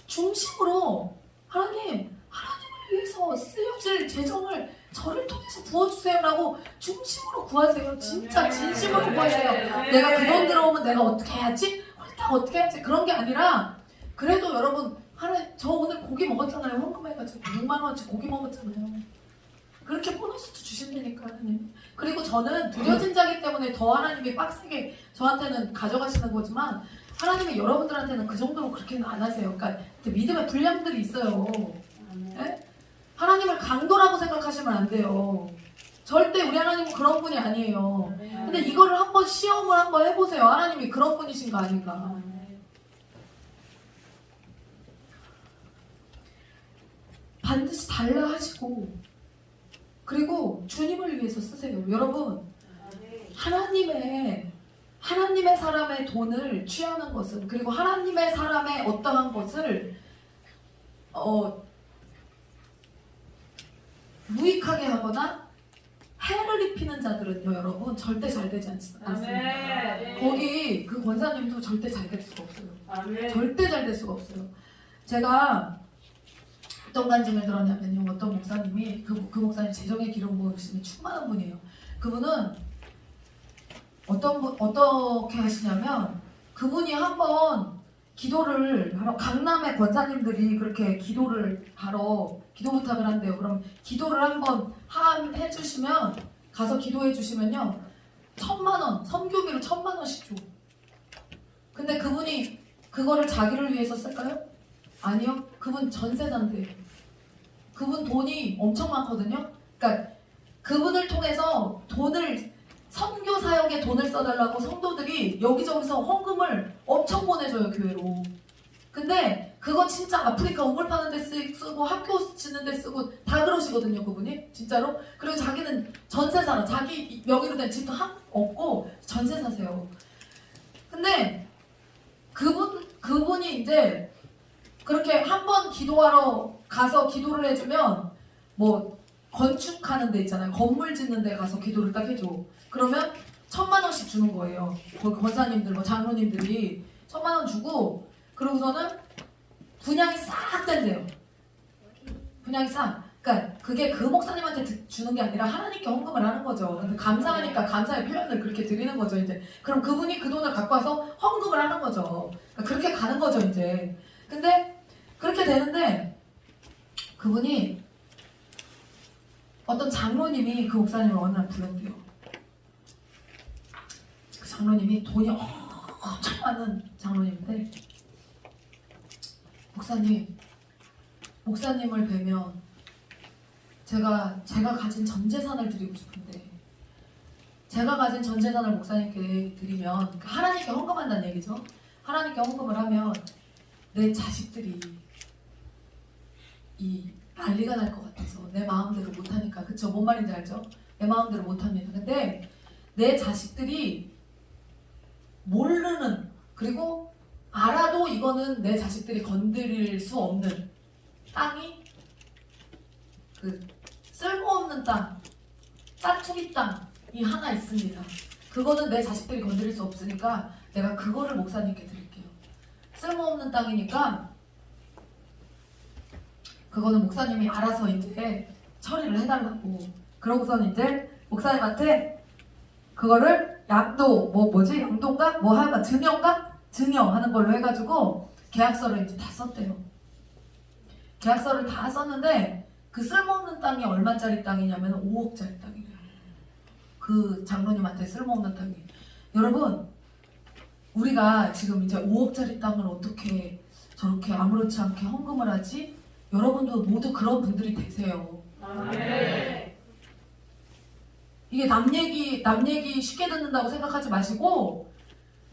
중심으로 하나님을 위해서 쓰여질 재정을 저를 통해서 부어주세요라고 중심으로 구하세요. 진짜 진심으로 구하세요. 내가 그 돈 들어오면 내가 어떻게 해야지? 홀딱 어떻게 해야지? 그런 게 아니라 그래도 여러분 하나님 저 오늘 고기 먹었잖아요. 헌금해가지고 6만 원어치 고기 먹었잖아요. 그렇게 보너스도 주신다니까 하나님. 그리고 저는 두려진 자기 때문에 더 하나님이 빡세게 저한테는 가져가시는 거지만 하나님이 여러분들한테는 그 정도로 그렇게는 안 하세요. 그러니까 믿음의 분량들이 있어요. 네? 하나님을 강도라고 생각하시면 안 돼요. 절대 우리 하나님은 그런 분이 아니에요. 근데 이거를 한번 시험을 한번 해보세요. 하나님이 그런 분이신가 아닌가. 반드시 달라 하시고 그리고 주님을 위해서 쓰세요. 여러분 하나님의 사람의 돈을 취하는 것은 그리고 하나님의 사람의 어떠한 것을 무익하게 하거나 해를 입히는 자들은요 여러분 절대 잘 되지 않습니다. 거기 그 권사님도 절대 잘 될 수가 없어요. 절대 잘 될 수가 없어요. 제가 어떤 간증을 들었냐면요 어떤 목사님이 그 목사님 재정의 기름 부으심이 충만한 분이에요. 그분은 어떻게 하시냐면 그분이 한번 기도를 하러 강남의 권사님들이 그렇게 기도를 하러 기도 부탁을 한대요. 그럼 기도를 한번 해주시면 가서 기도해 주시면요 1,000만 원 선교비로 1,000만 원씩 줘. 근데 그분이 그거를 자기를 위해서 쓸까요? 아니요. 그분 전세자인데 그분 돈이 엄청 많거든요. 그러니까 그분을 통해서 돈을 선교 사역에 돈을 써달라고 성도들이 여기저기서 헌금을 엄청 보내줘요, 교회로. 근데 그거 진짜 아프리카 우물 파는 데 쓰고 학교 짓는 데 쓰고 다 그러시거든요, 그분이. 진짜로. 그리고 자기는 전세 살아. 자기 명의로 된 집도 없고 전세 사세요. 근데 그분이 이제 그렇게 한 번 기도하러 가서 기도를 해주면 뭐 건축하는 데 있잖아요. 건물 짓는 데 가서 기도를 딱 해줘. 그러면 1,000,000원씩 주는 거예요. 거기 권사님들, 뭐 장로님들이 1,000,000원 주고 그러고서는 분양이 싹 된대요. 분양이 싹. 그러니까 그게 그 목사님한테 주는 게 아니라 하나님께 헌금을 하는 거죠. 근데 감사하니까 감사의 표현을 그렇게 드리는 거죠, 이제. 그럼 그분이 그 돈을 갖고 와서 헌금을 하는 거죠. 그러니까 그렇게 가는 거죠, 이제. 근데 그렇게 되는데 그분이 어떤 장로님이 그 목사님을 어느 날 불렀대요. 그 장로님이 돈이 엄청 많은 장로님인데 목사님을 뵈면 제가 가진 전 재산을 드리고 싶은데 제가 가진 전 재산을 목사님께 드리면 하나님께 헌금한다는 얘기죠. 하나님께 헌금을 하면 내 자식들이 이 난리가 날 것 같아서 내 마음대로 못하니까. 그쵸? 뭔 말인지 알죠? 내 마음대로 못합니다. 근데 내 자식들이 모르는, 그리고 알아도 이거는 내 자식들이 건드릴 수 없는 땅이 그 쓸모없는 땅, 짜투리 땅이 하나 있습니다. 그거는 내 자식들이 건드릴 수 없으니까 내가 그거를 목사님께 드릴게요. 쓸모없는 땅이니까 그거는 목사님이 알아서 이제 처리를 해달라고. 그러고서는 이제 목사님한테 그거를 양도인가? 뭐 하여간 증여하는 걸로 해가지고 계약서를 이제 다 썼대요. 계약서를 다 썼는데 그 쓸모없는 땅이 얼마짜리 땅이냐면 5억짜리 땅이래요. 그 장로님한테 쓸모없는 땅이. 여러분, 우리가 지금 이제 5억짜리 땅을 어떻게 저렇게 아무렇지 않게 헌금을 하지? 여러분도 모두 그런 분들이 되세요. 네. 이게 남 얘기 쉽게 듣는다고 생각하지 마시고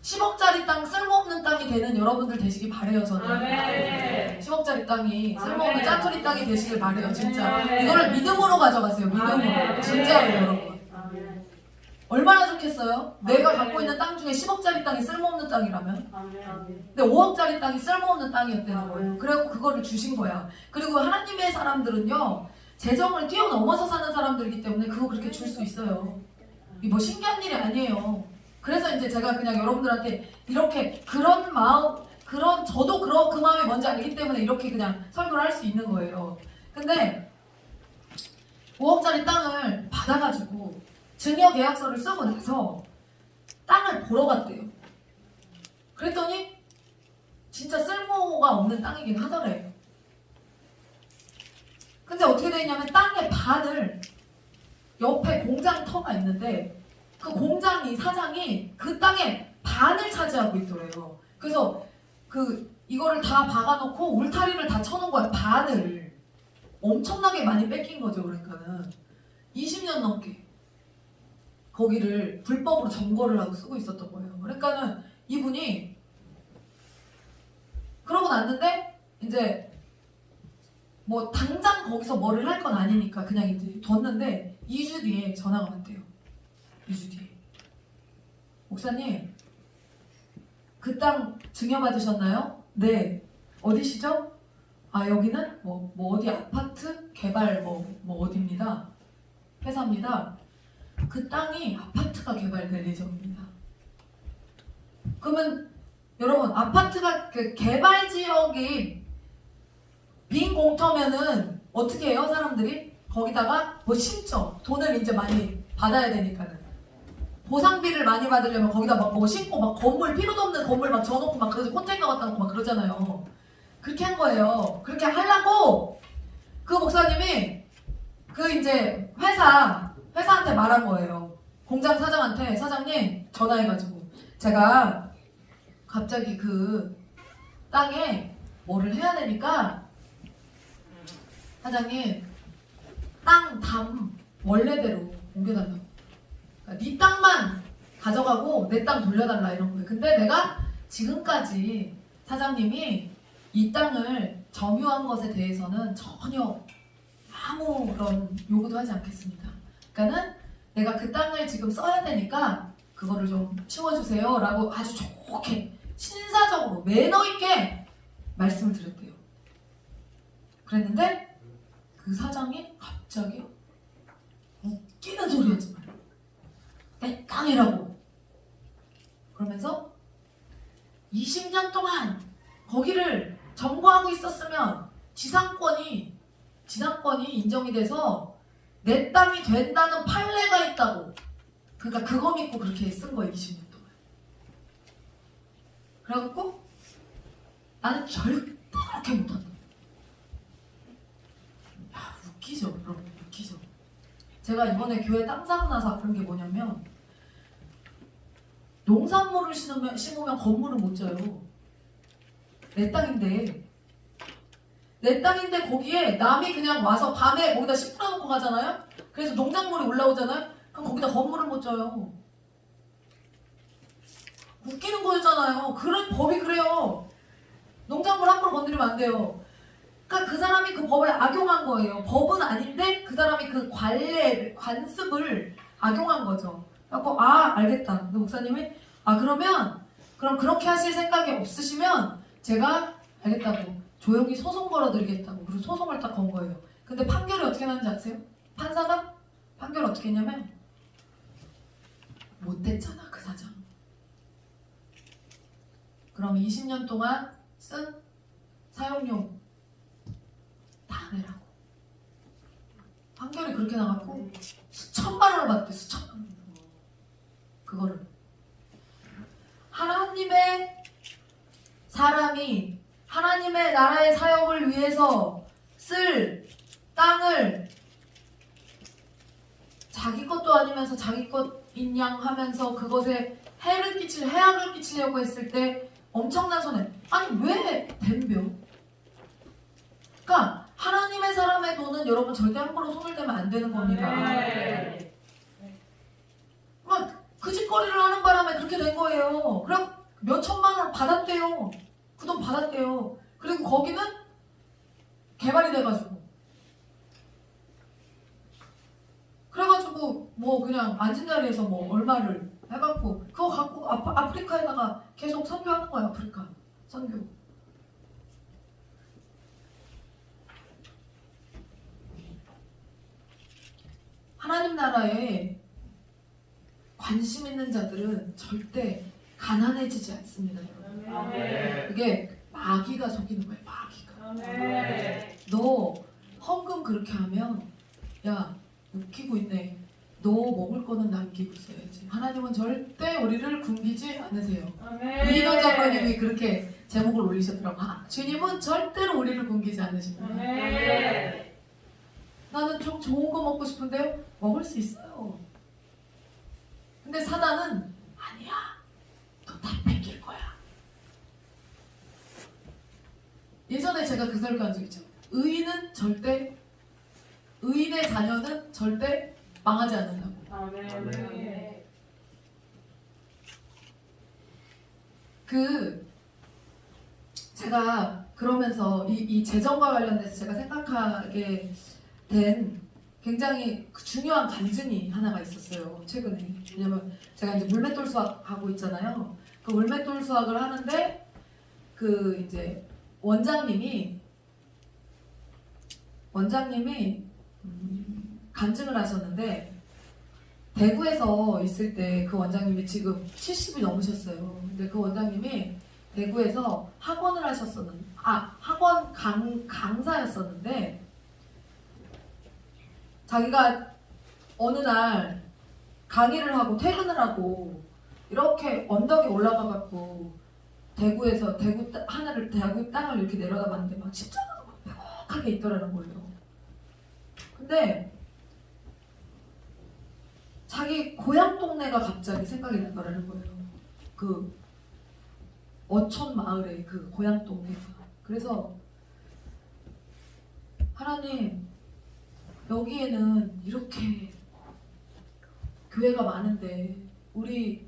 10억짜리 땅, 쓸모없는 땅이 되는 여러분들 되시길 바래요, 저는. 네. 10억짜리 땅이 쓸모없는 네. 짜투리 땅이 되시길 바래요, 진짜. 네. 이거를 믿음으로 가져가세요, 믿음으로. 네. 진짜로, 네. 여러분. 아멘. 얼마나 좋겠어요? 내가 네. 갖고 있는 땅 중에 10억짜리 땅이 쓸모없는 땅이라면? 아멘. 근데 5억짜리 땅이 쓸모없는 땅이었다는 아, 거예요. 네. 그래갖고 그거를 주신 거야. 그리고 하나님의 사람들은요, 재정을 뛰어넘어서 사는 사람들이기 때문에 그거 그렇게 줄 수 있어요. 이 뭐 신기한 일이 아니에요. 그래서 이제 제가 그냥 여러분들한테 이렇게 그런 마음, 저도 그 마음이 뭔지 알기 때문에 이렇게 그냥 설교를 할 수 있는 거예요. 근데 5억짜리 땅을 받아가지고 증여 계약서를 쓰고 나서 땅을 보러 갔대요. 그랬더니 진짜 쓸모가 없는 땅이긴 하더래요. 근데 어떻게 되냐면 땅의 반을, 옆에 공장 터가 있는데 그 공장이, 사장이 그 땅의 반을 차지하고 있더래요. 그래서 이거를 다 박아놓고 울타리를 다 쳐놓은 거야. 반을 엄청나게 많이 뺏긴 거죠. 그러니까는 20년 넘게 거기를 불법으로 점거를 하고 쓰고 있었던 거예요. 그러니까는 이분이 그러고 났는데 이제 뭐 당장 거기서 뭐를 할 건 아니니까 그냥 이제 뒀는데 2주 뒤에 전화가 왔대요. 2주 뒤에. 목사님, 그 땅 증여받으셨나요? 네. 어디시죠? 아, 여기는 뭐 어디 아파트 개발 뭐 어디입니다. 회사입니다. 그 땅이 아파트가 개발될 예정입니다. 그러면 여러분, 아파트가 그 개발 지역이 빈 공터면은 어떻게 해요, 사람들이? 거기다가 뭐 신청, 돈을 이제 많이 받아야 되니까는. 보상비를 많이 받으려면 거기다 막 뭐 신고 막 건물, 필요도 없는 건물 막 져놓고 막 그래서 컨테이너 갖다 놓고 막 그러잖아요. 그렇게 한 거예요. 그렇게 하려고 그 목사님이 그 이제 회사한테 말한 거예요. 공장 사장한테, 사장님 전화해가지고 제가 갑자기 그 땅에 뭐를 해야 되니까 사장님 땅 담 원래대로 옮겨달라고. 그러니까 네 땅만 가져가고 내 땅 돌려달라 이런 거예요. 근데 내가 지금까지 사장님이 이 땅을 점유한 것에 대해서는 전혀 아무런 요구도 하지 않겠습니다. 그러니까는 내가 그 땅을 지금 써야 되니까 그거를 좀 치워주세요 라고 아주 좋게 신사적으로 매너 있게 말씀을 드렸대요. 그랬는데 그 사장이 갑자기 웃기는 소리 하지 마요. 내 땅이라고. 그러면서 20년 동안 거기를 점거하고 있었으면 지상권이 인정이 돼서 내 땅이 된다는 판례가 있다고. 그러니까 그거 믿고 그렇게 쓴 거예요. 20년 동안. 그래갖고 나는 절대 그렇게 못한다. 야, 웃기죠. 여러분, 웃기죠. 제가 이번에 교회 땅 사고 나서 아픈 게 뭐냐면 농산물을 심으면 건물을 못 져요. 내 땅인데 거기에 남이 그냥 와서 밤에 거기다 씨 뿌려놓고 가잖아요. 그래서 농작물이 올라오잖아요. 그럼 거기다 건물을 못 져요. 웃기는 거잖아요. 그런 법이 그래요. 농작물 함부로 건드리면 안 돼요. 그러니까 그 사람이 그 법을 악용한 거예요. 법은 아닌데 그 사람이 그 관습을 악용한 거죠. 그래서 알겠다. 근데 목사님이 그럼 그렇게 하실 생각이 없으시면 제가 알겠다고 조용히 소송 걸어드리겠다고. 그리고 소송을 딱 건 거예요. 근데 판결이 어떻게 나는지 아세요? 판사가 판결을 어떻게 했냐면 못됐잖아 그 사장. 그럼 20년 동안 쓴 사용료 다 내라고. 판결이 그렇게 나갔고 수천만 원을 받대. 수천만 원. 그거를 하나님의 사람이 하나님의 나라의 사역을 위해서 쓸 땅을 자기 것도 아니면서 자기 것인 양 하면서 그것에 해악을 끼치려고 했을 때 엄청난 손해. 아니 왜 덤벼? 그러니까 하나님의 사람의 돈은 여러분 절대 함부로 손을 대면 안 되는 겁니다. 네. 그 짓거리를 하는 바람에 그렇게 된 거예요. 그럼 몇 천만 원 받았대요. 그 돈 받았대요. 그리고 거기는 개발이 돼가지고 그래가지고 뭐 그냥 앉은 자리에서 뭐 얼마를 해갖고 그거 갖고 아프리카에다가 계속 선교하는 거야. 아프리카 선교. 하나님 나라에 관심 있는 자들은 절대 가난해지지 않습니다, 여러분. 아멘. 그게 마귀가 속이는 거예요. 마귀가. 아멘. 너 헌금 그렇게 하면 야 웃기고 있네. 너 먹을 거는 남기고 써야지. 하나님은 절대 우리를 굶기지 않으세요. 아멘. 이인원 장로님이 그렇게 제목을 올리셨더라고. 주님은 절대로 우리를 굶기지 않으십니다. 아멘. 나는 좀 좋은 거 먹고 싶은데요. 먹을 수 있어요. 근데 사단은 아니야. 너 다 뺏길 거야. 예전에 제가 그 설교한 적 있죠. 의인의 자녀는 절대 망하지 않는다고. 아멘. 제가 그러면서 이 재정과 관련돼서 제가 생각하게 된 굉장히 중요한 간증이 하나가 있었어요. 최근에. 왜냐면 제가 이제 물맷돌 수학하고 있잖아요. 그 물맷돌 수학을 하는데 그 이제 원장님이 간증을 하셨는데 대구에서 있을 때 그 원장님이 지금 70이 넘으셨어요. 근데 그 원장님이 대구에서 학원을 학원 강사였었는데 자기가 어느 날 강의를 하고 퇴근을 하고 이렇게 언덕에 올라가 갖고 대구 땅을 이렇게 내려다봤는데 막 십자가가 막 뾰족하게 있더라는 거예요. 근데 자기 고향 동네가 갑자기 생각이 나더라는 거예요. 그 어촌 마을의 그 고향 동네가. 그래서 하나님 여기에는 이렇게 교회가 많은데 우리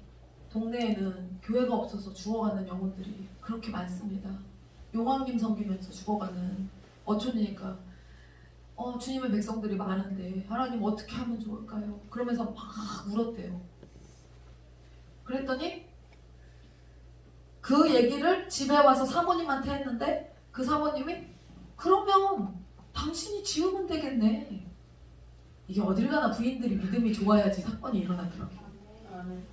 동네에는 교회가 없어서 죽어가는 영혼들이 그렇게 많습니다. 용왕님 섬기면서 죽어가는 어촌이니까 주님의 백성들이 많은데 하나님 어떻게 하면 좋을까요? 그러면서 막 울었대요. 그랬더니 그 얘기를 집에 와서 사모님한테 했는데 그 사모님이 그러면 당신이 지우면 되겠네. 이게 어딜 가나 부인들이 믿음이 좋아야지 사건이 일어나더라고요. 아멘.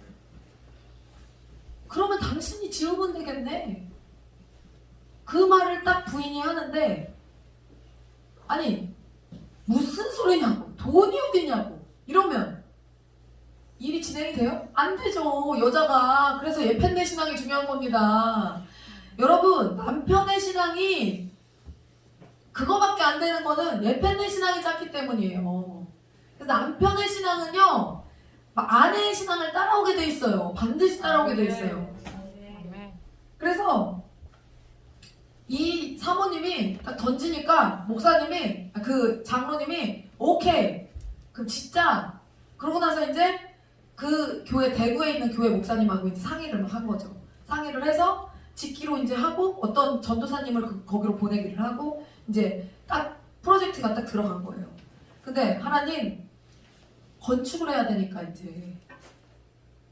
그러면 당신이 지우면 되겠네. 그 말을 딱 부인이 하는데 아니 무슨 소리냐고 돈이 어딨냐고 이러면 일이 진행이 돼요? 안 되죠. 여자가 그래서 예편내 신앙이 중요한 겁니다. 여러분 남편의 신앙이 그거밖에 안 되는 거는 예편내 신앙이 작기 때문이에요. 그래서 남편의 신앙은요 아내의 신앙을 따라오게 돼 있어요. 반드시 따라오게 돼 있어요. 그래서 이 사모님이 딱 던지니까 목사님이 그 장로님이 오케이 그럼 진짜 그러고 나서 이제 그 교회 대구에 있는 교회 목사님하고 이제 상의를 한 거죠. 상의를 해서 짓기로 이제 하고 어떤 전도사님을 거기로 보내기를 하고 이제 딱 프로젝트가 딱 들어간 거예요. 근데 하나님 건축을 해야 되니까 이제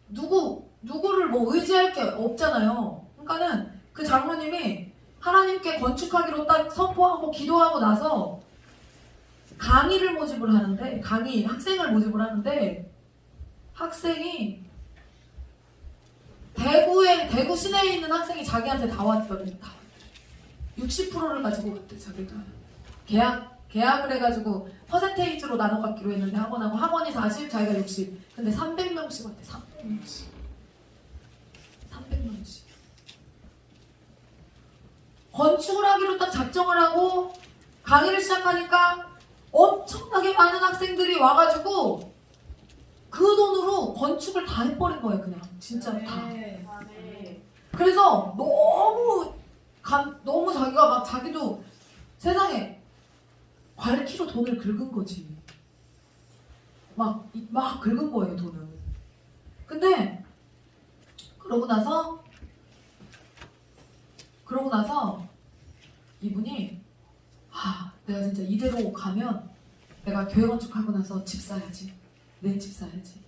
누구를 뭐 의지할 게 없잖아요. 그러니까는 그 장로님이 하나님께 건축하기로 딱 선포하고 기도하고 나서 강의를 모집을 하는데 학생을 모집을 하는데 학생이 대구 시내에 있는 학생이 자기한테 다 왔더니 60%를 가지고 갔대. 자기가 계약을 해가지고 퍼센테이지로 나눠 갖기로 했는데 학원이 40 자기가 60 근데 300명씩 왔대. 300명씩 건축을 하기로 딱 작정을 하고 강의를 시작하니까 엄청나게 많은 학생들이 와가지고 그 돈으로 건축을 다 해버린 거예요. 그냥 진짜 다. 아멘. 그래서 너무 자기가 막 자기도 세상에 괄키로 돈을 긁은 거지. 막 긁은 거예요 돈을. 근데 그러고 나서 이분이 내가 진짜 이대로 가면 내가 교회 건축하고 나서 집 사야지. 내 집 사야지.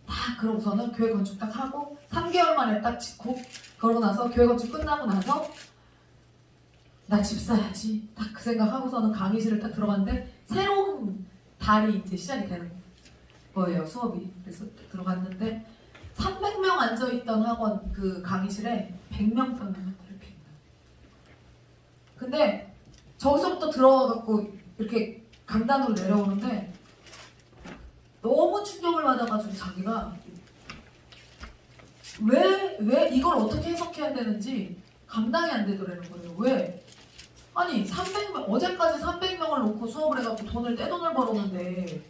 딱 그러고서는 교회 건축 딱 하고 3개월 만에 딱 짓고 그러고 나서 교회 건축 끝나고 나서 나 집 사야지. 딱 그 생각하고서는 강의실을 딱 들어갔는데 새로운 달이 이제 시작이 되는 거예요. 수업이. 그래서 들어갔는데 300명 앉아있던 학원 그 강의실에 100명 딱 남았더래. 100명. 근데 저기서부터 들어와갖고 이렇게 강단으로 내려오는데 너무 충격을 받아가지고 자기가 왜 이걸 어떻게 해석해야 되는지 감당이 안 되더라는 거예요. 왜? 아니 300명 어제까지 300명을 놓고 수업을 해갖고 떼돈을 벌었는데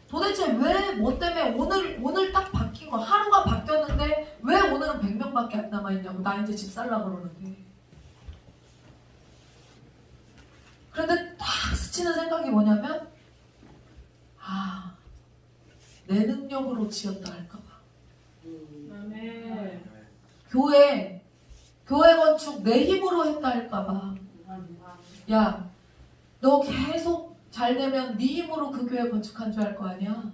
도대체 왜 뭐 때문에 오늘 딱 바뀐 거 하루가 바뀌었는데 왜 오늘은 100명밖에 안 남아있냐고. 나 이제 집 살라 그러는데. 그런데 딱 스치는 생각이 뭐냐면 내 능력으로 지었다 할까봐. 아멘. 교회 건축 내 힘으로 했다 할까봐. 야, 너 계속 잘 되면 네 힘으로 그 교회 건축한 줄 알 거 아니야?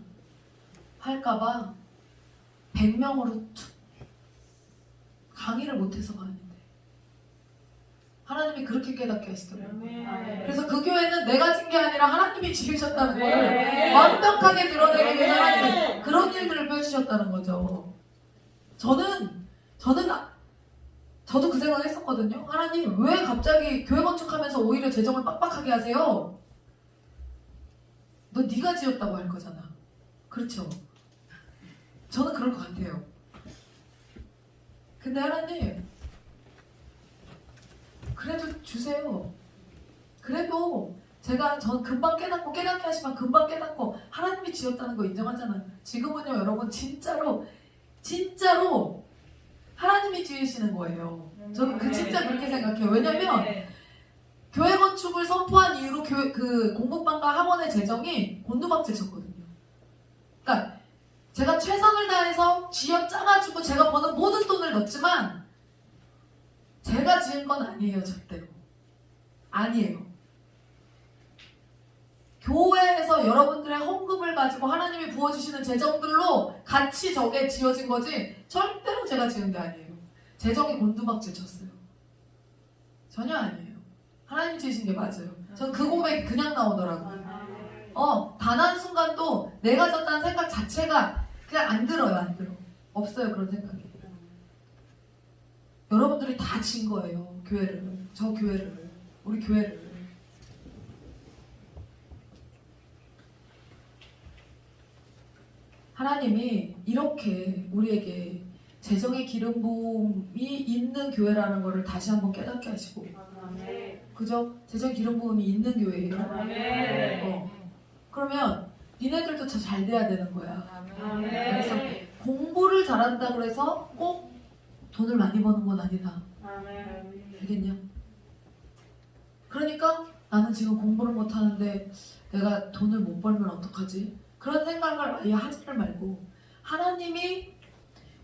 할까봐 100명으로 강의를 못해서가 아닌데 하나님이 그렇게 깨닫게 하시더라고요. 그래서 그 교회는 내가 진 게 아니라 하나님이 지으셨다는 걸 완벽하게 드러내기 위해서 하나님이 그런 일들을 펼치셨다는 거죠. 저도 그 생각을 했었거든요. 하나님 왜 갑자기 교회 건축하면서 오히려 재정을 빡빡하게 하세요? 너 네가 지었다고 할 거잖아. 그렇죠? 저는 그럴 것 같아요. 근데 하나님 그래도 주세요. 그래도 전 금방 깨닫게 하시면 금방 깨닫고 하나님이 지었다는 거 인정하잖아요. 지금은요 여러분 진짜로 하나님이 지으시는 거예요. 저는 진짜 그렇게 생각해요. 왜냐면 교회 건축을 선포한 이후로 그 공부방과 학원의 재정이 곤두박질 쳤거든요. 그러니까 제가 최선을 다해서 쥐어짜가지고 제가 버는 모든 돈을 넣었지만 제가 지은 건 아니에요. 절대로 아니에요. 교회에서 여러분들의 헌금을 가지고 하나님이 부어주시는 재정들로 같이 저게 지어진 거지 절대로 제가 지은 게 아니에요. 재정이 곤두박질 쳤어요. 전혀 아니에요. 하나님 지으신 게 맞아요. 전 그 고백이 그냥 나오더라고요. 단 한순간도 내가 졌다는 생각 자체가 그냥 안 들어요. 안 들어. 없어요. 그런 생각이. 여러분들이 다 진 거예요. 교회를. 저 교회를. 우리 교회를. 하나님이 이렇게 우리에게 재정의 기름 부음이 있는 교회라는 것을 다시 한번 깨닫게 하시고, 그죠? 재정 기름 부음이 있는 교회예요. 그러면 니네들도 잘 돼야 되는 거야. 그래서 공부를 잘한다고 해서 꼭 돈을 많이 버는 건 아니다. 알겠냐? 그러니까 나는 지금 공부를 못하는데 내가 돈을 못 벌면 어떡하지? 그런 생각을 아예 하지를 말고, 하나님이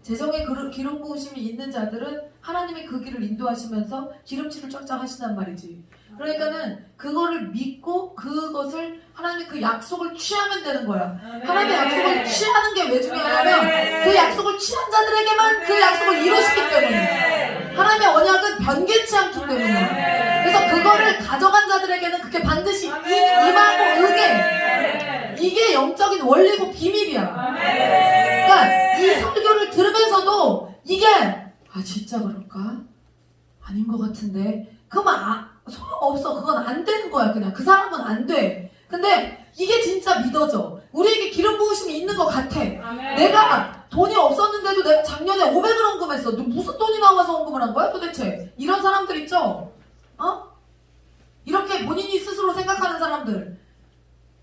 재정의 기름 부으심이 있는 자들은 하나님이 그 길을 인도하시면서 기름칠을 쫙쫙 하신단 말이지. 그러니까는 그거를 믿고 그것을 하나님의 그 약속을 취하면 되는 거야. 하나님의 약속을 취하는 게 왜 중요하냐면 그 약속을 취한 자들에게만 그 약속을 이루시기 때문에, 하나님의 언약은 변개치 않기 때문에. 그래서 그거를 가져간 자들에게는 그게 반드시 임하고 응해. 이게 영적인 원리고 비밀이야. 그러니까 이 설교를 들으면서도 이게 진짜 그럴까? 아닌 것 같은데 그러면 소용없어. 그건 안 되는 거야. 그냥 그 사람은 안 돼. 근데 이게 진짜 믿어져. 우리에게 기름 부으심이 있는 것 같아. 내가 돈이 없었는데도 내가 작년에 500을 헌금했어. 너 무슨 돈이 나와서 헌금을 한 거야 도대체? 이런 사람들 있죠? 이렇게 본인이 스스로 생각하는 사람들,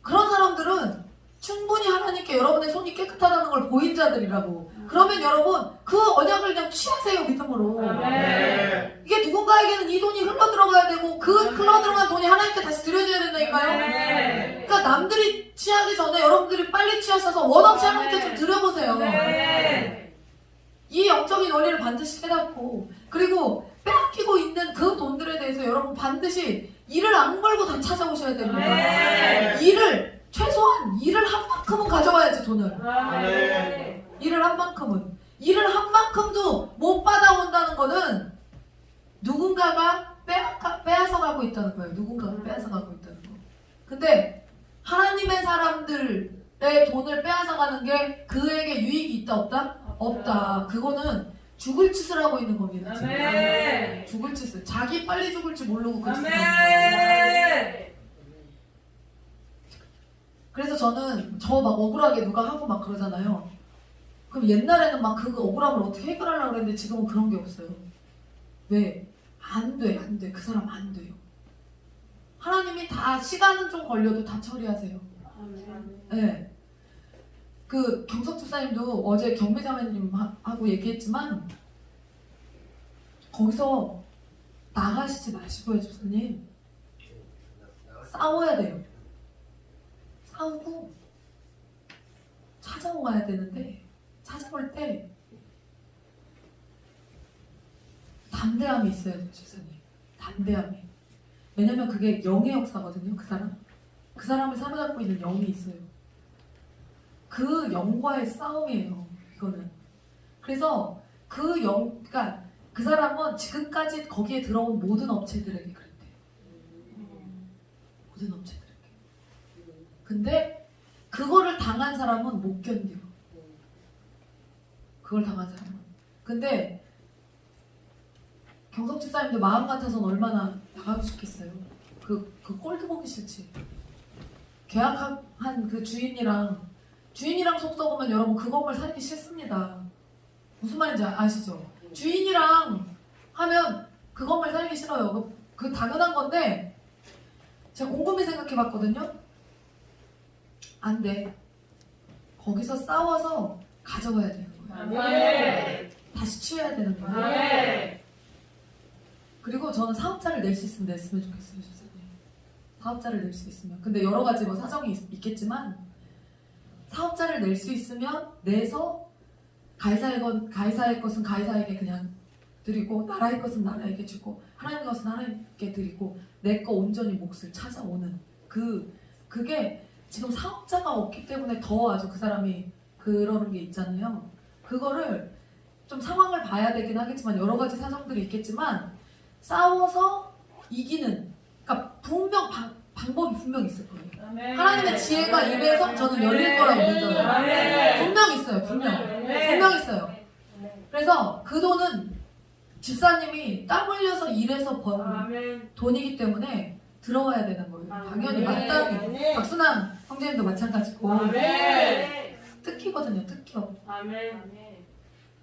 그런 사람들은 충분히 하나님께 여러분의 손이 깨끗하다는 걸 보인 자들이라고. 그러면 여러분 그 언약을 그냥 취하세요. 믿음으로. 이게 누군가에게는 이 돈이 흘러 들어가야 되고 그 흘러 들어간 돈이 하나님께 다시 드려줘야 된다니까요. 그러니까 남들이 취하기 전에 여러분들이 빨리 취하셔서 원 없이 하나님께 좀 드려보세요. 이 영적인 원리를 반드시 깨닫고, 그리고 빼앗기고 있는 그 돈들에 대해서 여러분 반드시 일을 안 걸고 다 찾아오셔야 됩니다. 최소한 일을 한 만큼은 가져와야지. 돈을. 일을 한 만큼도 못 받아온다는 거는 누군가가 빼앗아 가고 있다는 거예요. 누군가가 빼앗아 가고 있다는 거. 근데 하나님의 사람들의 돈을 빼앗아 가는 게 그에게 유익이 있다 없다? 없다. 그거는 죽을 짓을 하고 있는 겁니다. 지금. 죽을 짓을. 자기 빨리 죽을 줄 모르고 그 짓을 하는 거예요. 그래서 저는 저 막 억울하게 누가 하고 막 그러잖아요. 그럼 옛날에는 막 그 억울함을 어떻게 해결하려고 그랬는데 지금은 그런 게 없어요. 왜? 안 돼. 그 사람 안 돼요. 하나님이 다 시간은 좀 걸려도 다 처리하세요. 네. 그 경석 집사님도 어제 경매자매님하고 얘기했지만 거기서 나가시지 마시고요. 집사님. 싸워야 돼요. 싸우고 찾아와야 되는데 찾아올 때 담대함이 있어야 돼요. 집사님. 담대함이. 왜냐면 그게 영의 역사거든요. 그 사람을 사로잡고 있는 영이 있어요. 그 영과의 싸움이에요. 이거는. 그래서 그러니까 그 사람은 지금까지 거기에 들어온 모든 업체들에게 그랬대요. 모든 업체들에게. 근데 그거를 당한 사람은 못 견뎌. 그걸 당한 사람은. 근데 경석 집사님도 마음 같아서는 얼마나 나가고 싶겠어요. 그 꼴도 보기 싫지. 계약한 그 주인이랑 속 썩으면 여러분 그 건물 살기 싫습니다. 무슨 말인지 아시죠? 주인이랑 하면 그 건물 살기 싫어요. 그 당연한 건데 제가 곰곰이 생각해봤거든요. 안 돼. 거기서 싸워서 가져가야 되는 거예요. 다시 취해야 되는 거예요. 그리고 저는 사업자를 낼 수 있으면 냈으면 좋겠어요. 사업자를 낼 수 있으면. 근데 여러 가지 뭐 사정이 있겠지만 사업자를 낼 수 있으면 내서 가이사의 것은 가이사에게 그냥 드리고 나라의 것은 나라에게 주고 하나님의 것은 하나님께 드리고 내 거 온전히 몫을 찾아오는 그게 지금 사업자가 없기 때문에 더 아주 그 사람이 그러는 게 있잖아요. 그거를 좀 상황을 봐야 되긴 하겠지만 여러 가지 사정들이 있겠지만 싸워서 이기는 그러니까 분명 방법이 분명 있을 거예요. 하나님의 지혜가 입에서 저는 열릴 거라고 믿어요. 분명 있어요. 분명 있어요. 그래서 그 돈은 집사님이 땀 흘려서 일해서 번 돈이기 때문에 들어와야 되는 거예요. 당연히 마땅히. 박순환 형제님도 마찬가지고 특기거든요. 특기요.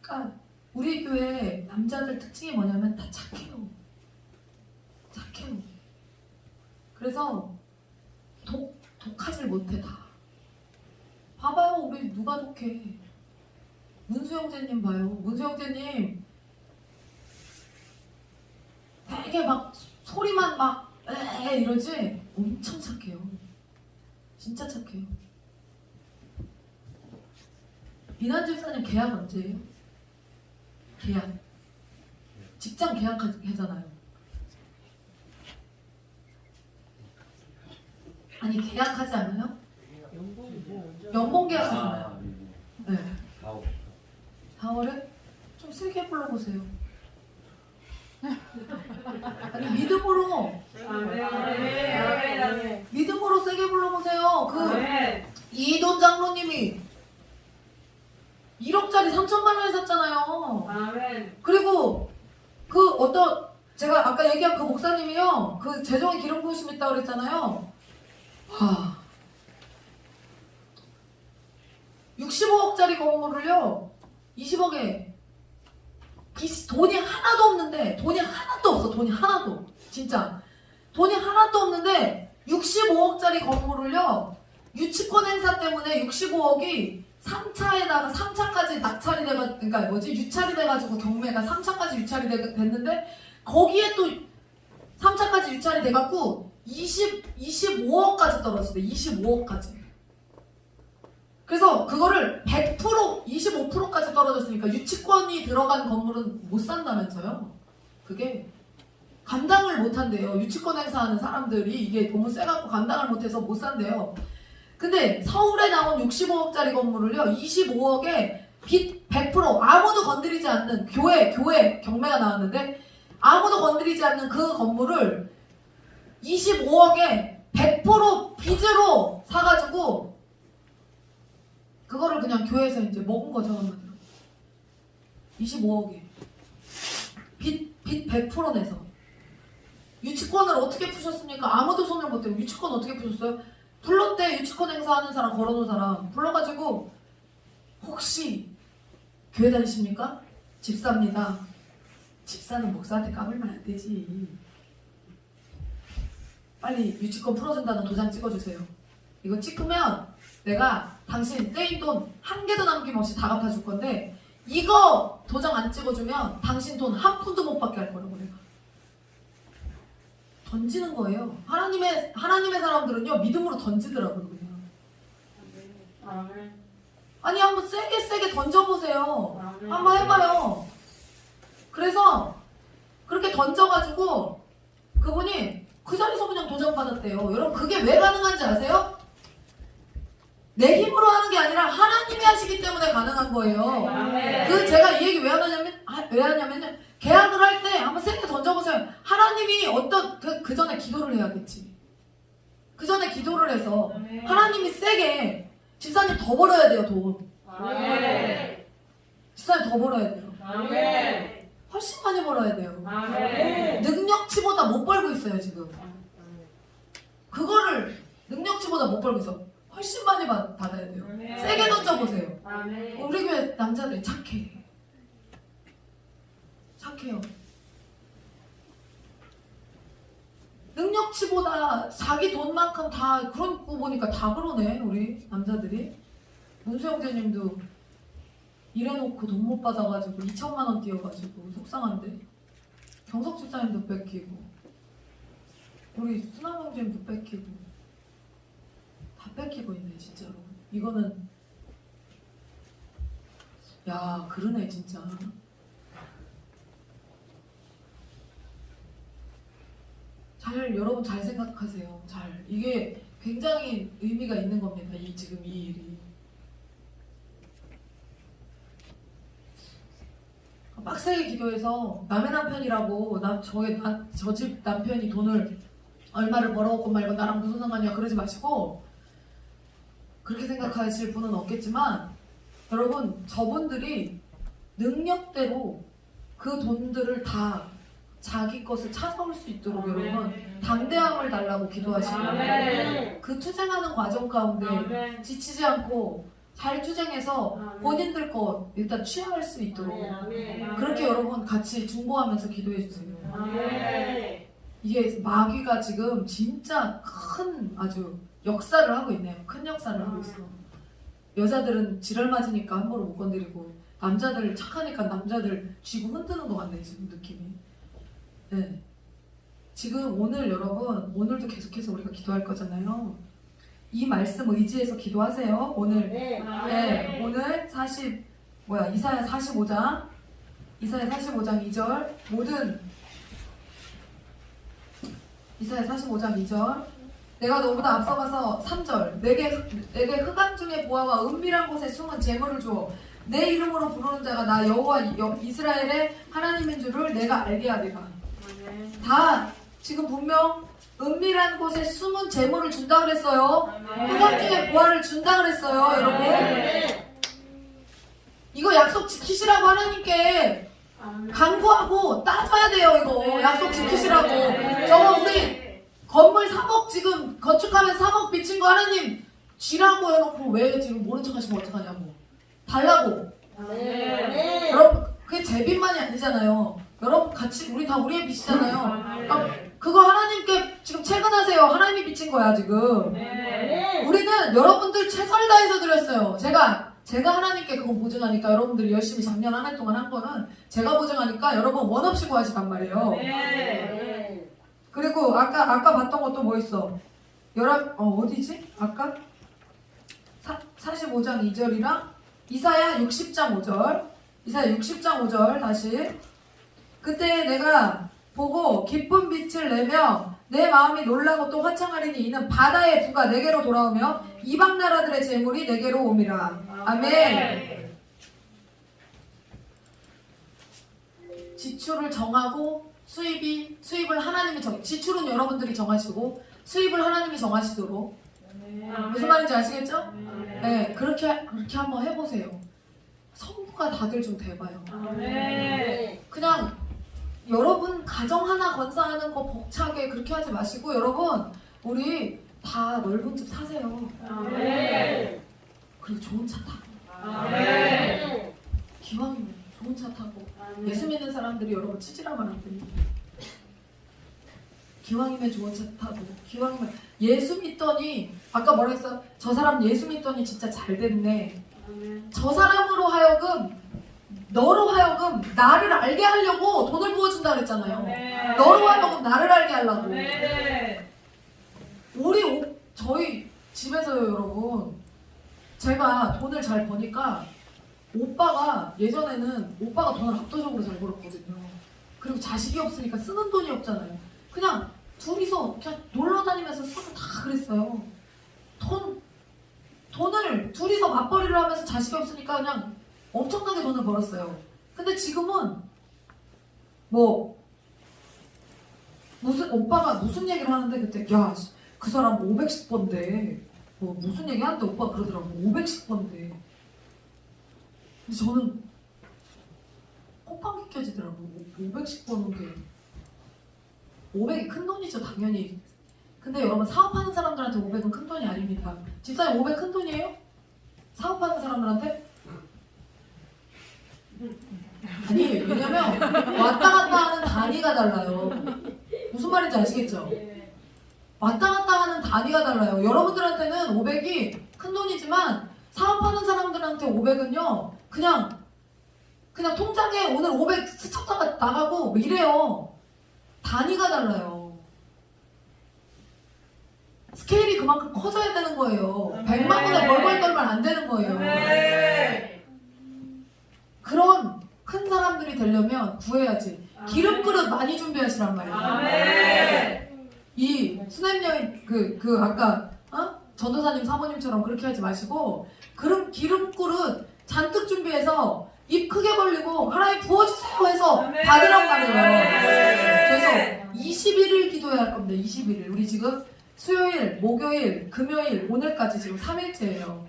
그러니까 우리 교회 남자들 특징이 뭐냐면 다 착해요. 그래서 독하질 못해 다. 봐봐요. 우리 누가 독해. 문수 형제님 봐요. 문수 형제님 되게 막 소리만 막 이러지 엄청 착해요. 진짜 착해요. 이난 집사님 계약 언제예요? 계약. 직장 계약하잖아요. 아니 계약하지 않아요? 연봉 계약하잖아요. 네. 4월에 좀 세게 불러보세요. 아니 믿음으로 세게 불러보세요. 이돈 장로님이 1억짜리 3천만 원에 샀잖아요. 그리고 그 어떤 제가 아까 얘기한 그 목사님이요, 그 재정에 기름 부으심 있다고 그랬잖아요. 65억짜리 건물을요 20억에 돈이 하나도 없는데 돈이 하나도 진짜 돈이 하나도 없는데 65억짜리 건물을요 유치권 행사 때문에 65억이 3차까지 낙찰이 돼가 그러니까 유찰이 돼가지고 경매가 3차까지 유찰이 됐는데 거기에 또 3차까지 유찰이 돼갖고 25억까지 떨어졌어요. 25억까지. 그래서 그거를 100% 25%까지 떨어졌으니까 유치권이 들어간 건물은 못 산다면서요. 그게 감당을 못 한대요. 유치권 행사하는 사람들이 이게 너무 세갖고 감당을 못해서 못 산대요. 근데 서울에 나온 65억짜리 건물을요 25억에 빚 100% 아무도 건드리지 않는 교회 경매가 나왔는데 아무도 건드리지 않는 그 건물을 25억에 100% 빚으로 사가지고 그거를 그냥 교회에서 이제 먹은 거죠. 25억에 빚 100% 내서 유치권을 어떻게 푸셨습니까? 아무도 손을 못 대고 유치권 어떻게 푸셨어요? 불렀대. 유치권 행사하는 사람 걸어놓은 사람 불러가지고 혹시 교회 다니십니까? 집사입니다. 집사는 목사한테 까불면 안 되지. 빨리 유치권 풀어준다는 도장 찍어주세요. 이거 찍으면 내가 당신 떼인 돈 한 개도 남김없이 다 갚아줄 건데 이거 도장 안 찍어주면 당신 돈 한 푼도 못 받게 할 거라고 내가. 던지는 거예요. 하나님의 사람들은요 믿음으로 던지더라고요. 그냥. 아니 한번 세게 던져보세요. 한번 해봐요. 그래서 그렇게 던져가지고 그분이 그 자리에서 그냥 도장 받았대요. 여러분 그게 왜 가능한지 아세요? 내 힘으로 하는 게 아니라 하나님이 하시기 때문에 가능한 거예요. 그 제가 이 얘기 왜 하냐면요. 계약을 할 때 한번 세게 던져보세요. 하나님이 어떤 그 전에 기도를 해야겠지. 그 전에 기도를 해서 하나님이 세게 집사님 더 벌어야 돼요. 돈. 집사님 더 벌어야 돼요. 훨씬 많이 벌어야 돼요. 능력치보다 못 벌고 있어요 지금. 그거를 능력치보다 못 벌고 있어. 훨씬 많이 받아야 돼요. 세게 던져보세요. 우리 교회 남자들이 착해요. 능력치보다 자기 돈만큼 다 그런 거 보니까 다 그러네. 우리 남자들이. 문수 형제님도 일해놓고 돈 못 받아가지고 2천만 원 띄어가지고 속상한데 경석 집사님도 뺏기고 우리 수남 형제님도 뺏기고 다 뺏기고 있네 진짜로. 이거는 야, 그러네 진짜. 여러분 잘 생각하세요. 이게 굉장히 의미가 있는 겁니다. 지금 이 일이. 빡세게 기도해서 남의 남편이라고 저 집 남편이 돈을 얼마를 벌어오고 말고 나랑 무슨 상관이야 그러지 마시고, 그렇게 생각하실 분은 없겠지만 여러분, 저분들이 능력대로 그 돈들을 다 자기 것을 찾아올 수 있도록 여러분 담대함을 달라고 기도하시고, 그 투쟁하는 과정 가운데 지치지 않고 잘 투쟁해서 본인들 거 일단 취할 수 있도록 그렇게 여러분 같이 중보하면서 기도해 주세요. 이게 마귀가 지금 진짜 큰 아주 역사를 하고 있네요. 큰 역사를 하고 있어. 여자들은 지랄 맞으니까 함부로 못 건드리고, 남자들 착하니까 남자들 쥐고 흔드는 것 같네 지금 느낌이. 네. 지금 오늘 여러분, 오늘도 계속해서 우리가 기도할 거잖아요. 이 말씀 의지해서 기도하세요. 오늘. 네. 오늘 이사야 45장 2절 이사야 45장 2절. 내가 너보다 앞서가서 3절. 내게 흑암 중의 보화와 은밀한 곳에 숨은 재물을 주어 내 이름으로 부르는 자가 나 여호와 이스라엘의 하나님인 줄을 내가 알게 하리라. 다 지금 분명 은밀한 곳에 숨은 재물을 준다 그랬어요. 흑암 중의 보화를 준다 그랬어요. 여러분, 이거 약속 지키시라고 하나님께 간구하고 따져야 돼요. 이거 약속 지키시라고. 저거 우리 건물 3억 지금 건축하면서 3억 빚진 거 하나님 쥐라고 해놓고 왜 지금 모른 척 하시면 어떡하냐고. 달라고. 여러분, 그게 제 빚만이 아니잖아요. 여러분 같이 우리 다 우리의 빚이잖아요. 그거 하나님께 지금 채근하세요. 하나님이 빚진 거야 지금. 우리는 여러분들 최선을 다해서 드렸어요. 제가 하나님께 그거 보증하니까, 여러분들이 열심히 작년 한 해 동안 한 거는 제가 보증하니까 여러분 원 없이 구하시단 말이에요. 그리고 아까 봤던 것도 뭐 있어? 어디지? 아까 45장 2절이랑 이사야 60장 5절. 이사야 60장 5절 다시. 그때 내가 보고 기쁜 빛을 내며 내 마음이 놀라고 또 화창하리니 이는 바다의 부가 내게로 돌아오며 이방 나라들의 재물이 내게로 옴이라. 아멘. 지출을 정하고 수입을 하나님이 지출은 여러분들이 정하시고 수입을 하나님이 정하시도록. 무슨 말인지 아시겠죠? 네, 그렇게 한번 해보세요. 성부가 다들 좀 돼봐요. 그냥 여러분 가정 하나 건사하는 거 벅차게 그렇게 하지 마시고, 여러분 우리 다 넓은 집 사세요. 그리고 좋은 차 타고. 기왕이면 좋은 차 타고. 예수 믿는 사람들이 여러분 찌질하면 안 됩니다. 기왕이면 좋은 차 타고, 기왕이면 예수 믿더니, 아까 뭐라 했어? 저 사람 예수 믿더니 진짜 잘 됐네. 저 사람으로 하여금, 너로 하여금 나를 알게 하려고 돈을 부어준다 그랬잖아요. 너로 하여금 나를 알게 하려고. 저희 집에서요 여러분, 제가 돈을 잘 버니까 예전에는 오빠가 돈을 압도적으로 잘 벌었거든요. 그리고 자식이 없으니까 쓰는 돈이 없잖아요. 그냥 둘이서 그냥 놀러 다니면서 쓰고 다 그랬어요. 돈을 둘이서 맞벌이를 하면서 자식이 없으니까 그냥 엄청나게 돈을 벌었어요. 근데 지금은 오빠가 무슨 얘기를 하는데, 그때 야 그 사람 500씩 번대. 무슨 얘기 하는데 오빠가 그러더라고. 500씩 번대. 근데 저는 콧방귀 껴지더라고. 500씩 버는 게, 500이 큰 돈이죠 당연히. 근데 여러분, 사업하는 사람들한테 500은 큰 돈이 아닙니다. 집사님 500 큰 돈이에요? 사업하는 사람들한테? 아니, 왜냐면 왔다 갔다 하는 단위가 달라요. 무슨 말인지 아시겠죠? 왔다 갔다 하는 단위가 달라요. 여러분들한테는 500이 큰 돈이지만 사업하는 사람들한테 500은요 그냥 통장에 오늘 500 스쳤다가 나가고 이래요. 단위가 달라요. 스케일이 그만큼 커져야 되는 거예요. 100만 원에 벌벌 떨면 안 되는 거예요. 되려면 구해야지. 기름 그릇 많이 준비하시란 말이에요. 아멘. 이 수냄 여인 그 아까 전도사님 사모님처럼 그렇게 하지 마시고 기름 그릇 잔뜩 준비해서 입 크게 벌리고 하나님 부어주세요 해서 아멘. 받으란 말이에요. 아멘. 그래서 21일 기도해야 할 겁니다. 21일. 우리 지금 수요일, 목요일, 금요일, 오늘까지 지금 3일째예요.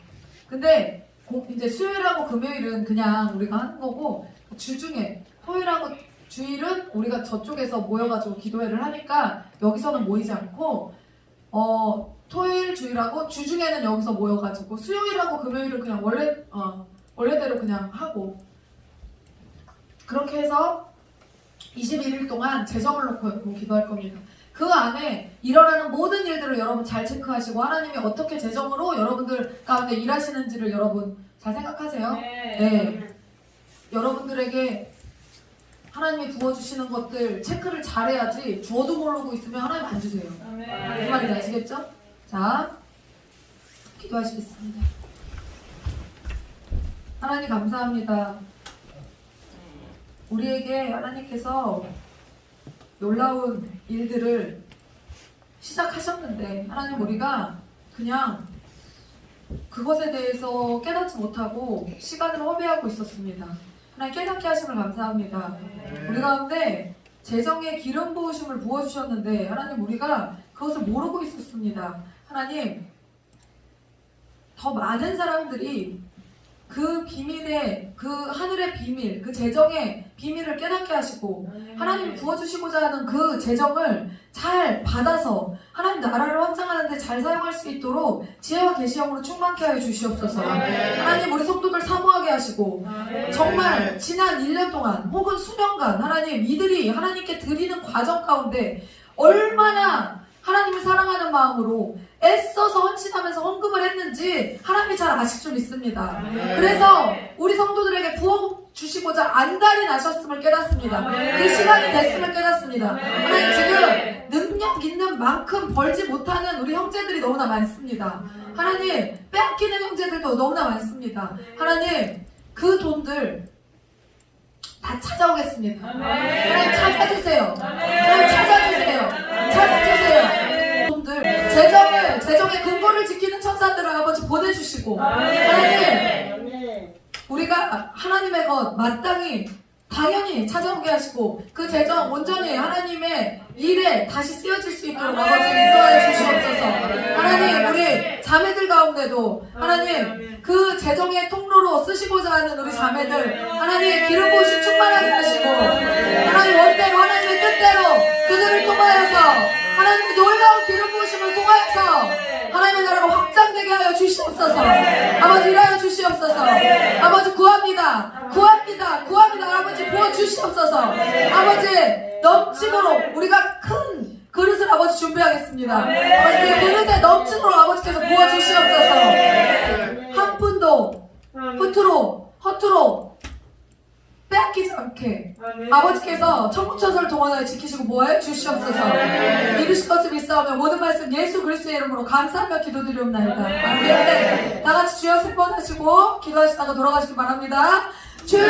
근데 이제 수요일하고 금요일은 그냥 우리가 하는 거고 주중에 토요일하고 주일은 우리가 저쪽에서 모여가지고 기도회를 하니까 여기서는 모이지 않고 토요일, 주일하고 주중에는 여기서 모여가지고 수요일하고 금요일은 그냥 원래대로 그냥 하고 그렇게 해서 21일 동안 재정을 놓고 기도할 겁니다. 그 안에 일어나는 모든 일들을 여러분 잘 체크하시고 하나님이 어떻게 재정으로 여러분들 가운데 일하시는지를 여러분 잘 생각하세요. 네. 여러분들에게 하나님이 부어주시는 것들 체크를 잘해야지 주어도 모르고 있으면 하나님 안 주세요. 무슨 말인지 아시겠죠? 자, 기도하시겠습니다. 하나님 감사합니다. 우리에게 하나님께서 놀라운 일들을 시작하셨는데 하나님 우리가 그냥 그것에 대해서 깨닫지 못하고 시간을 허비하고 있었습니다. 하나님 깨닫게 하심을 감사합니다. 우리 가운데 재정의 기름 부으심을 부어주셨는데 하나님 우리가 그것을 모르고 있었습니다. 하나님 더 많은 사람들이 그 비밀의 그 하늘의 비밀 그 재정의 비밀을 깨닫게 하시고 하나님이 부어주시고자 하는 그 재정을 잘 받아서 하나님 나라를 확장하는 데 잘 사용할 수 있도록 지혜와 계시형으로 충만케 하여 주시옵소서. 하나님 우리 성도들 사모하게 하시고 정말 지난 1년 동안 혹은 수년간 하나님 이들이 하나님께 드리는 과정 가운데 얼마나 하나님을 사랑하는 마음으로 애써서 헌신하면서 헌금을 했는지 하나님이 잘 아실 줄 믿습니다. 그래서 우리 성도들에게 부어주시고자 안달이 나셨음을 깨닫습니다. 그 시간이 됐음을 깨닫습니다. 하나님 지금 능력 있는 만큼 벌지 못하는 우리 형제들이 너무나 많습니다. 하나님 빼앗기는 형제들도 너무나 많습니다. 하나님 그 돈들 다 찾아오겠습니다. 하나님 찾아주세요. 하나님 찾아주세요. 찾아주세요. 돈들 재정의 근거를 지키는 천사들을 아버지 보내주시고 하나님 우리가 하나님의 것 마땅히 당연히 찾아오게 하시고 그 재정 온전히 하나님의 일에 다시 쓰여질 수 있도록 아버지 인도하여 주시옵소서. 하나님 우리 자매들 가운데도 하나님 그 재정의 통로로 쓰시고자 하는 우리 자매들 하나님의 기름 부으심 충만하게 하시고 하나님 원대로 하나님의 뜻대로 그들을 통하여서 하나님의 놀라운 기름 부으심을 통하여서 하나님의 나라가 확장되게 하여 주시옵소서. 아버지 일하여 주시옵소서. 아버지 구합니다. 아버지 부어주시옵소서. 아버지 넘치도록 우리가 큰 그릇을 아버지 준비하겠습니다. 아버지 그 그릇에 넘치도록 아버지께서 부어주시옵소서. 한 푼도 허투루 빼앗기지 않게 아버지께서 천국천사를 동원하여 지키시고 보호하여 주시옵소서. 이루실 것을 믿사오며 모든 말씀 예수 그리스도의 이름으로 감사하며 기도드리옵나이다. 아멘. 다같이 주여 세 번 하시고 기도하시다가 돌아가시기 바랍니다. 주여!